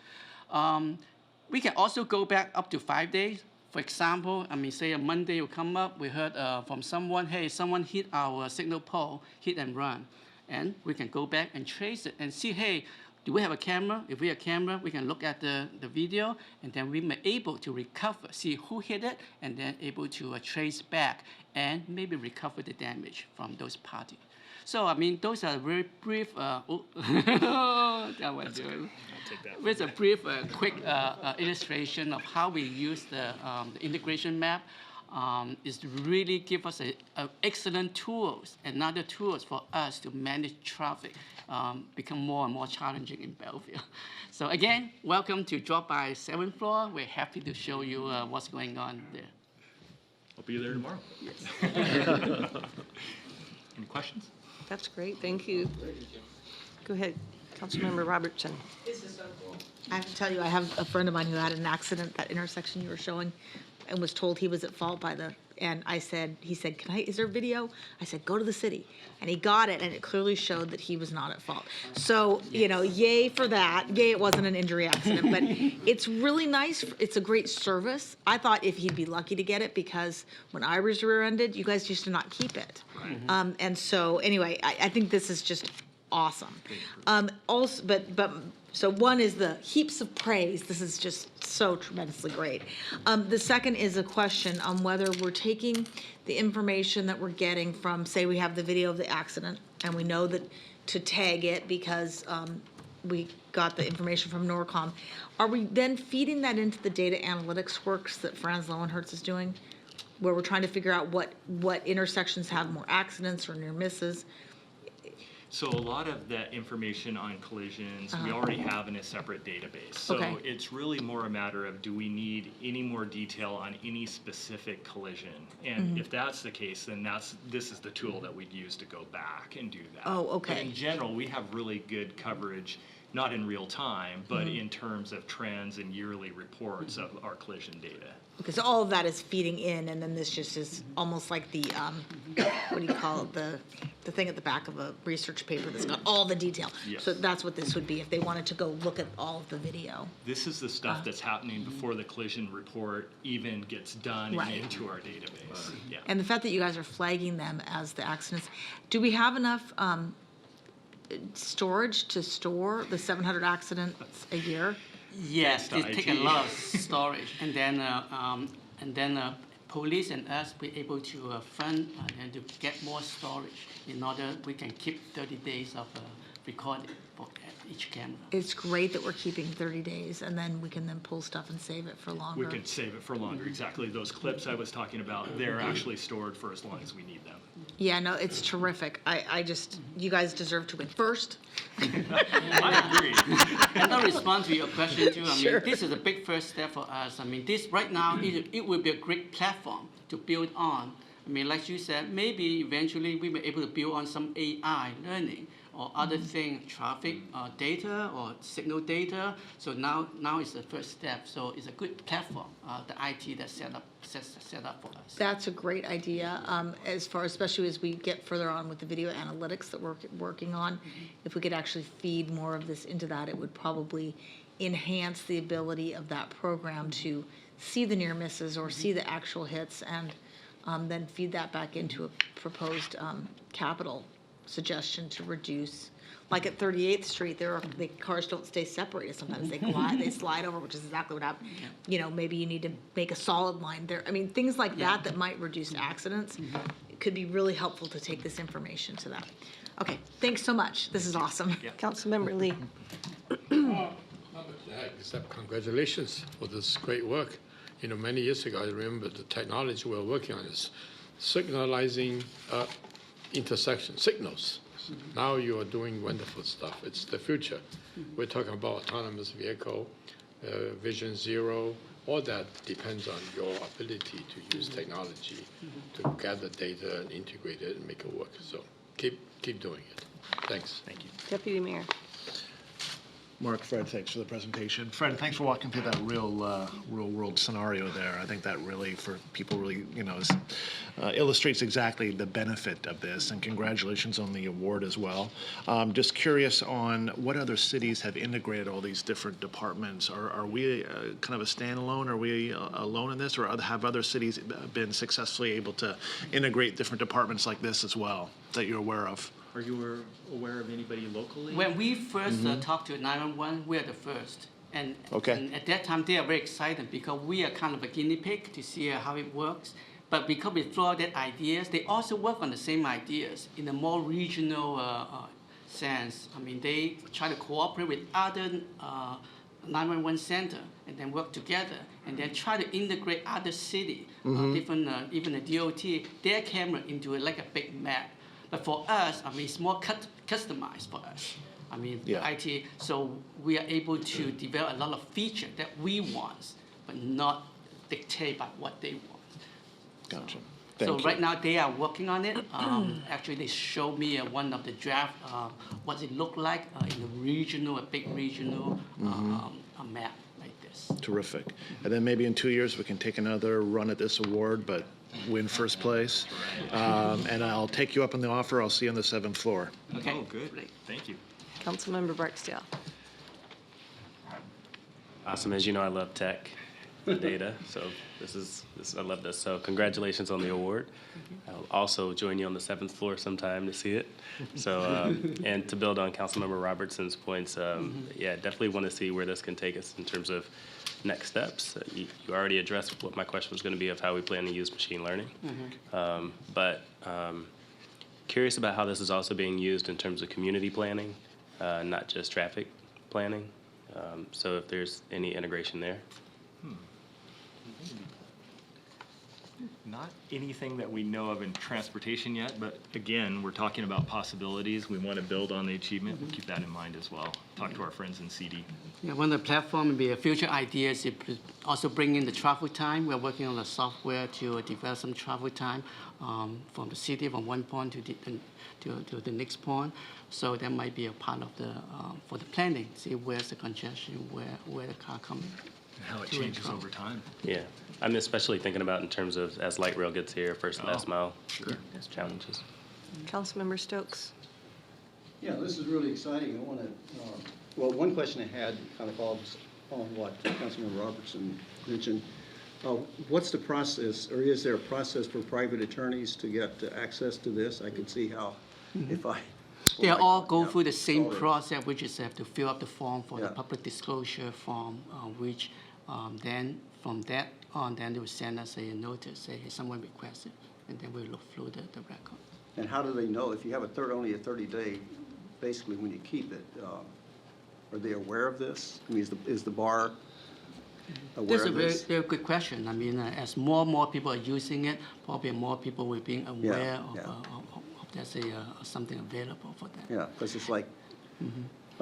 We can also go back up to 5 days. For example, I mean, say a Monday will come up, we heard from someone, hey, someone hit our signal pole, hit and run. And we can go back and trace it and see, hey, do we have a camera? If we have a camera, we can look at the video, and then we may able to recover, see who hit it, and then able to trace back and maybe recover the damage from those parties. So, I mean, those are very brief, that was with a brief, quick illustration of how we use the integration map. Is really give us a excellent tools, another tools for us to manage traffic, become more and more challenging in Bellevue. So again, welcome to drop by 7th floor. We're happy to show you what's going on there. I'll be there tomorrow. Yes. Any questions? That's great, thank you. Go ahead, Councilmember Robertson. I have to tell you, I have a friend of mine who had an accident, that intersection you were showing, and was told he was at fault by and he said, is there video? I said, go to the city. And he got it, and it clearly showed that he was not at fault. So, yay for that. Yay, it wasn't an injury accident, but it's really nice. It's a great service. I thought if he'd be lucky to get it, because when I was rear-ended, you guys used to not keep it. Right. And so, anyway, I think this is just awesome. Also, so one is the heaps of praise. This is just so tremendously great. The second is a question on whether we're taking the information that we're getting from, say we have the video of the accident, and we know that to tag it because we got the information from Norcom. Are we then feeding that into the data analytics works that Franz Lowenhertz is doing, where we're trying to figure out what intersections have more accidents or near misses? So a lot of that information on collisions, we already have in a separate database. So it's really more a matter of, do we need any more detail on any specific collision? And if that's the case, then this is the tool that we'd use to go back and do that. Oh, okay. But in general, we have really good coverage, not in real time, but in terms of trends and yearly reports of our collision data. Because all of that is feeding in, and then this just is almost like the, what do you call it, the thing at the back of a research paper that's got all the detail. Yes. So that's what this would be if they wanted to go look at all of the video. This is the stuff that's happening before the collision report even gets done and into our database. Yeah. And the fact that you guys are flagging them as the accidents, do we have enough storage to store the 700 accidents a year? Yes, it takes a lot of storage, and then police and us be able to fund and to get more storage in order we can keep 30 days of recording for each camera. It's great that we're keeping 30 days, and then we can then pull stuff and save it for longer. We can save it for longer, exactly. Those clips I was talking about, they're actually stored for as long as we need them. Yeah, no, it's terrific. I just, you guys deserve to win first. I agree. And I'll respond to your question too. I mean, this is a big first step for us. I mean, this right now, it will be a great platform to build on. I mean, like you said, maybe eventually we may be able to build on some AI learning or other thing, traffic data or signal data. So now is the first step. So it's a good platform, the IT that's set up for us. That's a great idea. As far, especially as we get further on with the video analytics that we're working on, if we could actually feed more of this into that, it would probably enhance the ability of that program to see the near misses or see the actual hits, and then feed that back into a proposed capital suggestion to reduce. Like at 38th Street, the cars don't stay separated. Sometimes they glide, they slide over, which is exactly what happened. You know, maybe you need to make a solid line there. I mean, things like that might reduce accidents. It could be really helpful to take this information to them. Okay, thanks so much. This is awesome. Councilmember Lee. Except congratulations for this great work. You know, many years ago, I remember the technology we were working on is signalizing intersection signals. Now you are doing wonderful stuff. It's the future. We're talking about autonomous vehicle, Vision Zero. All that depends on your ability to use technology to gather data and integrate it and make it work. So keep doing it. Thanks. Thank you. Deputy Mayor. Mark, Fred, thanks for the presentation. Fred, thanks for walking through that real world scenario there. I think that really, for people, really, illustrates exactly the benefit of this. And congratulations on the award as well. Just curious on what other cities have integrated all these different departments. Are we kind of a standalone? Are we alone in this, or have other cities been successfully able to integrate different departments like this as well that you're aware of? Are you aware of anybody locally? When we first talked to 911, we're the first. And, Okay. and at that time, they are very excited because we are kind of a guinea pig to see how it works. But because we throw out that ideas, they also work on the same ideas in a more regional sense. I mean, they try to cooperate with other 911 center and then work together and then try to integrate other city, different, even the DOT, their camera into like a big map. But for us, I mean, it's more customized for us. I mean, Yeah. IT, so we are able to develop a lot of feature that we want, but not dictate by what they want. Gotcha. So Thank you. right now they are working on it. Actually, they showed me one of the draft, what it looked like in a regional, a big regional a map like this. Terrific. And then maybe in 2 years, we can take another run at this award, but win first place. And I'll take you up on the offer. I'll see you on the 7th floor. Okay. Oh, good. Thank you. Councilmember Barksdale. Awesome. As you know, I love tech, data. So I love this. So congratulations on the award. I'll also join you on the 7th floor sometime to see it. So and to build on Councilmember Robertson's points, yeah, definitely want to see where this can take us in terms of next steps. You already addressed what my question was going to be of how we plan to use machine learning. But curious about how this is also being used in terms of community planning, not just traffic planning. So if there's any integration there. Not anything that we know of in transportation yet, but again, we're talking about possibilities. We want to build on the achievement. We'll keep that in mind as well. Talk to our friends in CD. Yeah, one of the platform would be a future ideas. It also bring in the travel time. We're working on the software to develop some travel time from the city from one point to the next point. So that might be a part of the for the planning. See where's the congestion, where the car coming. And how it changes over time. Yeah, I'm especially thinking about in terms of as light rail gets here, first and last mile. Sure. There's challenges. Councilmember Stokes. Yeah, this is really exciting. I want to, well, one question I had kind of follows on what Councilman Robertson mentioned. What's the process, or is there a process for private attorneys to get access to this? I could see how if I... They all go Yeah, through the same all this. process, which is have to fill up the form for the Yeah. public disclosure form, which then from that on, then they will send us a notice, say hey, someone requested, and then we'll look through the record. And how do they know if you have only a 30-day, basically when you keep it, are they aware of this? I mean, is the bar aware That's a of very, this? very good question. I mean, as more and more people are using it, probably more people will be aware of there's something available for them. Yeah, because it's like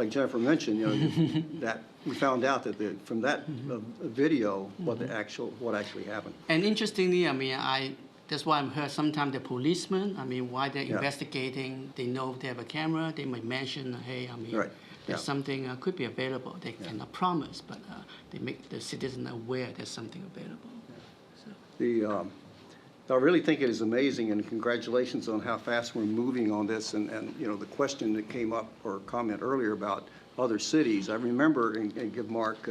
Jennifer mentioned, you know, that we found out that from that video, what actually happened. And interestingly, I mean, that's why I'm heard sometimes the policemen, I mean, while they're investigating, they know they have a camera, they might mention, hey, I mean, there's something could be available. They cannot promise, but they make the citizen aware there's something available. I really think it is amazing, and congratulations on how fast we're moving on this. And you know, the question that came up or comment earlier about other cities, I remember and give Mark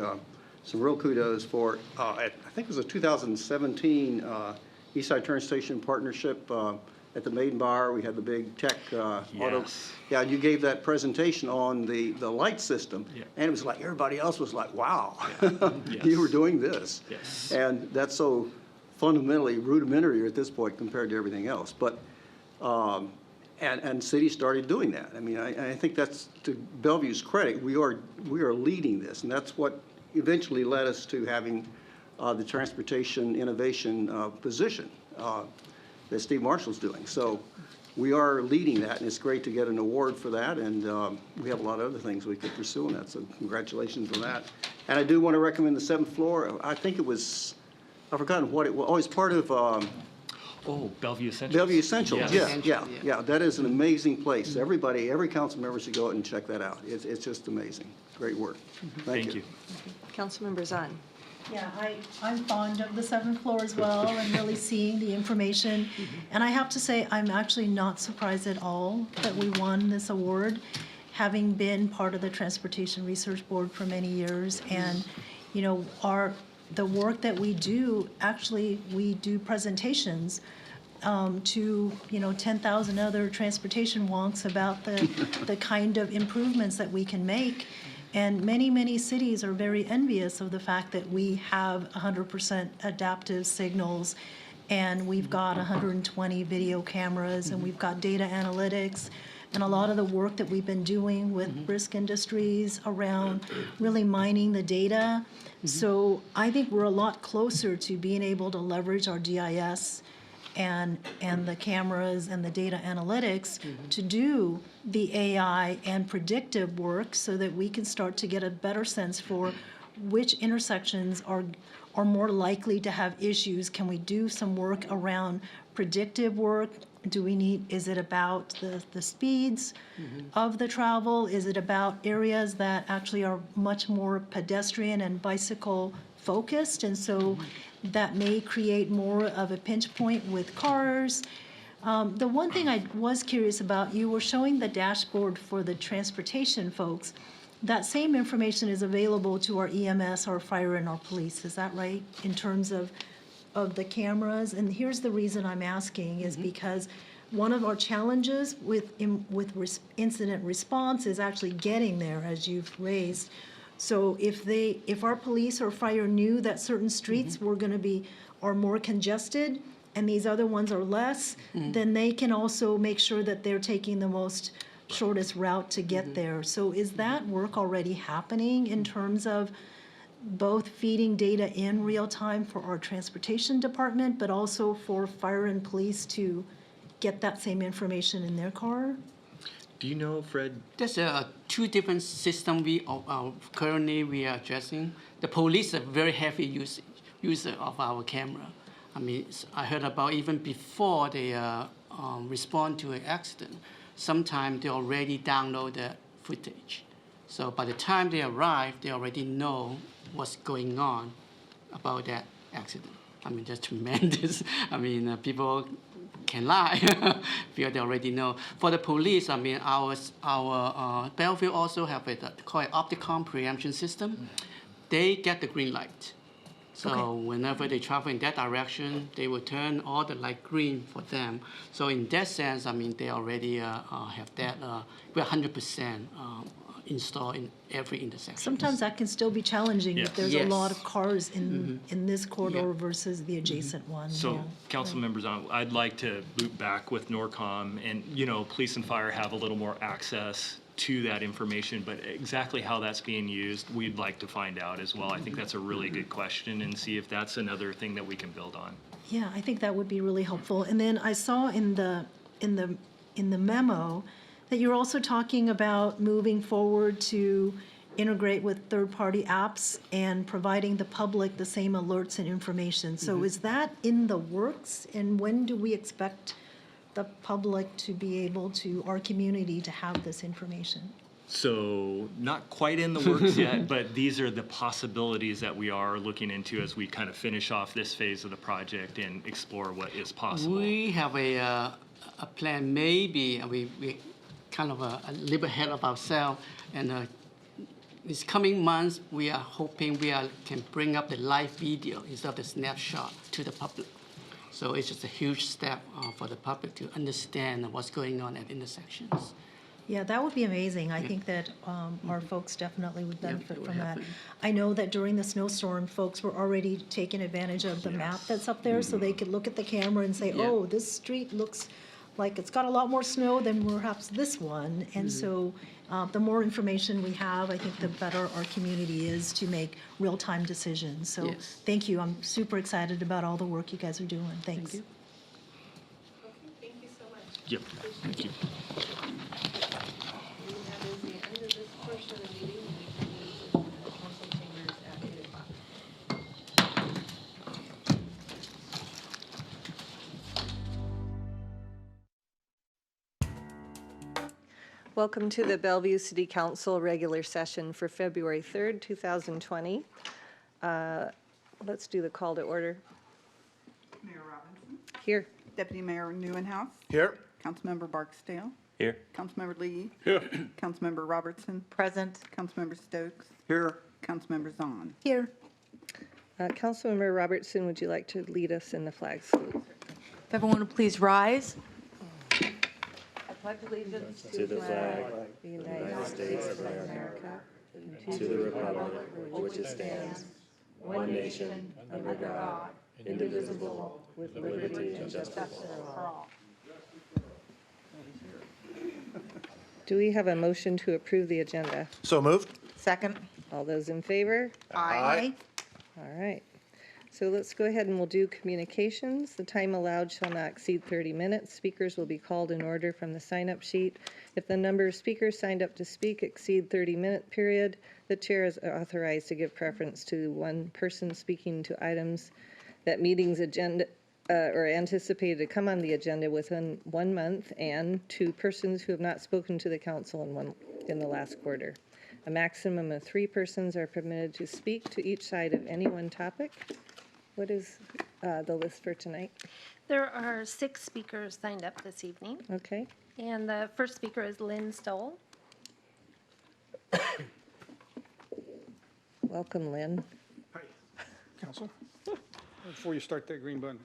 some real kudos for, I think it was a 2017 Eastside Turn Station partnership at the Maiden Bar. We had the big tech auto. Yeah, you gave that presentation on the light system, and it was like everybody else was like, wow, you were doing this. And that's so fundamentally rudimentary at this point compared to everything else. But and cities started doing that. I mean, I think that's to Bellevue's credit. We are leading this, and that's what eventually led us to having the transportation innovation position that Steve Marshall's doing. So we are leading that, and it's great to get an award for that. And we have a lot of other things we could pursue in that. So congratulations on that. And I do want to recommend the 7th floor. I think it was. I've forgotten what it was. Oh, it's part of... Bellevue Essentials. Bellevue Essentials, Yes. yeah. That is an amazing place. Every council member should go out and check that out. It's just amazing. Great work. Thank you. Councilmember Zahn. Yeah, I'm fond of the 7th floor as well and really seeing the information. And I have to say, I'm actually not surprised at all that we won this award, having been part of the Transportation Research Board for many years. And, you know, the work that we do, actually, we do presentations to, 10,000 other transportation wonks about the kind of improvements that we can make. And many, many cities are very envious of the fact that we have 100% adaptive signals, and we've got 120 video cameras, and we've got data analytics, and a lot of the work that we've been doing with Brisk Industries around really mining the data. So I think we're a lot closer to being able to leverage our GIS and the cameras and the data analytics to do the AI and predictive work so that we can start to get a better sense for which intersections are more likely to have issues. Can we do some work around predictive work? Is it about the speeds of the travel? Is it about areas that actually are much more pedestrian and bicycle focused? And so that may create more of a pinch point with cars. The one thing I was curious about, you were showing the dashboard for the transportation folks. That same information is available to our EMS, our fire, and our police. Is that right? In terms of the cameras? And here's the reason I'm asking is because one of our challenges with incident response is actually getting there, as you've raised. So if our police or fire knew that certain streets are more congested and these other ones are less, then they can also make sure that they're taking the shortest route to get there. So is that work already happening in terms of both feeding data in real time for our transportation department, but also for fire and police to get that same information in their car? Do you know, Fred? There's two different systems currently we are addressing. The police are very heavy user of our camera. I mean, I heard about even before they respond to an accident, sometimes they already download the footage. So by the time they arrive, they already know what's going on about that accident. I mean, that's tremendous. I mean, people can lie because they already know. For the police, I mean, our Bellevue also have a called Opticom preemption system. They get the green light. So whenever they travel in that direction, they will turn all the light green for them. So in that sense, I mean, they already have that. We're 100% installed in every intersection. Sometimes that can still be challenging if there's a lot of cars in this corridor Yeah. versus the adjacent one. So, council members, I'd like to loop back with NORCOM, and, police and fire have a little more access to that information, but exactly how that's being used, we'd like to find out as well. I think that's a really good question, and see if that's another thing that we can build on. Yeah, I think that would be really helpful. And then I saw in the memo that you're also talking about moving forward to integrate with third-party apps and providing the public the same alerts and information. So is that in the works? And when do we expect the public to be able to, our community, to have this information? So not quite in the works yet, but these are the possibilities that we are looking into as we kind of finish off this phase of the project and explore what is possible. We have a plan. Maybe we kind of a little ahead of ourselves, and this coming months we are hoping can bring up the live video instead of the snapshot to the public. So it's just a huge step for the public to understand what's going on at intersections. Yeah, that would be amazing. I think that our folks definitely would benefit from that. I know that during the snowstorm, folks were already taking advantage of the map that's up there, so they could look at the camera and say, oh, this street looks like it's got a lot more snow than perhaps this one. And so the more information we have, I think the better our community is to make real-time decisions. So thank you. I'm super excited about all the work you guys are doing. Thanks. Okay, thank you so much. Yep, thank you. Welcome to the Bellevue City Council regular session for February 3rd, 2020. Let's do the call to order. Mayor Robinson. Here. Deputy Mayor Neuenhouse. Here. Councilmember Barksdale. Here. Councilmember Lee. Here. Councilmember Robertson. Present. Councilmember Stokes. Here. Councilmember Zahn. Here. Councilmember Robertson, would you like to lead us in the flag salute? If everyone would please rise. I pledge allegiance To the flag of the United States of America, to the republic for which it stands, one nation, under God, indivisible, with liberty and justice for all. Do we have a motion to approve the agenda? So moved. Second. All those in favor? Aye. All right. So let's go ahead and we'll do communications. The time allowed shall not exceed 30 minutes. Speakers will be called in order from the sign-up sheet. If the number of speakers signed up to speak exceed 30-minute period, the chair is authorized to give preference to one person speaking to items that meeting's agenda or anticipated to come on the agenda within 1 month, and to persons who have not spoken to the council in the last quarter. A maximum of 3 persons are permitted to speak to each side of any one topic. What is the list for tonight? There are 6 speakers signed up this evening, Okay. and the first speaker is Lynn Stoll. Welcome, Lynn. Hi, Council. Before you start that green button,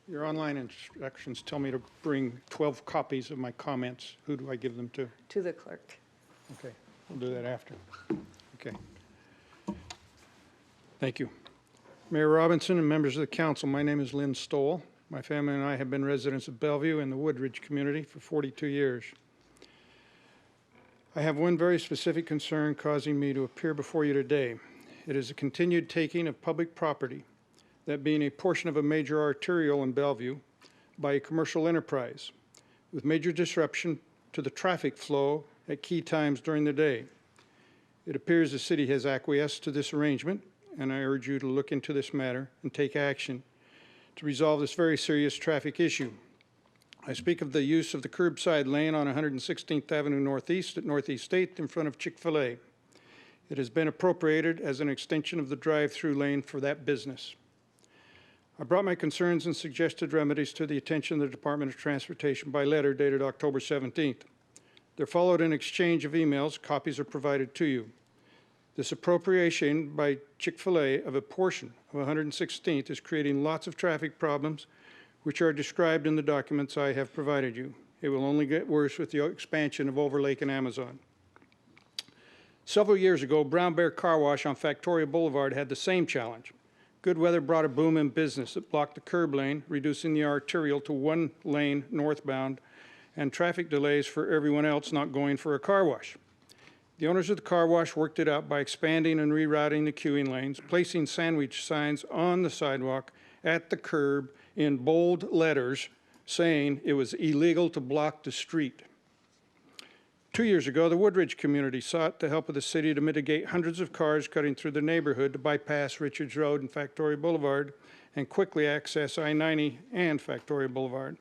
your online instructions tell me to bring 12 copies of my comments. Who do I give them to? To the clerk. Okay, we'll do that after. Okay. Thank you. Mayor Robinson and members of the council, my name is Lynn Stoll. My family and I have been residents of Bellevue and the Woodridge community for 42 years. I have one very specific concern causing me to appear before you today. It is a continued taking of public property, that being a portion of a major arterial in Bellevue, by a commercial enterprise, with major disruption to the traffic flow at key times during the day. It appears the city has acquiesced to this arrangement, and I urge you to look into this matter and take action to resolve this very serious traffic issue. I speak of the use of the curbside lane on 116th Avenue Northeast at Northeast 8th in front of Chick-fil-A. It has been appropriated as an extension of the drive-through lane for that business. I brought my concerns and suggested remedies to the attention of the Department of Transportation by letter dated October 17th. There followed an exchange of emails. Copies are provided to you. This appropriation by Chick-fil-A of a portion of 116th is creating lots of traffic problems, which are described in the documents I have provided you. It will only get worse with the expansion of Overlake and Amazon. Several years ago, Brown Bear Car Wash on Factoria Boulevard had the same challenge. Good weather brought a boom in business that blocked the curb lane, reducing the arterial to 1 lane northbound, and traffic delays for everyone else not going for a car wash. The owners of the car wash worked it out by expanding and rerouting the queuing lanes, placing sandwich signs on the sidewalk at the curb in bold letters saying it was illegal to block the street. 2 years ago, the Woodridge community sought the help of the city to mitigate hundreds of cars cutting through the neighborhood to bypass Richards Road and Factoria Boulevard and quickly access I-90 and Factoria Boulevard.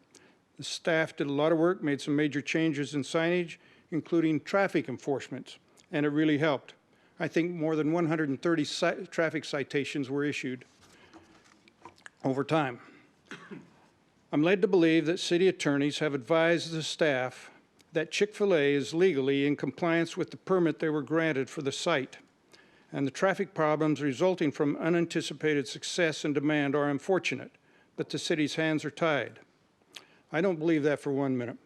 The staff did a lot of work, made some major changes in signage, including traffic enforcement, and it really helped. I think more than 130 traffic citations were issued over time. I'm led to believe that city attorneys have advised the staff that Chick-fil-A is legally in compliance with the permit they were granted for the site, and the traffic problems resulting from unanticipated success and demand are unfortunate, but the city's hands are tied. I don't believe that for 1 minute.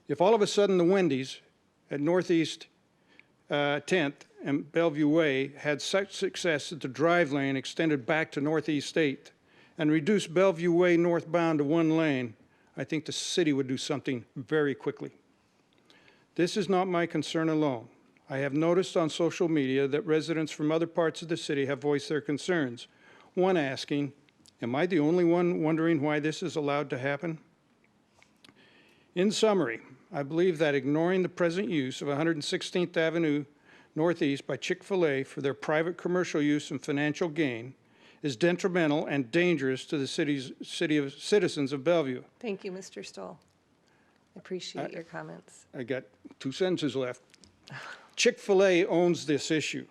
If all of a sudden the Wendy's at Northeast 10th and Bellevue Way had such success that the drive lane extended back to Northeast 8th and reduced Bellevue Way northbound to 1 lane, I think the city would do something very quickly. This is not my concern alone. I have noticed on social media that residents from other parts of the city have voiced their concerns. One asking, am I the only one wondering why this is allowed to happen? In summary, I believe that ignoring the present use of 116th Avenue Northeast by Chick-fil-A for their private commercial use and financial gain is detrimental and dangerous to the citizens of Bellevue. Thank you, Mr. Stoll. I appreciate your comments. I got 2 sentences left. Chick-fil-A owns this issue.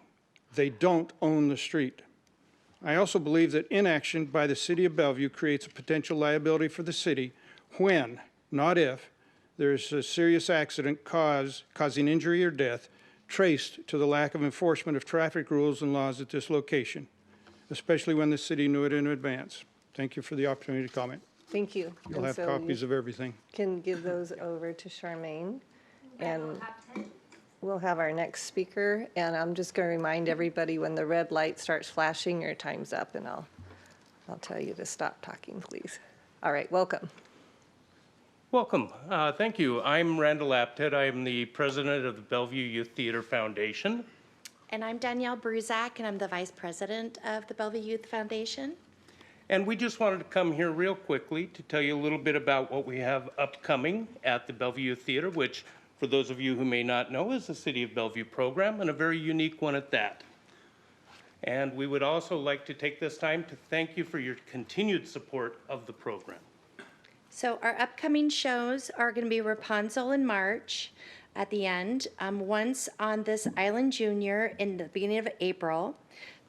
They don't own the street. I also believe that inaction by the city of Bellevue creates a potential liability for the city when, not if, there's a serious accident causing injury or death traced to the lack of enforcement of traffic rules and laws at this location, especially when the city knew it in advance. Thank you for the opportunity to comment. Thank you. You'll And have so copies you of everything. can give those over to Charmaine. And we'll have our next speaker. And I'm just going to remind everybody, when the red light starts flashing, your time's up, and I'll tell you to stop talking, please. All right, welcome. Welcome. Thank you. I'm Randall Apted. I am the president of the Bellevue Youth Theater Foundation. And I'm Danielle Bruzak, and I'm the vice president of the Bellevue Youth Foundation. And we just wanted to come here real quickly to tell you a little bit about what we have upcoming at the Bellevue Youth Theater, which, for those of you who may not know, is the City of Bellevue program, and a very unique one at that. And we would also like to take this time to thank you for your continued support of the program. So our upcoming shows are going to be Rapunzel in March at the end, Once on This Island Junior in the beginning of April,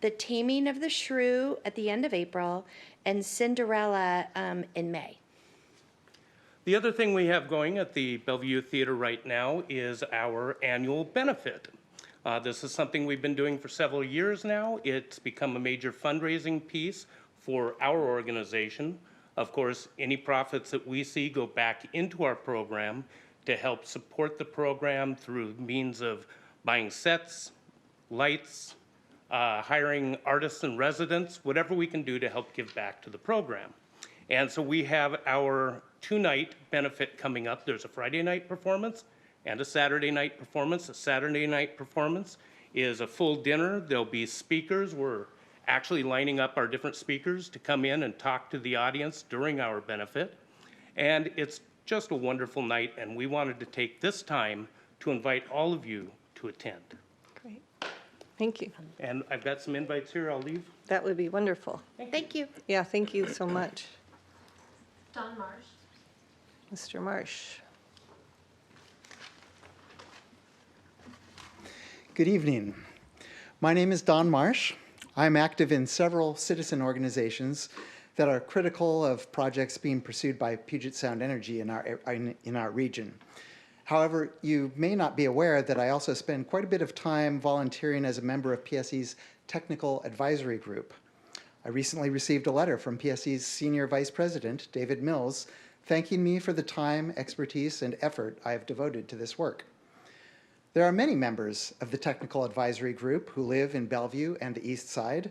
The Taming of the Shrew at the end of April, and Cinderella in May. The other thing we have going at the Bellevue Theater right now is our annual benefit. This is something we've been doing for several years now. It's become a major fundraising piece for our organization. Of course, any profits that we see go back into our program to help support the program through means of buying sets, lights, hiring artists and residents, whatever we can do to help give back to the program. And so we have our two-night benefit coming up. There's a Friday night performance and a Saturday night performance. The Saturday night performance is a full dinner. There'll be speakers. We're actually lining up our different speakers to come in and talk to the audience during our benefit. And it's just a wonderful night, and we wanted to take this time to invite all of you to attend. Great. Thank you. And I've got some invites here. I'll leave. That would be wonderful. Thank you. Yeah, thank you so much. Don Marsh. Mr. Marsh. Good evening. My name is Don Marsh. I'm active in several citizen organizations that are critical of projects being pursued by Puget Sound Energy in our region. However, you may not be aware that I also spend quite a bit of time volunteering as a member of PSE's Technical Advisory Group. I recently received a letter from PSE's Senior Vice President, David Mills, thanking me for the time, expertise, and effort I have devoted to this work. There are many members of the Technical Advisory Group who live in Bellevue and the Eastside.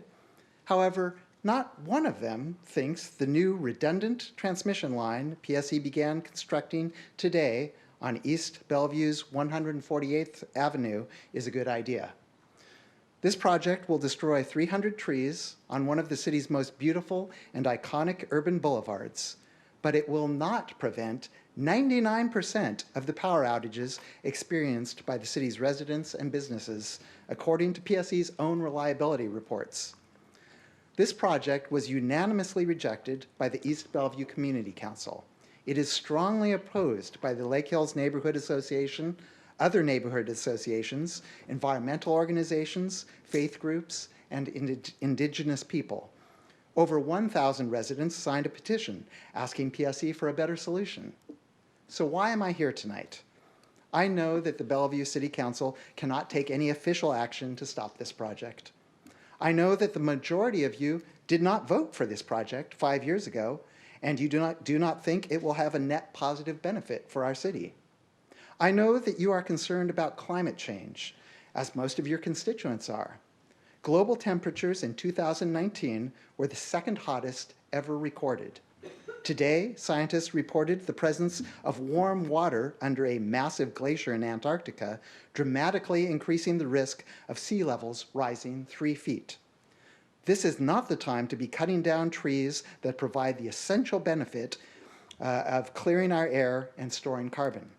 However, not one of them thinks the new redundant transmission line PSE began constructing today on East Bellevue's 148th Avenue is a good idea. This project will destroy 300 trees on one of the city's most beautiful and iconic urban boulevards, but it will not prevent 99% of the power outages experienced by the city's residents and businesses, according to PSE's own reliability reports. This project was unanimously rejected by the East Bellevue Community Council. It is strongly opposed by the Lake Hills Neighborhood Association, other neighborhood associations, environmental organizations, faith groups, and indigenous people. Over 1,000 residents signed a petition asking PSE for a better solution. So why am I here tonight? I know that the Bellevue City Council cannot take any official action to stop this project. I know that the majority of you did not vote for this project 5 years ago, and you do not think it will have a net positive benefit for our city. I know that you are concerned about climate change, as most of your constituents are. Global temperatures in 2019 were the second hottest ever recorded. Today, scientists reported the presence of warm water under a massive glacier in Antarctica, dramatically increasing the risk of sea levels rising 3 feet. This is not the time to be cutting down trees that provide the essential benefit of clearing our air and storing carbon.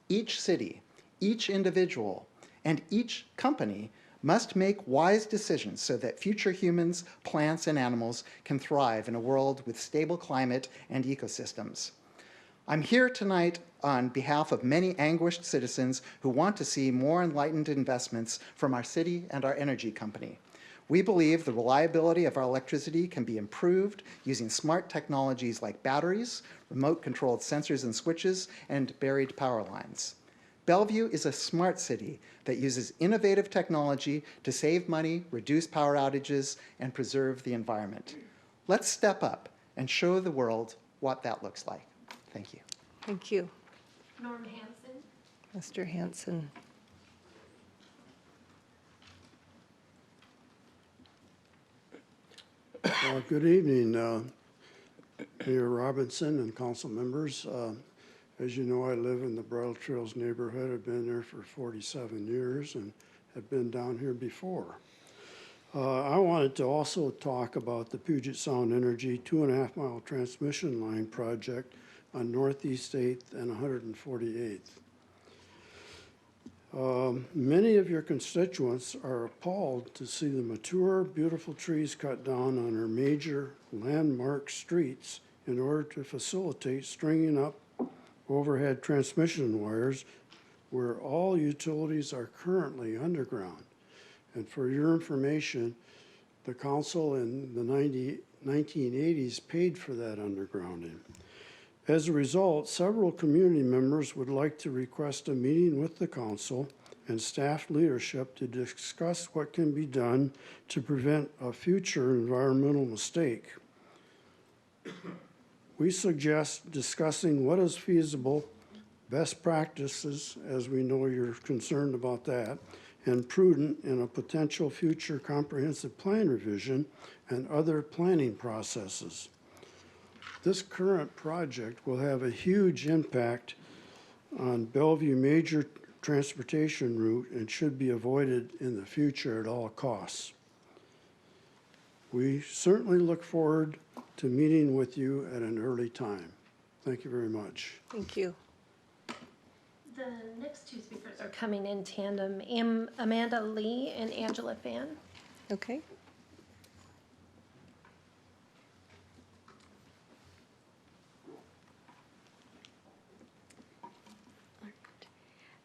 Each city, each individual, and each company must make wise decisions so that future humans, plants, and animals can thrive in a world with stable climate and ecosystems. I'm here tonight on behalf of many anguished citizens who want to see more enlightened investments from our city and our energy company. We believe the reliability of our electricity can be improved using smart technologies like batteries, remote-controlled sensors and switches, and buried power lines. Bellevue is a smart city that uses innovative technology to save money, reduce power outages, and preserve the environment. Let's step up and show the world what that looks like. Thank you. Thank you. Norm Hansen. Mr. Hanson. Good evening, Mayor Robinson and council members. As you know, I live in the Bridle Trails neighborhood. I've been there for 47 years and have been down here before. I wanted to also talk about the Puget Sound Energy 2.5 mile transmission line project on Northeast 8th and 148th. Many of your constituents are appalled to see the mature, beautiful trees cut down on our major landmark streets in order to facilitate stringing up overhead transmission wires where all utilities are currently underground. And for your information, the council in the 1980s paid for that undergrounding. As a result, several community members would like to request a meeting with the council and staff leadership to discuss what can be done to prevent a future environmental mistake. We suggest discussing what is feasible, best practices, as we know you're concerned about that, and prudent in a potential future comprehensive plan revision and other planning processes. This current project will have a huge impact on Bellevue major transportation route and should be avoided in the future at all costs. We certainly look forward to meeting with you at an early time. Thank you very much. Thank you. The next two speakers are coming in tandem, Amanda Lee and Angela Fan. Okay.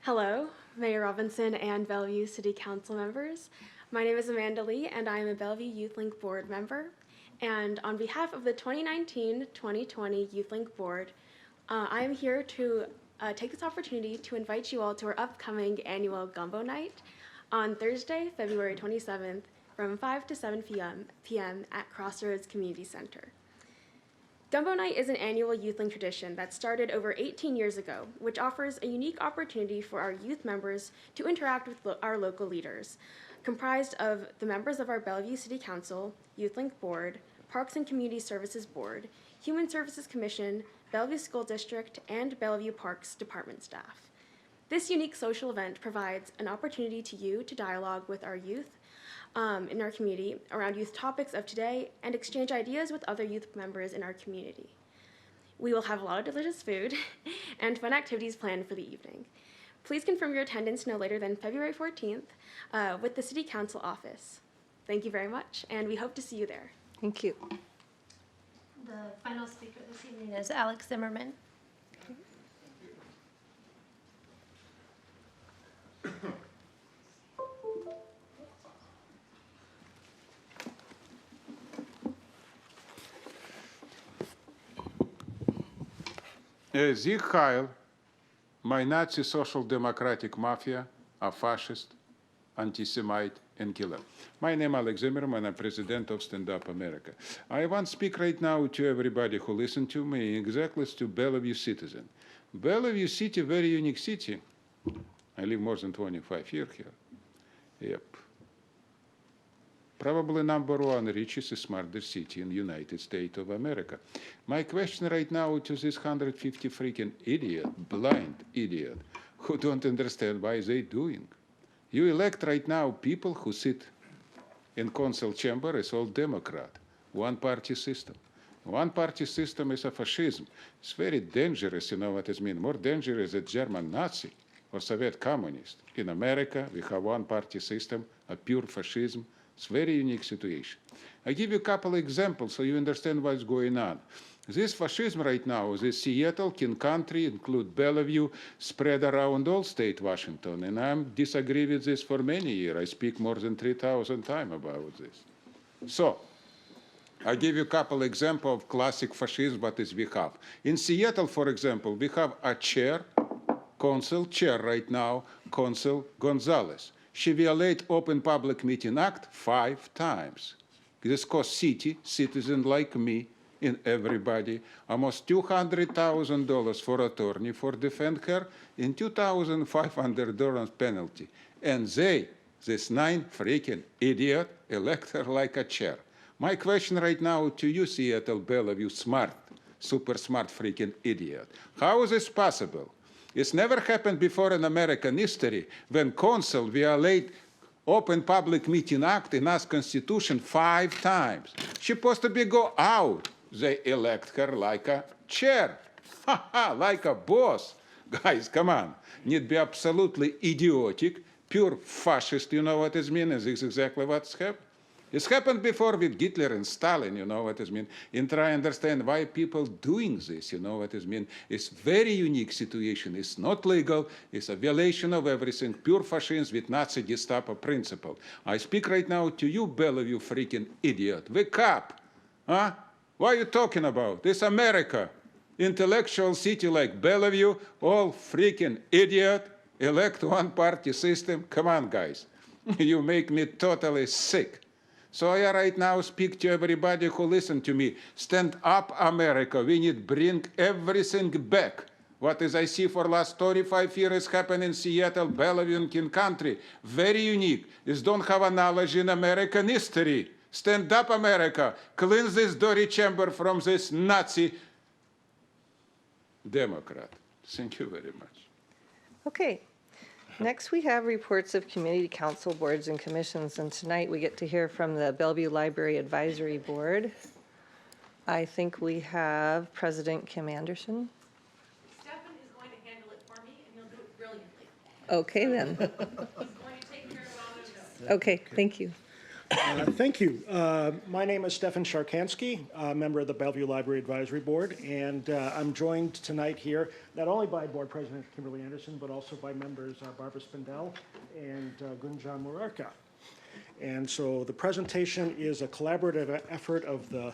Hello, Mayor Robinson and Bellevue City Council members. My name is Amanda Lee, and I am a Bellevue Youth Link Board member. And on behalf of the 2019-2020 Youth Link Board, I am here to take this opportunity to invite you all to our upcoming annual Gumbo Night on Thursday, February 27th from 5 to 7 p.m. at Crossroads Community Center. Gumbo Night is an annual Youth Link tradition that started over 18 years ago, which offers a unique opportunity for our youth members to interact with our local leaders, comprised of the members of our Bellevue City Council, Youth Link Board, Parks and Community Services Board, Human Services Commission, Bellevue School District, and Bellevue Parks Department staff. This unique social event provides an opportunity to you to dialogue with our youth in our community around youth topics of today and exchange ideas with other youth members in our community. We will have a lot of delicious food and fun activities planned for the evening. Please confirm your attendance no later than February 14th with the City Council office. Thank you very much, and we hope to see you there. Thank you. The final speaker this evening is Alex Zimmerman. Sieg Heil, my Nazi social democratic mafia are fascist, anti-Semite, and killer. My name is Alex Zimmerman, I'm president of Stand Up America. I want to speak right now to everybody who listen to me, exactly to Bellevue citizen. Bellevue city, very unique city. I live more than 25 years here. Yep. Probably number one richest and smartest city in the United States of America. My question right now to this 150 freaking idiot, blind idiot, who don't understand why they doing. You elect right now people who sit in council chamber as all Democrat, one-party system. One-party system is a fascism. It's very dangerous, you know what it means, more dangerous than German Nazi or Soviet communist. In America, we have one-party system, a pure fascism. It's a very unique situation. I give you a couple of examples so you understand what's going on. This fascism right now, this Seattle, King Country, include Bellevue, spread around all state Washington. And I disagree with this for many years. I speak more than 3,000 times about this. So, I give you a couple examples of classic fascism, what is we have. In Seattle, for example, we have a chair, council chair right now, Council Gonzalez. She violated Open Public Meeting Act 5 times. This costs citizen like me, and everybody, almost $200,000 for attorney for defend her, and $2,500 penalty. And this 9 freaking idiot, elect her like a chair. My question right now to you, Seattle, Bellevue, super smart freaking idiot. How is this possible? It's never happened before in American history when council violate Open Public Meeting Act in us Constitution 5 times. She supposed to be go out. They elect her like a chair, like a boss. Guys, come on. Need be absolutely idiotic, pure fascist, you know what it means? This is exactly what's happened. It's happened before with Hitler and Stalin, you know what it means? And try to understand why people doing this, you know what it means? It's very unique situation. It's not legal. It's a violation of everything. Pure fascism with Nazi Gestapo principle. I speak right now to you, Bellevue freaking idiot. Wake up, huh? What are you talking about? It's America. Intellectual city like Bellevue, all freaking idiot, elect one-party system. Come on, guys. You make me totally sick. So I right now speak to everybody who listen to me. Stand up, America. We need bring everything back. What is I see for last 35 years happen in Seattle, Bellevue, and King Country. Very unique. Is don't have a knowledge in American history. Stand up, America. Cleanse this dirty chamber from this Nazi Democrat. Thank you very much. Okay. Next, we have reports of community council boards and commissions, and tonight we get to hear from the Bellevue Library Advisory Board. I think we have President Kim Anderson. Stefan is going to handle it for me, and he'll do it brilliantly. Okay, then. He's going to take care of it on his own. Okay, thank you. Thank you. My name is Stefan Sharkansky, a member of the Bellevue Library Advisory Board, and I'm joined tonight here not only by Board President Kimberly Anderson, but also by members Barbara Spindell and Gunjan Murarka. And so the presentation is a collaborative effort of the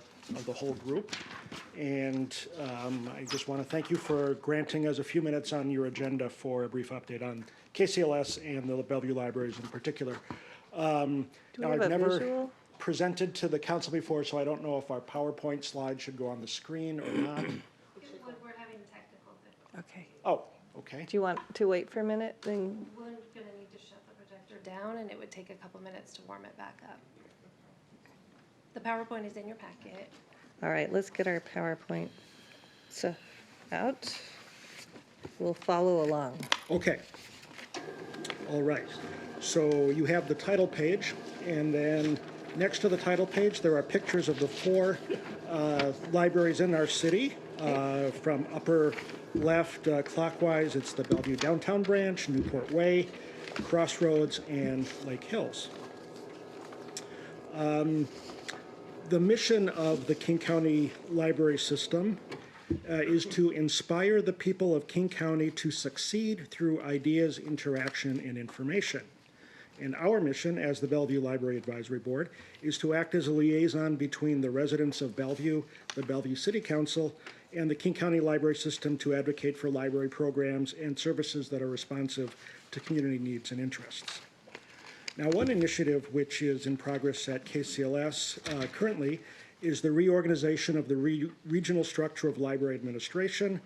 whole group, and I just want to thank you for granting us a few minutes on your agenda for a brief update on KCLS and the Bellevue Libraries in particular. Now, I've never presented to the council before, so I don't know if our PowerPoint slide should go on the screen or not. We're having technical difficulties. Okay. Oh, okay. Do you want to wait for a minute? Then We're going to need to shut the projector down, and it would take a couple minutes to warm it back up. The PowerPoint is in your packet. all right, let's get our PowerPoint stuff out. We'll follow along. Okay. All right. So you have the title page, and then next to the title page, there are pictures of the 4 libraries in our city. From upper left clockwise, it's the Bellevue Downtown Branch, Newport Way, Crossroads, and Lake Hills. The mission of the King County Library System is to inspire the people of King County to succeed through ideas, interaction, and information. And our mission as the Bellevue Library Advisory Board is to act as a liaison between the residents of Bellevue, the Bellevue City Council, and the King County Library System to advocate for library programs and services that are responsive to community needs and interests. Now, one initiative which is in progress at KCLS currently is the reorganization of the regional structure of library administration.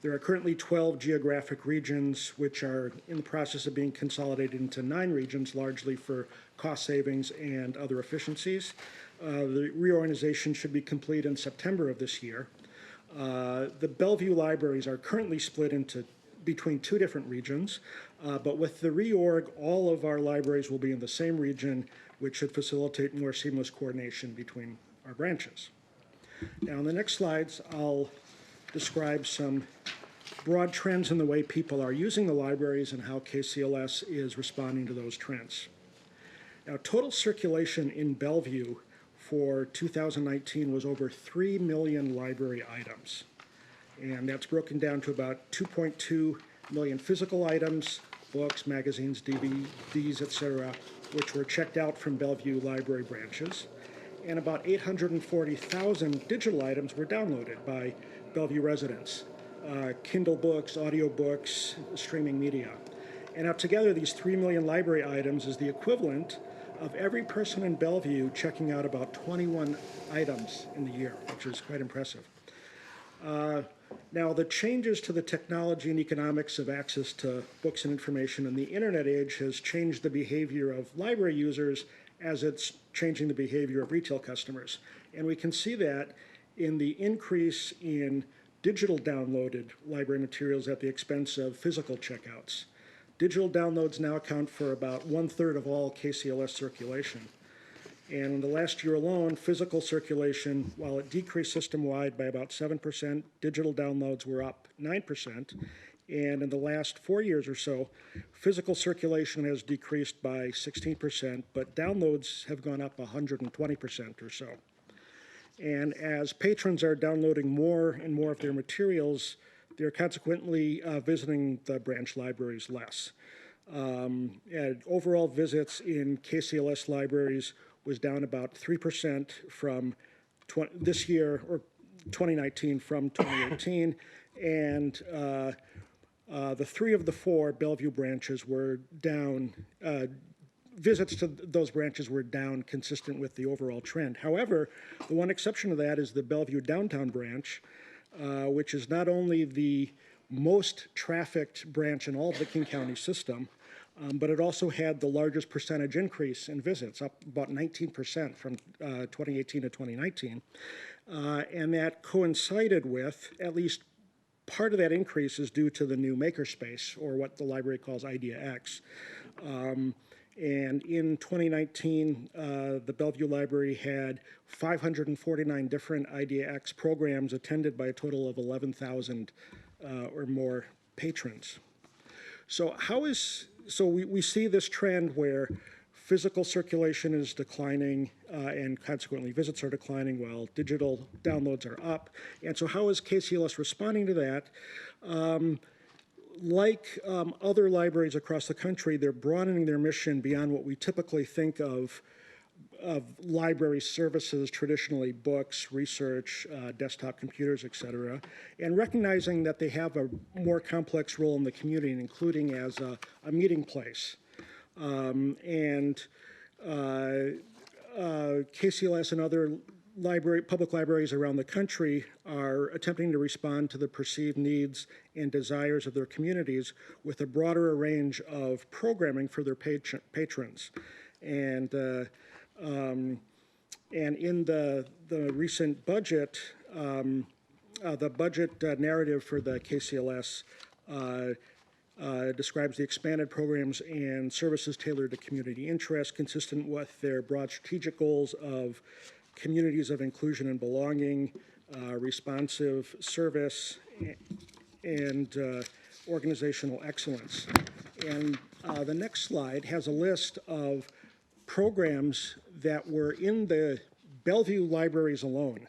There are currently 12 geographic regions, which are in the process of being consolidated into 9 regions, largely for cost savings and other efficiencies. The reorganization should be complete in September of this year. The Bellevue libraries are currently split into between 2 different regions, but with the reorg, all of our libraries will be in the same region, which should facilitate more seamless coordination between our branches. Now, in the next slides, I'll describe some broad trends in the way people are using the libraries and how KCLS is responding to those trends. Now, total circulation in Bellevue for 2019 was over 3 million library items. And that's broken down to about 2.2 million physical items, books, magazines, DVDs, etc., which were checked out from Bellevue library branches. And about 840,000 digital items were downloaded by Bellevue residents. Kindle books, audiobooks, streaming media. And now together, these 3 million library items is the equivalent of every person in Bellevue checking out about 21 items in the year, which is quite impressive. Now, the changes to the technology and economics of access to books and information in the internet age has changed the behavior of library users as it's changing the behavior of retail customers. And we can see that in the increase in digital downloaded library materials at the expense of physical checkouts. Digital downloads now account for about 1/3 of all KCLS circulation. And in the last year alone, physical circulation, while it decreased system-wide by about 7%, digital downloads were up 9%. And in the last 4 years or so, physical circulation has decreased by 16%, but downloads have gone up 120% or so. And as patrons are downloading more and more of their materials, they're consequently visiting the branch libraries less. And overall visits in KCLS libraries was down about 3% from this year, or 2019 from 2018. And the 3 of the 4 Bellevue branches were down, visits to those branches were down consistent with the overall trend. However, the one exception to that is the Bellevue downtown branch, which is not only the most trafficked branch in all of the King County system, but it also had the largest percentage increase in visits, up about 19% from 2018 to 2019. And that coincided with, at least part of that increase is due to the new makerspace, or what the library calls Idea X. And in 2019, the Bellevue Library had 549 different Idea X programs attended by a total of 11,000 or more patrons. So we see this trend where physical circulation is declining and consequently visits are declining while digital downloads are up. And so how is KCLS responding to that? Like other libraries across the country, they're broadening their mission beyond what we typically think of library services, traditionally books, research, desktop computers, et cetera, and recognizing that they have a more complex role in the community, including as a meeting place. KCLS and other public libraries around the country are attempting to respond to the perceived needs and desires of their communities with a broader range of programming for their patrons. And in the recent budget, the budget narrative for the KCLS describes the expanded programs and services tailored to community interests, consistent with their broad strategic goals of communities of inclusion and belonging, responsive service, and organizational excellence. And the next slide has a list of programs that were in the Bellevue libraries alone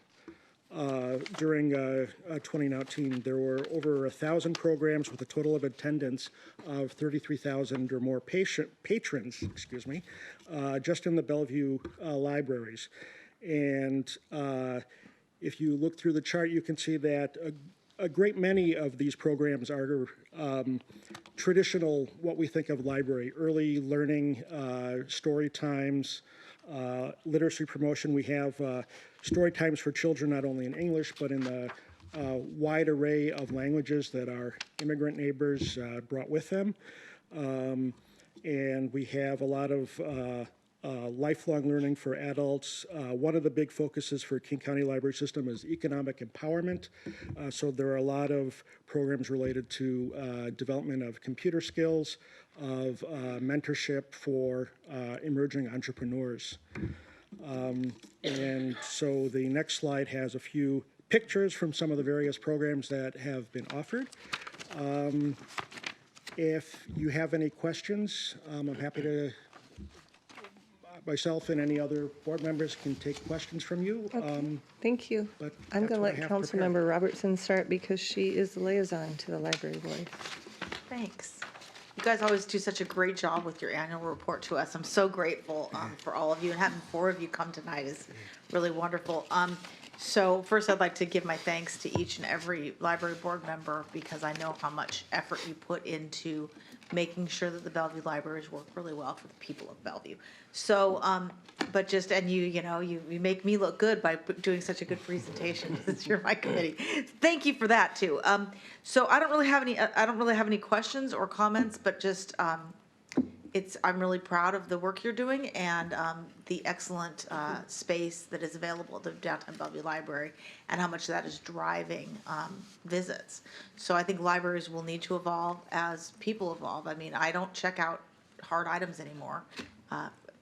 during 2019. There were over 1,000 programs with a total of attendance of 33,000 or more patrons, just in the Bellevue libraries. And if you look through the chart, you can see that a great many of these programs are traditional, what we think of library, early learning, story times, literacy promotion. We have story times for children, not only in English, but in the wide array of languages that our immigrant neighbors brought with them. And we have a lot of lifelong learning for adults. One of the big focuses for King County Library System is economic empowerment. So there are a lot of programs related to development of computer skills, of mentorship for emerging entrepreneurs. And so the next slide has a few pictures from some of the various programs that have been offered. If you have any questions, I'm happy to, myself and any other board members can take questions from you. Okay. Thank you. But I'm going to let have Councilmember Robertson start because she is the liaison to the library board. Thanks. You guys always do such a great job with your annual report to us. I'm so grateful for all of you, and having 4 of you come tonight is really wonderful. So first, I'd like to give my thanks to each and every library board member because I know how much effort you put into making sure that the Bellevue libraries work really well for the people of Bellevue. So, but just, and you know, you make me look good by doing such a good presentation since you're my committee. Thank you for that too. So I don't really have any questions or comments, but just, I'm really proud of the work you're doing and the excellent space that is available at the Downtown Bellevue Library and how much that is driving visits. So I think libraries will need to evolve as people evolve. I mean, I don't check out hard items anymore.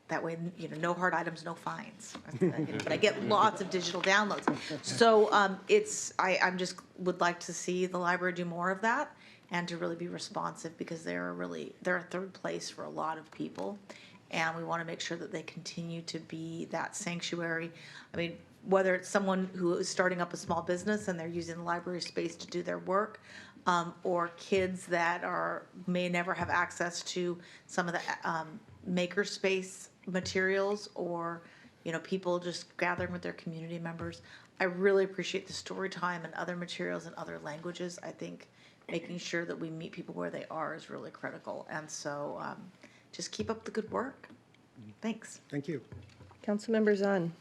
That way, you know, no hard items, no fines. But I get lots of digital downloads. So I'm just would like to see the library do more of that and to really be responsive because they're a third place for a lot of people. And we want to make sure that they continue to be that sanctuary. I mean, whether it's someone who is starting up a small business and they're using the library space to do their work, or kids that may never have access to some of the makerspace materials, or you know, people just gathering with their community members. I really appreciate the story time and other materials in other languages. I think making sure that we meet people where they are is really critical. And so just keep up the good work. Thanks. Thank you. Councilmember Zahn.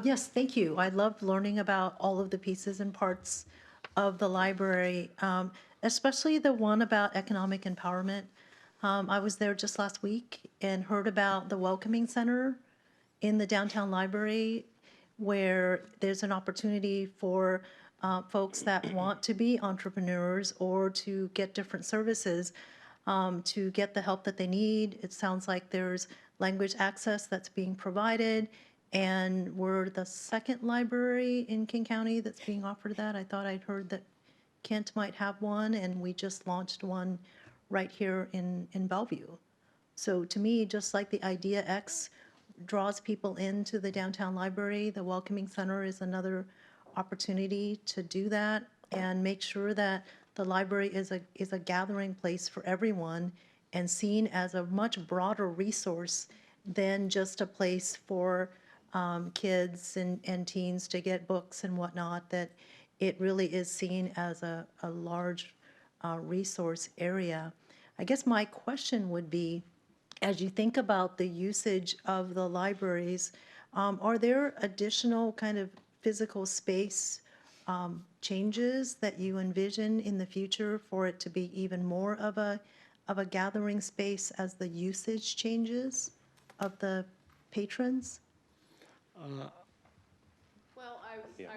Yes, thank you. I love learning about all of the pieces and parts of the library, especially the one about economic empowerment. I was there just last week and heard about the Welcoming Center in the downtown library, where there's an opportunity for folks that want to be entrepreneurs or to get different services to get the help that they need. It sounds like there's language access that's being provided, and we're the second library in King County that's being offered that. I thought I'd heard that Kent might have one, and we just launched one right here in Bellevue. So to me, just like the Idea X draws people into the downtown library, the Welcoming Center is another opportunity to do that and make sure that the library is a gathering place for everyone and seen as a much broader resource than just a place for kids and teens to get books and whatnot, that it really is seen as a large resource area. I guess my question would be, as you think about the usage of the libraries, are there additional kind of physical space changes that you envision in the future for it to be even more of a gathering space as the usage changes of the patrons? Well,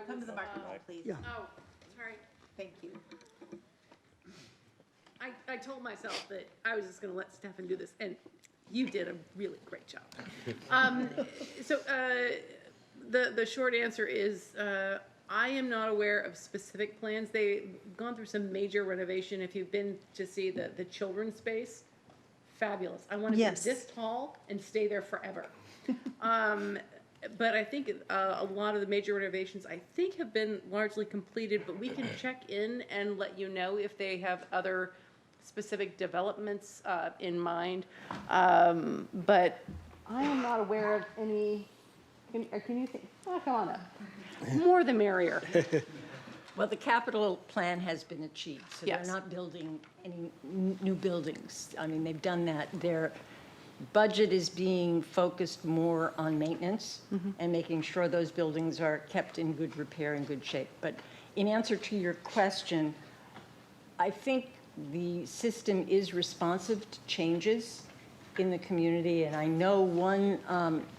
Come to the microphone, please. Yeah. Oh, sorry. Thank you. I told myself that I was just gonna let Stefan do this, and you did a really great job. So the short answer is, I am not aware of specific plans. They've gone through some major renovation. If you've been to see the children's space, fabulous. I want to Yes. be this tall and stay there forever. But I think a lot of the major renovations, I think, have been largely completed, but we can check in and let you know if they have other specific developments in mind. But I am not aware of any, can you think, come on up. More the merrier. Well, the capital plan has been achieved, so Yes. they're not building any new buildings. I mean, they've done that. Their budget is being focused more on maintenance and making sure those buildings are kept in good repair and good shape. But in answer to your question, I think the system is responsive to changes in the community, and I know one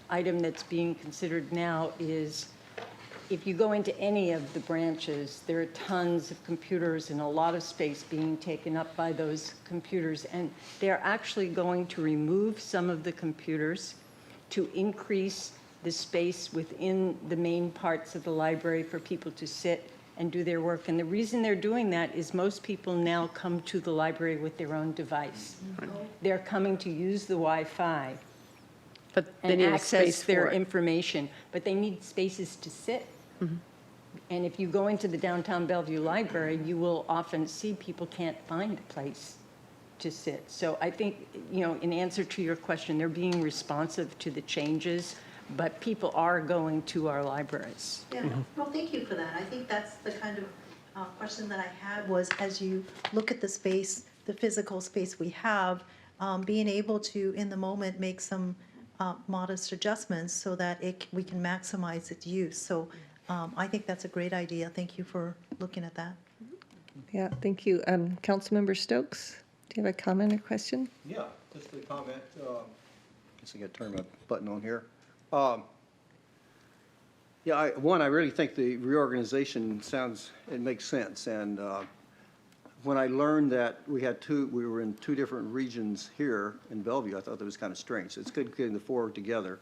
item that's being considered now is if you go into any of the branches, there are tons of computers and a lot of space being taken up by those computers, and they're actually going to remove some of the computers to increase the space within the main parts of the library for people to sit and do their work. And the reason they're doing that is most people now come to the library with their own device. They're coming to use the Wi-Fi But they and need a access space their for it. information, but they need spaces to sit. And if you go into the downtown Bellevue Library, you will often see people can't find a place to sit. So I think, you know, in answer to your question, they're being responsive to the changes. but people are going to our libraries. Yeah, well, thank you for that. I think that's the kind of question that I had was, as you look at the space, the physical space we have, being able to, in the moment, make some modest adjustments so that we can maximize its use. So I think that's a great idea. Thank you for looking at that. Yeah, thank you. Councilmember Stokes, do you have a comment or question? Yeah, just a comment. Guess I got to turn my button on here. Yeah, I really think the reorganization it makes sense. And when I learned that we were in two different regions here in Bellevue, I thought that was kind of strange. So it's good getting the four together.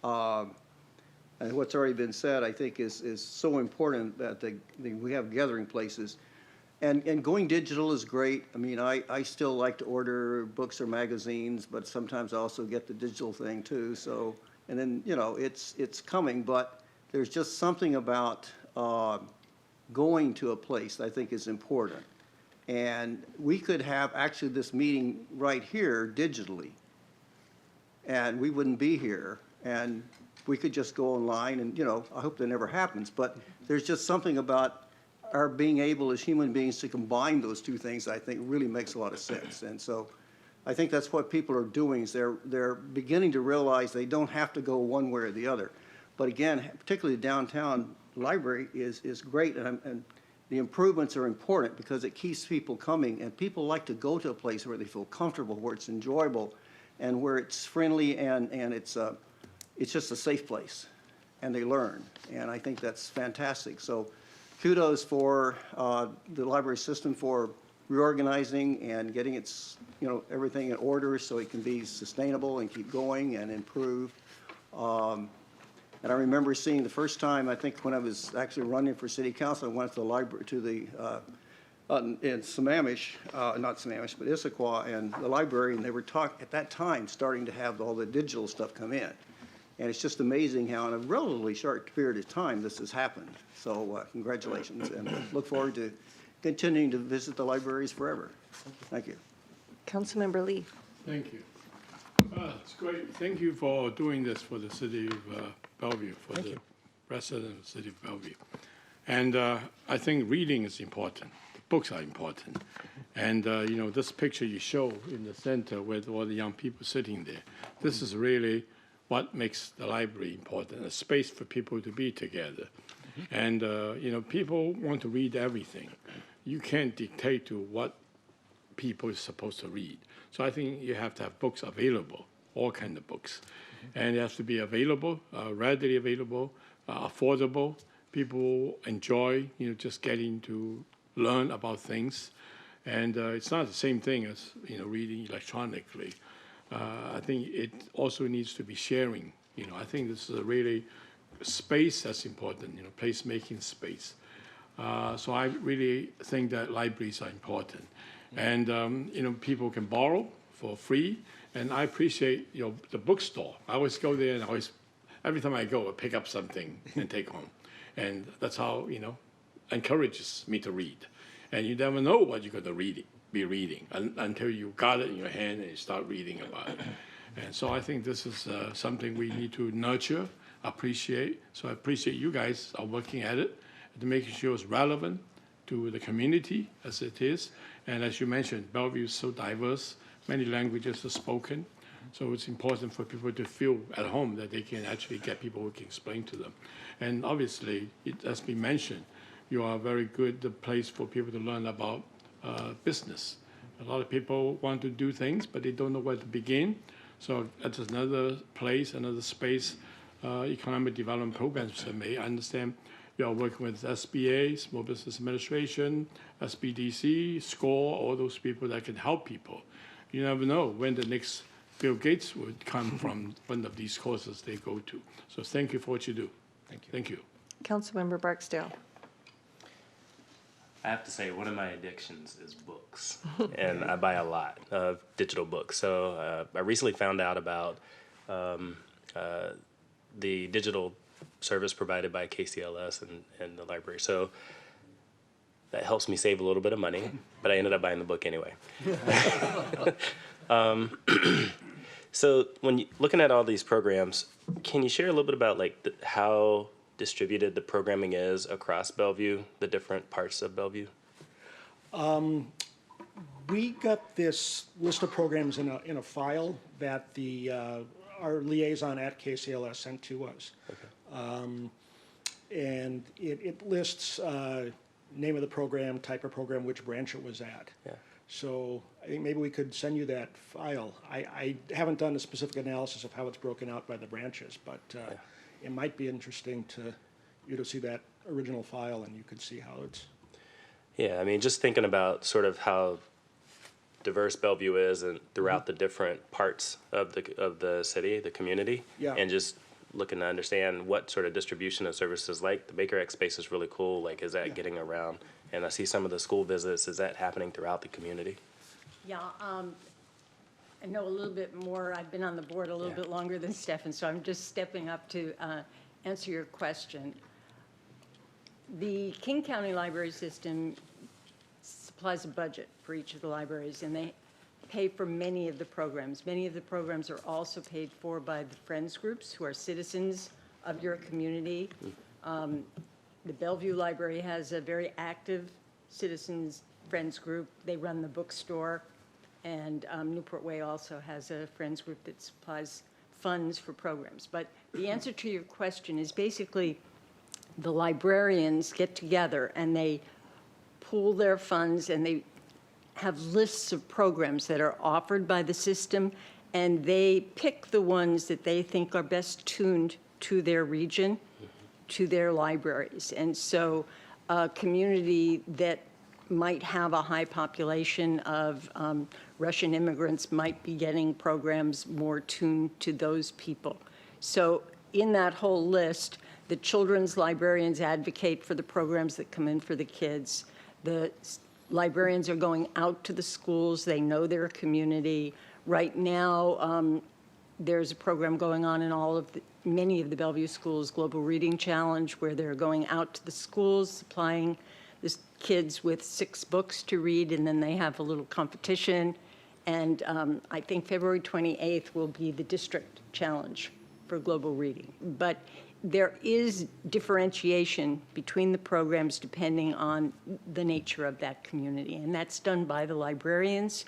And what's already been said, I think, is so important that we have gathering places. And going digital is great. I mean, I still like to order books or magazines, but sometimes I also get the digital thing too. So, and then, you know, it's coming, but there's just something about going to a place that I think is important. And we could have actually this meeting right here digitally, and we wouldn't be here. And we could just go online and, you know, I hope that never happens, but there's just something about our being able as human beings to combine those two things that I think really makes a lot of sense. And so I think that's what people are doing is they're beginning to realize they don't have to go one way or the other. But again, particularly the downtown library is great, and the improvements are important because it keeps people coming, and people like to go to a place where they feel comfortable, where it's enjoyable, and where it's friendly, and it's just a safe place, and they learn. And I think that's fantastic. So kudos for the library system for reorganizing and getting its, you know, everything in order so it can be sustainable and keep going and improve. And I remember seeing the first time, I think when I was actually running for city council, I went to the library, to the, in Sammamish, not Sammamish, but Issaquah, and the library, and they were at that time starting to have all the digital stuff come in. And it's just amazing how in a relatively short period of time this has happened. So congratulations, and look forward to continuing to visit the libraries forever. Thank you. Councilmember Lee. Thank you. It's great. Thank you for doing this for the city of Bellevue, for the residents of the city of Bellevue. And I think reading is important. The books are important. And, you know, this picture you show in the center with all the young people sitting there, this is really what makes the library important, a space for people to be together. And, you know, people want to read everything. You can't dictate to what people are supposed to read. So I think you have to have books available, all kinds of books. And it has to be available, readily available, affordable. People enjoy, you know, just getting to learn about things. And it's not the same thing as, you know, reading electronically. I think it also needs to be sharing. You know, I think this is a really space that's important, you know, place-making space. So I really think that libraries are important. And, you know, people can borrow for free. And I appreciate, you know, the bookstore. I always go there, and every time I go, I pick up something and take home. And that's how, you know, encourages me to read. And you never know what you're going to be reading until you got it in your hand and you start reading about it. And so I think this is something we need to nurture, appreciate. So I appreciate you guys are working at it to make sure it's relevant to the community as it is. And as you mentioned, Bellevue is so diverse, many languages are spoken. So it's important for people to feel at home that they can actually get people who can explain to them. And obviously, it has been mentioned, you are a very good place for people to learn about business. A lot of people want to do things, but they don't know where to begin. So that's another place, another space, economic development programs that may understand. You are working with SBA, Small Business Administration, SBDC, SCORE, all those people that can help people. You never know when the next Bill Gates would come from one of these courses they go to. So thank you for what you do. Thank you. Thank you. Councilmember Barksdale. I have to say, one of my addictions is books, and I buy a lot of digital books. So I recently found out about the digital service provided by KCLS and the library. So that helps me save a little bit of money, but I ended up buying the book anyway. So when you, looking at all these programs, can you share a little bit about like how distributed the programming is across Bellevue, the different parts of Bellevue? We got this list of programs in a file that our liaison at KCLS sent to us. And it lists name of the program, type of program, which branch it was at. Yeah. So I think maybe we could send you that file. I haven't done a specific analysis of how it's broken out by the branches, but it might be interesting to you to see that original file, and you could see how it's. Yeah, I mean, just thinking about sort of how diverse Bellevue is and throughout the different parts of the city, the community, and just looking to understand what sort of distribution of services like. The Baker X space is really cool. Like, is that getting around? And I see some of the school visits. Is that happening throughout the community? Yeah, I know a little bit more. I've been on the board a little bit longer than Stefan, so I'm just stepping up to answer your question. The King County Library System supplies a budget for each of the libraries, and they pay for many of the programs. Many of the programs are also paid for by the Friends groups, who are citizens of your community. The Bellevue Library has a very active Citizens Friends group. They run the bookstore, and Newport Way also has a Friends group that supplies funds for programs. But the answer to your question is basically the librarians get together and they pool their funds, and they have lists of programs that are offered by the system, and they pick the ones that they think are best tuned to their region, to their libraries. And so a community that might have a high population of Russian immigrants might be getting programs more tuned to those people. So in that whole list, the children's librarians advocate for the programs that come in for the kids. The librarians are going out to the schools. They know their community. Right now, there's a program going on in many of the Bellevue schools, Global Reading Challenge, where they're going out to the schools, supplying the kids with 6 books to read, and then they have a little competition. And I think February 28th will be the district challenge for global reading. But there is differentiation between the programs depending on the nature of that community, and that's done by the librarians,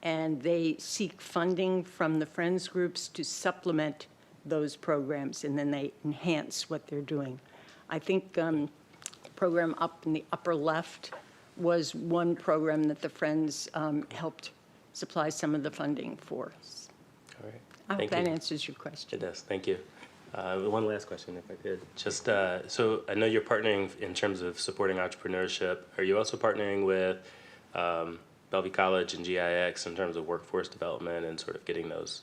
and they seek funding from the Friends groups to supplement those programs, and then they enhance what they're doing. I think the program up in the upper left was one program that the Friends helped supply some of the funding for. All right. I hope that answers your question. It does. Thank you. One last question, if I could. Just so I know you're partnering in terms of supporting entrepreneurship. Are you also partnering with Bellevue College and GIX in terms of workforce development and sort of getting those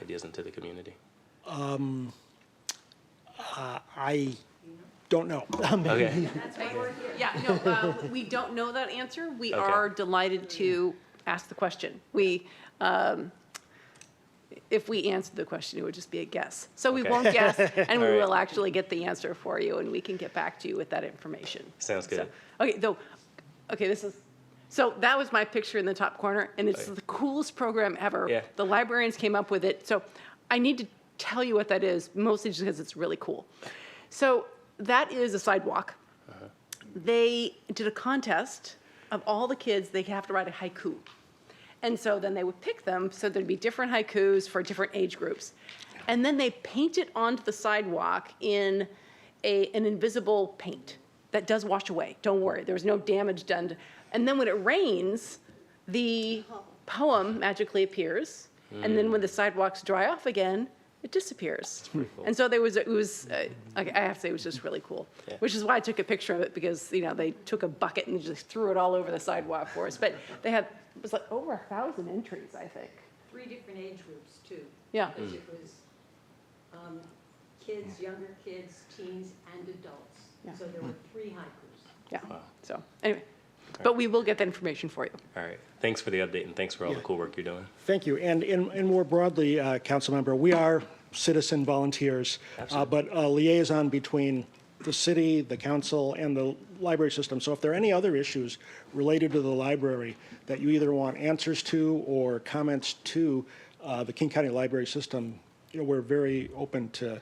ideas into the community? I don't know. Okay. That's why we're here. Yeah, no, we don't know that answer. We are delighted to ask the question. We, if we answered the question, it would just be a guess. So we won't guess, and we will actually get the answer for you, and we can get back to you with that information. Sounds good. So, so that was my picture in the top corner, and it's the coolest program ever. Yeah. The librarians came up with it. So I need to tell you what that is, mostly just because it's really cool. So that is a sidewalk. They did a contest of all the kids. They have to write a haiku. And so then they would pick them, so there'd be different haikus for different age groups. And then they paint it onto the sidewalk in an invisible paint that does wash away. Don't worry, there was no damage done. And then when it rains, the poem magically appears. And then when the sidewalks dry off again, it disappears. Cool. And so I have to say, it was just really cool. Yeah. Which is why I took a picture of it, because they took a bucket and just threw it all over the sidewalk for us. But they had, it was like over 1,000 entries, I think. 3 different age groups, too. Yeah. Because it was kids, younger kids, teens, and adults. Yeah. So there were 3 haikus. Yeah. So anyway, but we will get that information for you. All right. Thanks for the update, and thanks for all the cool work you're doing. Thank you. And more broadly, Councilmember, we are citizen volunteers, but a liaison between the city, the council, and the library system. So if there are any other issues related to the library that you either want answers to or comments to, the King County Library System, we're very open to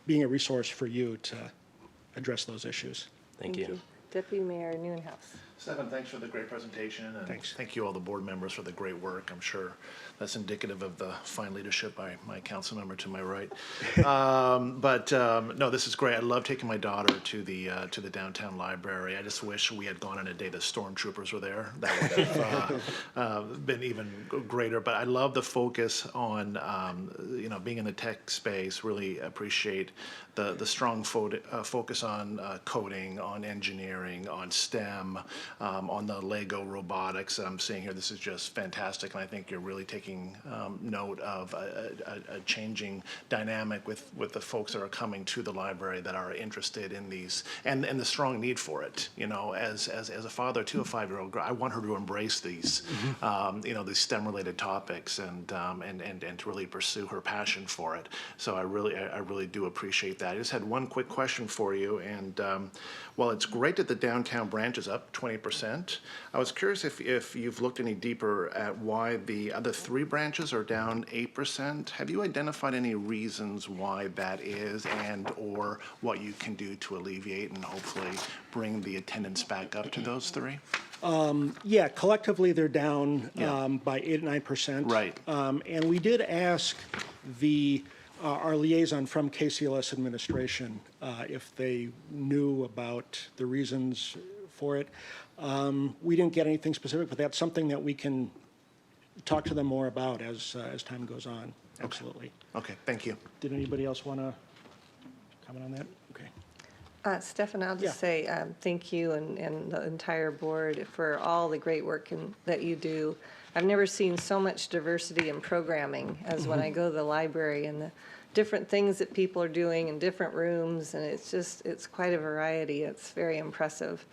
being a resource for you to address those issues. Thank you. Deputy Mayor Newhouse. Stefan, thanks for the great presentation, and Thanks. thank you all the board members for the great work. I'm sure that's indicative of the fine leadership by my council member to my right. No, this is great. I love taking my daughter to the downtown library. I just wish we had gone on a day that stormtroopers were there. That would have been even greater. But I love the focus on being in the tech space. Really appreciate the strong focus on coding, on engineering, on STEM, on the Lego robotics that I'm seeing here. This is just fantastic, and I think you're really taking note of a changing dynamic with the folks that are coming to the library that are interested in these, and the strong need for it. As a father to a 5-year-old girl, I want her to embrace these, these STEM-related topics, and to really pursue her passion for it. So I really do appreciate that. I just had one quick question for you, and while it's great that the downtown branch is up 20%, I was curious if you've looked any deeper at why the other 3 branches are down 8%. Have you identified any reasons why that is, and or what you can do to alleviate and hopefully bring the attendance back up to those 3? Yeah, collectively they're down Yeah. by 8 or 9%. Right. And we did ask our liaison from KCLS administration if they knew about the reasons for it. We didn't get anything specific, but that's something that we can talk to them more about as time goes on. Absolutely. Okay, thank you. Did anybody else want to comment on that? Okay. Stefan, I'll just say thank you and the entire board for all the great work that you do. I've never seen so much diversity in programming as when I go to the library, and the different things that people are doing in different rooms, and it's quite a variety. It's very impressive.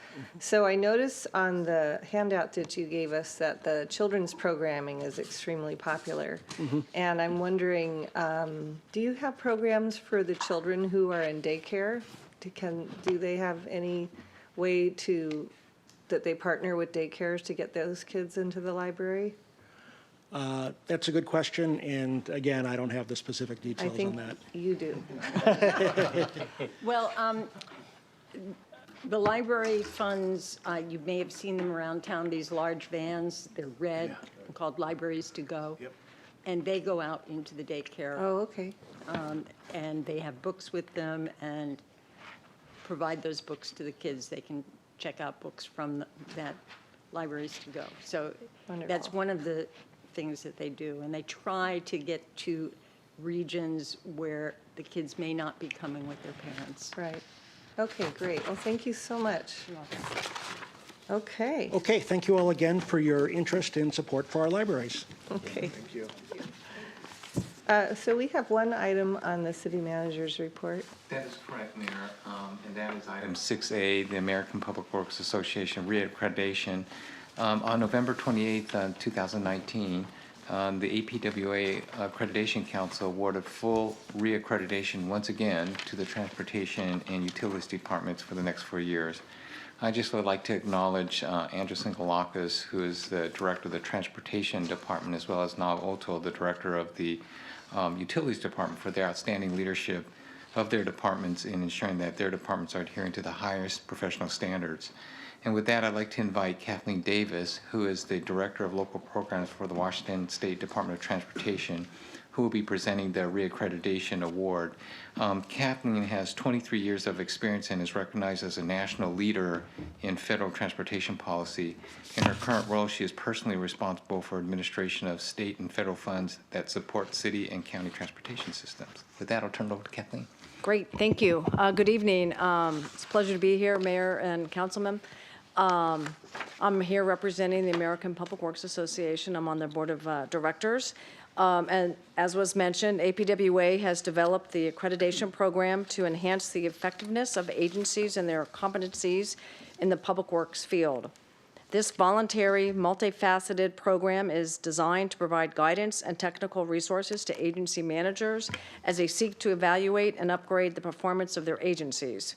So I noticed on the handout that you gave us that the children's programming is extremely popular. And I'm wondering, do you have programs for the children who are in daycare? Do they have any way that they partner with daycares to get those kids into the library? That's a good question, and again, I don't have the specific I details on think that. you do. Well, the library funds, you may have seen them around town, these large vans, they're red, called Libraries to Go. Yep. And they go out into the daycare. Oh, okay. And they have books with them and provide those books to the kids. They can check out books from that Libraries to Go. So that's Wonderful. one of the things that they do. And they try to get to regions where the kids may not be coming with their parents. Right. Okay, great. Well, thank you so much. Okay. Okay, thank you all again for your interest and support for our libraries. Okay. Thank you. So we have one item on the city manager's report. That is correct, Mayor, and that is item 6A, the American Public Works Association reaccreditation. On November 28th, 2019, the APWA Accreditation Council awarded full reaccreditation once again to the Transportation and Utilities Departments for the next 4 years. I just would like to acknowledge Andrew Singalakis, who is the Director of the Transportation Department, as well as Nav Oto, the Director of the Utilities Department, for their outstanding leadership of their departments in ensuring that their departments are adhering to the highest professional standards. And with that, I'd like to invite Kathleen Davis, who is the Director of Local Programs for the Washington State Department of Transportation, who will be presenting the reaccreditation award. Kathleen has 23 years of experience and is recognized as a national leader in federal transportation policy. In her current role, she is personally responsible for administration of state and federal funds that support city and county transportation systems. With that, I'll turn it over to Kathleen. Great, thank you. Good evening. It's a pleasure to be here, Mayor and Councilman. I'm here representing the American Public Works Association. I'm on their board of directors. And as was mentioned, APWA has developed the accreditation program to enhance the effectiveness of agencies and their competencies in the public works field. This voluntary, multifaceted program is designed to provide guidance and technical resources to agency managers as they seek to evaluate and upgrade the performance of their agencies.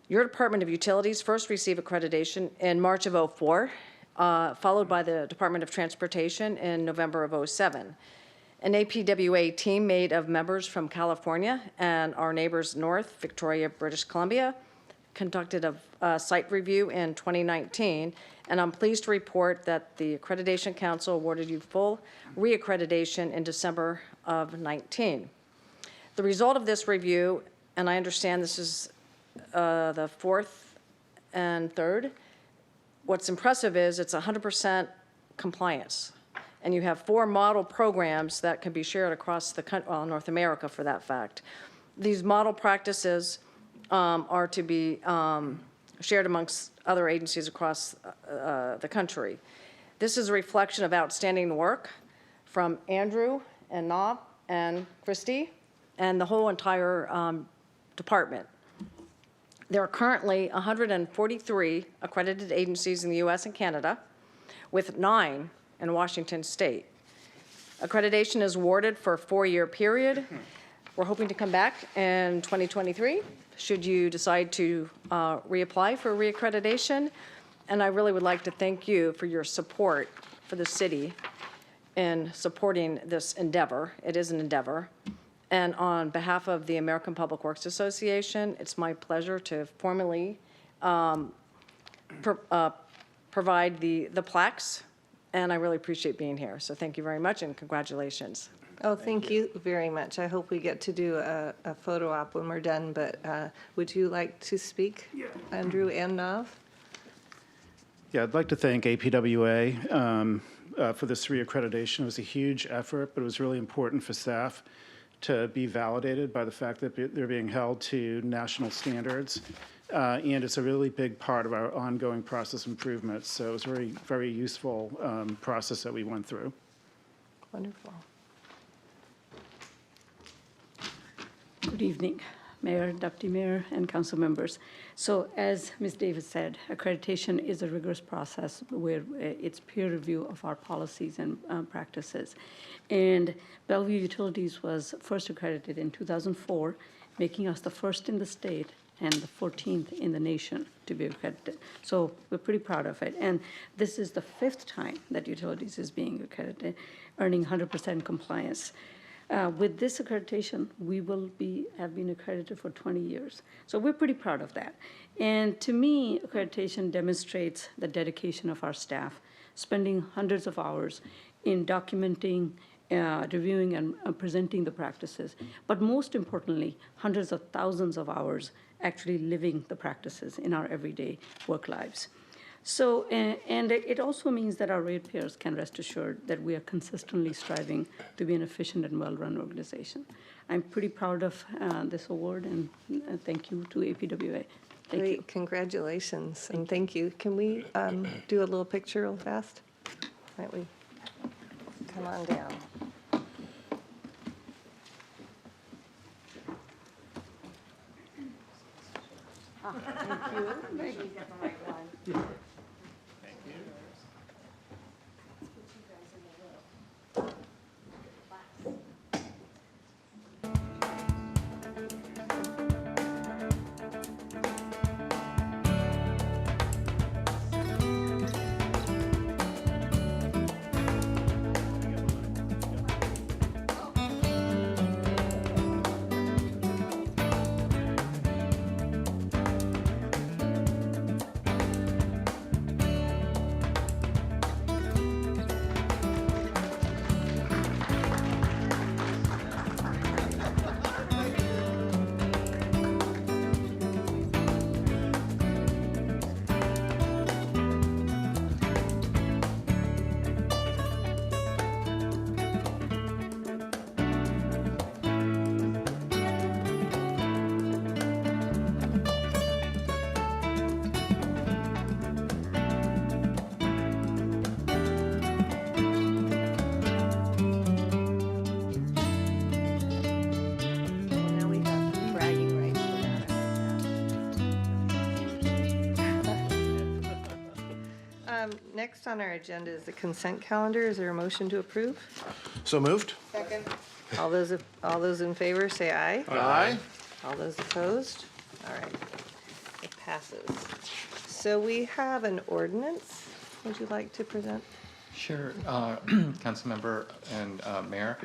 Your Department of Utilities first received accreditation in March of '04. followed by the Department of Transportation in November of '07. An APWA team made of members from California and our neighbors north, Victoria, British Columbia, conducted a site review in 2019, and I'm pleased to report that the Accreditation Council awarded you full reaccreditation in December of '19. The result of this review, and I understand this is the fourth and third, what's impressive is it's 100% compliance. And you have 4 model programs that can be shared across the country, well, North America for that fact. These model practices are to be shared amongst other agencies across the country. This is a reflection of outstanding work from Andrew and Nob and Christy and the whole entire department. There are currently 143 accredited agencies in the U.S. and Canada, with 9 in Washington State. Accreditation is awarded for a 4-year period. We're hoping to come back in 2023, should you decide to reapply for reaccreditation. And I really would like to thank you for your support for the city in supporting this endeavor. It is an endeavor. And on behalf of the American Public Works Association, it's my pleasure to formally provide the plaques, and I really appreciate being here. So thank you very much, and congratulations. Oh, thank you very much. I hope we get to do a photo op when we're done, but would you like to speak, Andrew and Nav? Yeah, I'd like to thank APWA for this reaccreditation. It was a huge effort, but it was really important for staff to be validated by the fact that they're being held to national standards. And it's a really big part of our ongoing process improvements. So it was a very, very useful process that we went through. Wonderful. Good evening, Mayor, Deputy Mayor, and council members. So as Ms. Davis said, accreditation is a rigorous process where it's peer review of our policies and practices. And Bellevue Utilities was first accredited in 2004, making us the first in the state and the 14th in the nation to be accredited. So we're pretty proud of it. And this is the 5th time that Utilities is being accredited, earning 100% compliance. With this accreditation, we will have been accredited for 20 years. So we're pretty proud of that. And to me, accreditation demonstrates the dedication of our staff, spending hundreds of hours in documenting, reviewing, and presenting the practices. But most importantly, hundreds of thousands of hours actually living the practices in our everyday work lives. So, and it also means that our ratepayers can rest assured that we are consistently striving to be an efficient and well-run organization. I'm pretty proud of this award, and thank you to APWA. Thank you. Congratulations, and thank you. Can we do a little picture real fast? Might we come on down? Thank you. Make sure you get the right one. Next on our agenda is the consent calendar. Is there a motion to approve? So moved? Second. All those in favor, say aye. Aye. All those opposed? All right, it passes. So we have an ordinance would you like to present? Sure, Councilmember and Mayor.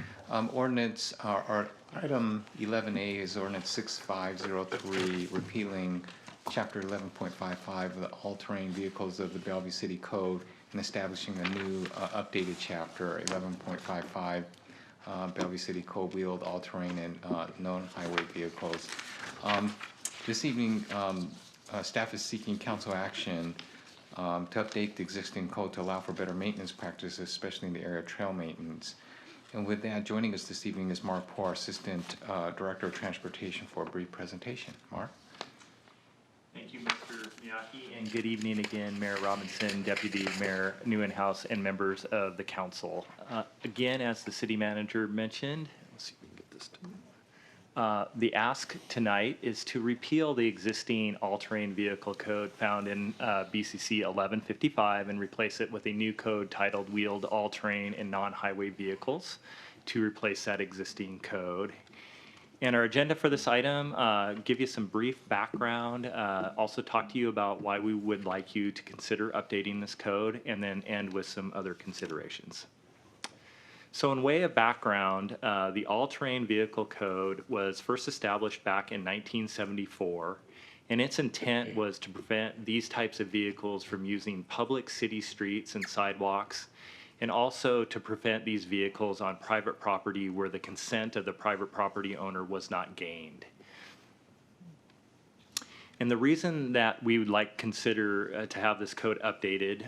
Ordinance, our item 11A is ordinance 6503, repealing chapter 11.55 of the all-terrain vehicles of the Bellevue City Code and establishing a new updated chapter 11.55 Bellevue City Code wheeled all-terrain and non-highway vehicles. This evening, staff is seeking council action to update the existing code to allow for better maintenance practices, especially in the area of trail maintenance. And with that, joining us this evening is Mark Poor, Assistant Director of Transportation, for a brief presentation. Mark? Thank you, Mr. Miyake, and good evening again, Mayor Robinson, Deputy Mayor Nieuwenhuis, and members of the council. Again, as the city manager mentioned, let's see if we can get this to the ask tonight is to repeal the existing all-terrain vehicle code found in BCC 1155 and replace it with a new code titled Wheeled All-Terrain and Non-Highway Vehicles to replace that existing code. And our agenda for this item, give you some brief background, also talk to you about why we would like you to consider updating this code, and then end with some other considerations. So in way of background, the all-terrain vehicle code was first established back in 1974, and its intent was to prevent these types of vehicles from using public city streets and sidewalks, and also to prevent these vehicles on private property where the consent of the private property owner was not gained. And the reason that we would like consider to have this code updated,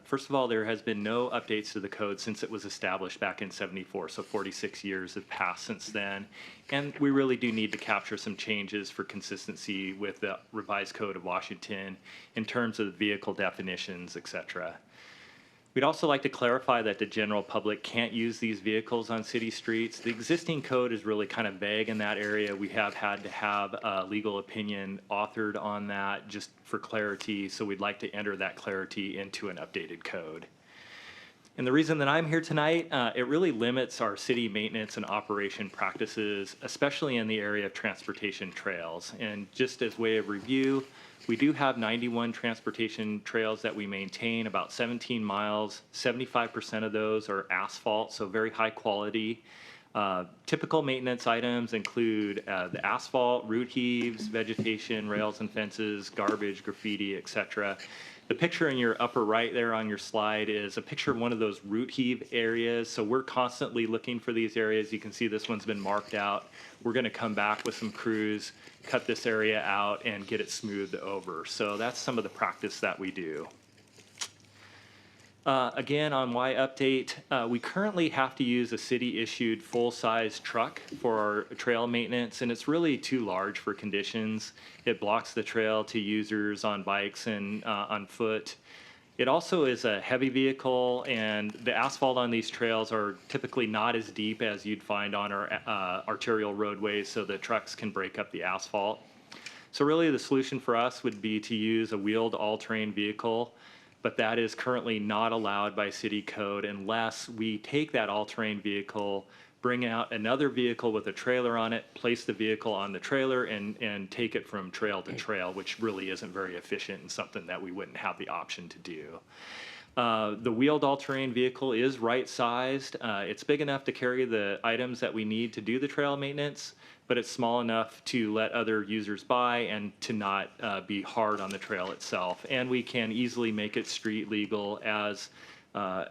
first of all, there has been no updates to the code since it was established back in '74, so 46 years have passed since then. And we really do need to capture some changes for consistency with the revised Code of Washington in terms of vehicle definitions, et cetera. We'd also like to clarify that the general public can't use these vehicles on city streets. The existing code is really kind of vague in that area. We have had to have a legal opinion authored on that just for clarity, so we'd like to enter that clarity into an updated code. And the reason that I'm here tonight, it really limits our city maintenance and operation practices, especially in the area of transportation trails. And just as way of review, we do have 91 transportation trails that we maintain, about 17 miles. 75% of those are asphalt, so very high quality. Typical maintenance items include the asphalt, root heaves, vegetation, rails and fences, garbage, graffiti, etc. The picture in your upper right there on your slide is a picture of one of those root heave areas. So we're constantly looking for these areas. You can see this one's been marked out. We're going to come back with some crews, cut this area out, and get it smoothed over. So that's some of the practice that we do. Again, on why update, we currently have to use a city-issued full-size truck for our trail maintenance, and it's really too large for conditions. It blocks the trail to users on bikes and on foot. It also is a heavy vehicle, and the asphalt on these trails are typically not as deep as you'd find on our arterial roadways, so the trucks can break up the asphalt. So really the solution for us would be to use a wheeled all-terrain vehicle, but that is currently not allowed by city code unless we take that all-terrain vehicle, bring out another vehicle with a trailer on it, place the vehicle on the trailer, and take it from trail to trail, which really isn't very efficient and something that we wouldn't have the option to do. The wheeled all-terrain vehicle is right-sized. It's big enough to carry the items that we need to do the trail maintenance, but it's small enough to let other users by and to not be hard on the trail itself. And we can easily make it street legal, as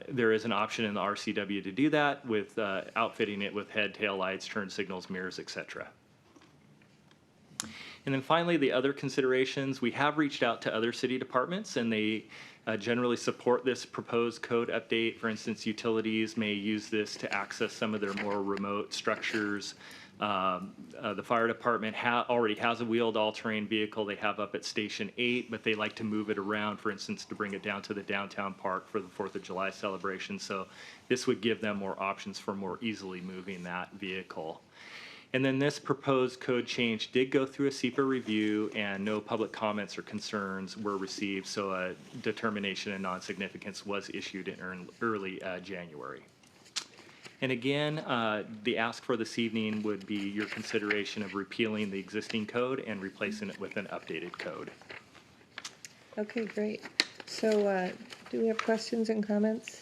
there is an option in the RCW to do that with outfitting it with head, tail lights, turn signals, mirrors, etc. And then finally, the other considerations, we have reached out to other city departments, and they generally support this proposed code update. For instance, utilities may use this to access some of their more remote structures. The fire department already has a wheeled all-terrain vehicle they have up at Station 8, but they like to move it around, for instance, to bring it down to the downtown park for the 4th of July celebration. So this would give them more options for more easily moving that vehicle. And then this proposed code change did go through a SEPA review, and no public comments or concerns were received, so a determination of non-significance was issued in early January. And again, the ask for this evening would be your consideration of repealing the existing code and replacing it with an updated code. Okay, great. So Do we have questions and comments?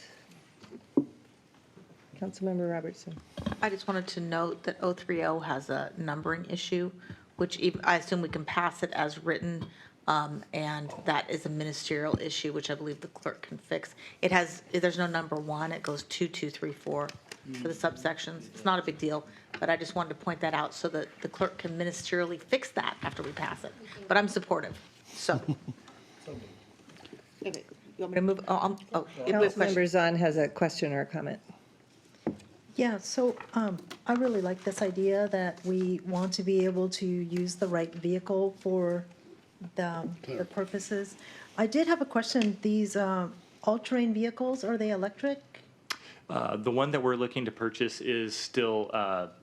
Councilmember Robertson. I just wanted to note that 030 has a numbering issue, which I assume we can pass it as written, and that is a ministerial issue, which I believe the clerk can fix. There's no number 1, it goes 2, 2, 3, 4 for the subsections. It's not a big deal, but I just wanted to point that out so that the clerk can ministerially fix that after we pass it. But I'm supportive, so. Okay, you want me to move? Councilmember Zahn has a question or a comment. Yeah, so I really like this idea that we want to be able to use the right vehicle for the purposes. I did have a question. These all-terrain vehicles, are they electric? The one that we're looking to purchase is still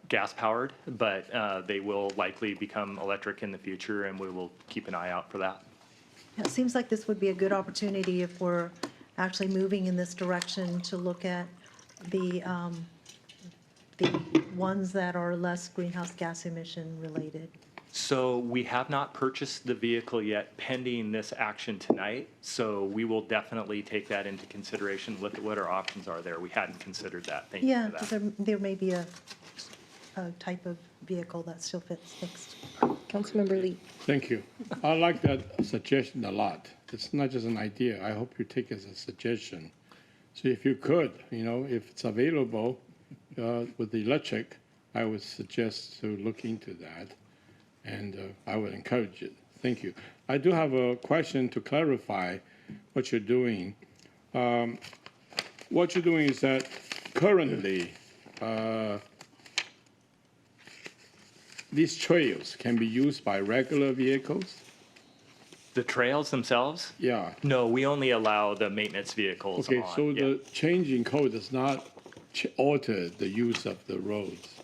gas-powered, but they will likely become electric in the future, and we will keep an eye out for that. It seems like this would be a good opportunity if we're actually moving in this direction to look at the ones that are less greenhouse gas emission related. So we have not purchased the vehicle yet pending this action tonight, so we will definitely take that into consideration, look at what our options are there. We hadn't considered that. Thank you Yeah, for that. because there may be a type of vehicle that still fits next. Councilmember Lee. Thank you. I like that suggestion a lot. It's not just an idea. I hope you take it as a suggestion. So if you could, if it's available with the electric, I would suggest to look into that, and I would encourage it. Thank you. I do have a question to clarify what you're doing. What you're doing is that currently these trails can be used by regular vehicles? The trails themselves? Yeah. No, we only allow the maintenance vehicles Okay, on. so yeah. the change in code does not alter the use of the roads?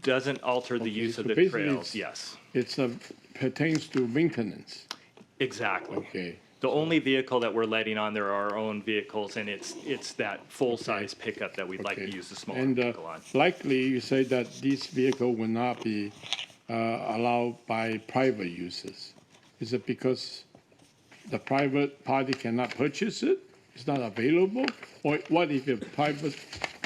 Doesn't alter the use of so the basically trails, yes. It pertains to maintenance. Exactly. Okay. The only vehicle that we're letting on there are our own vehicles, and it's that full-size pickup that we'd like to use the smaller And vehicle on. likely, you say that this vehicle will not be allowed by private users. Is it because the private party cannot purchase it? It's not available? Or what if a private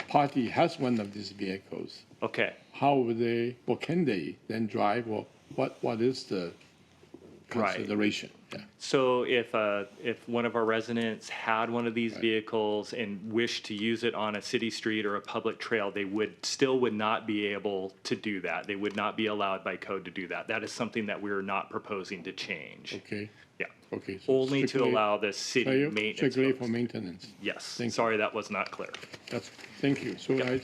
party has one of these vehicles? Okay. How would they, or can they then drive, or what is the consideration? Yeah. So if one of our residents had one of these vehicles and wished to use it on a city street or a public trail, they would not be able to do that. They would not be allowed by code to do that. That is something that we're not proposing to change. Okay. Yeah. Okay. So Only to strictly- allow the city maintenance. Strictly folks. for maintenance. Yes. Thank you. Sorry, that was not clear. Thank you. So I,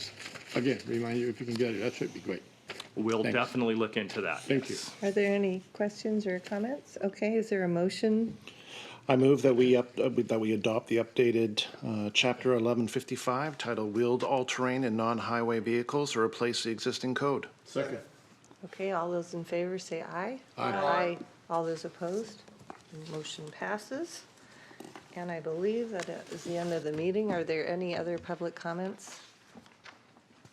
again, remind you, if you can get it, that should be great. We'll Thanks. definitely look into that. Thank you. Are there any questions or comments? Okay, is there a motion? I move that we adopt the updated Chapter 1155 titled Wheeled All-Terrain and Non-Highway Vehicles to replace the existing code. Second. Okay, all those in favor say aye. Aye. All those opposed? Motion passes. And I believe that is the end of the meeting. Are there any other public comments?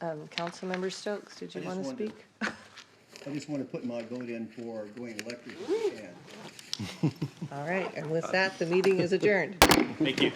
Councilmember Stokes, did you want to speak? I just want to put my vote in for going electric if we can. All right, and with that, the meeting is adjourned. Thank you.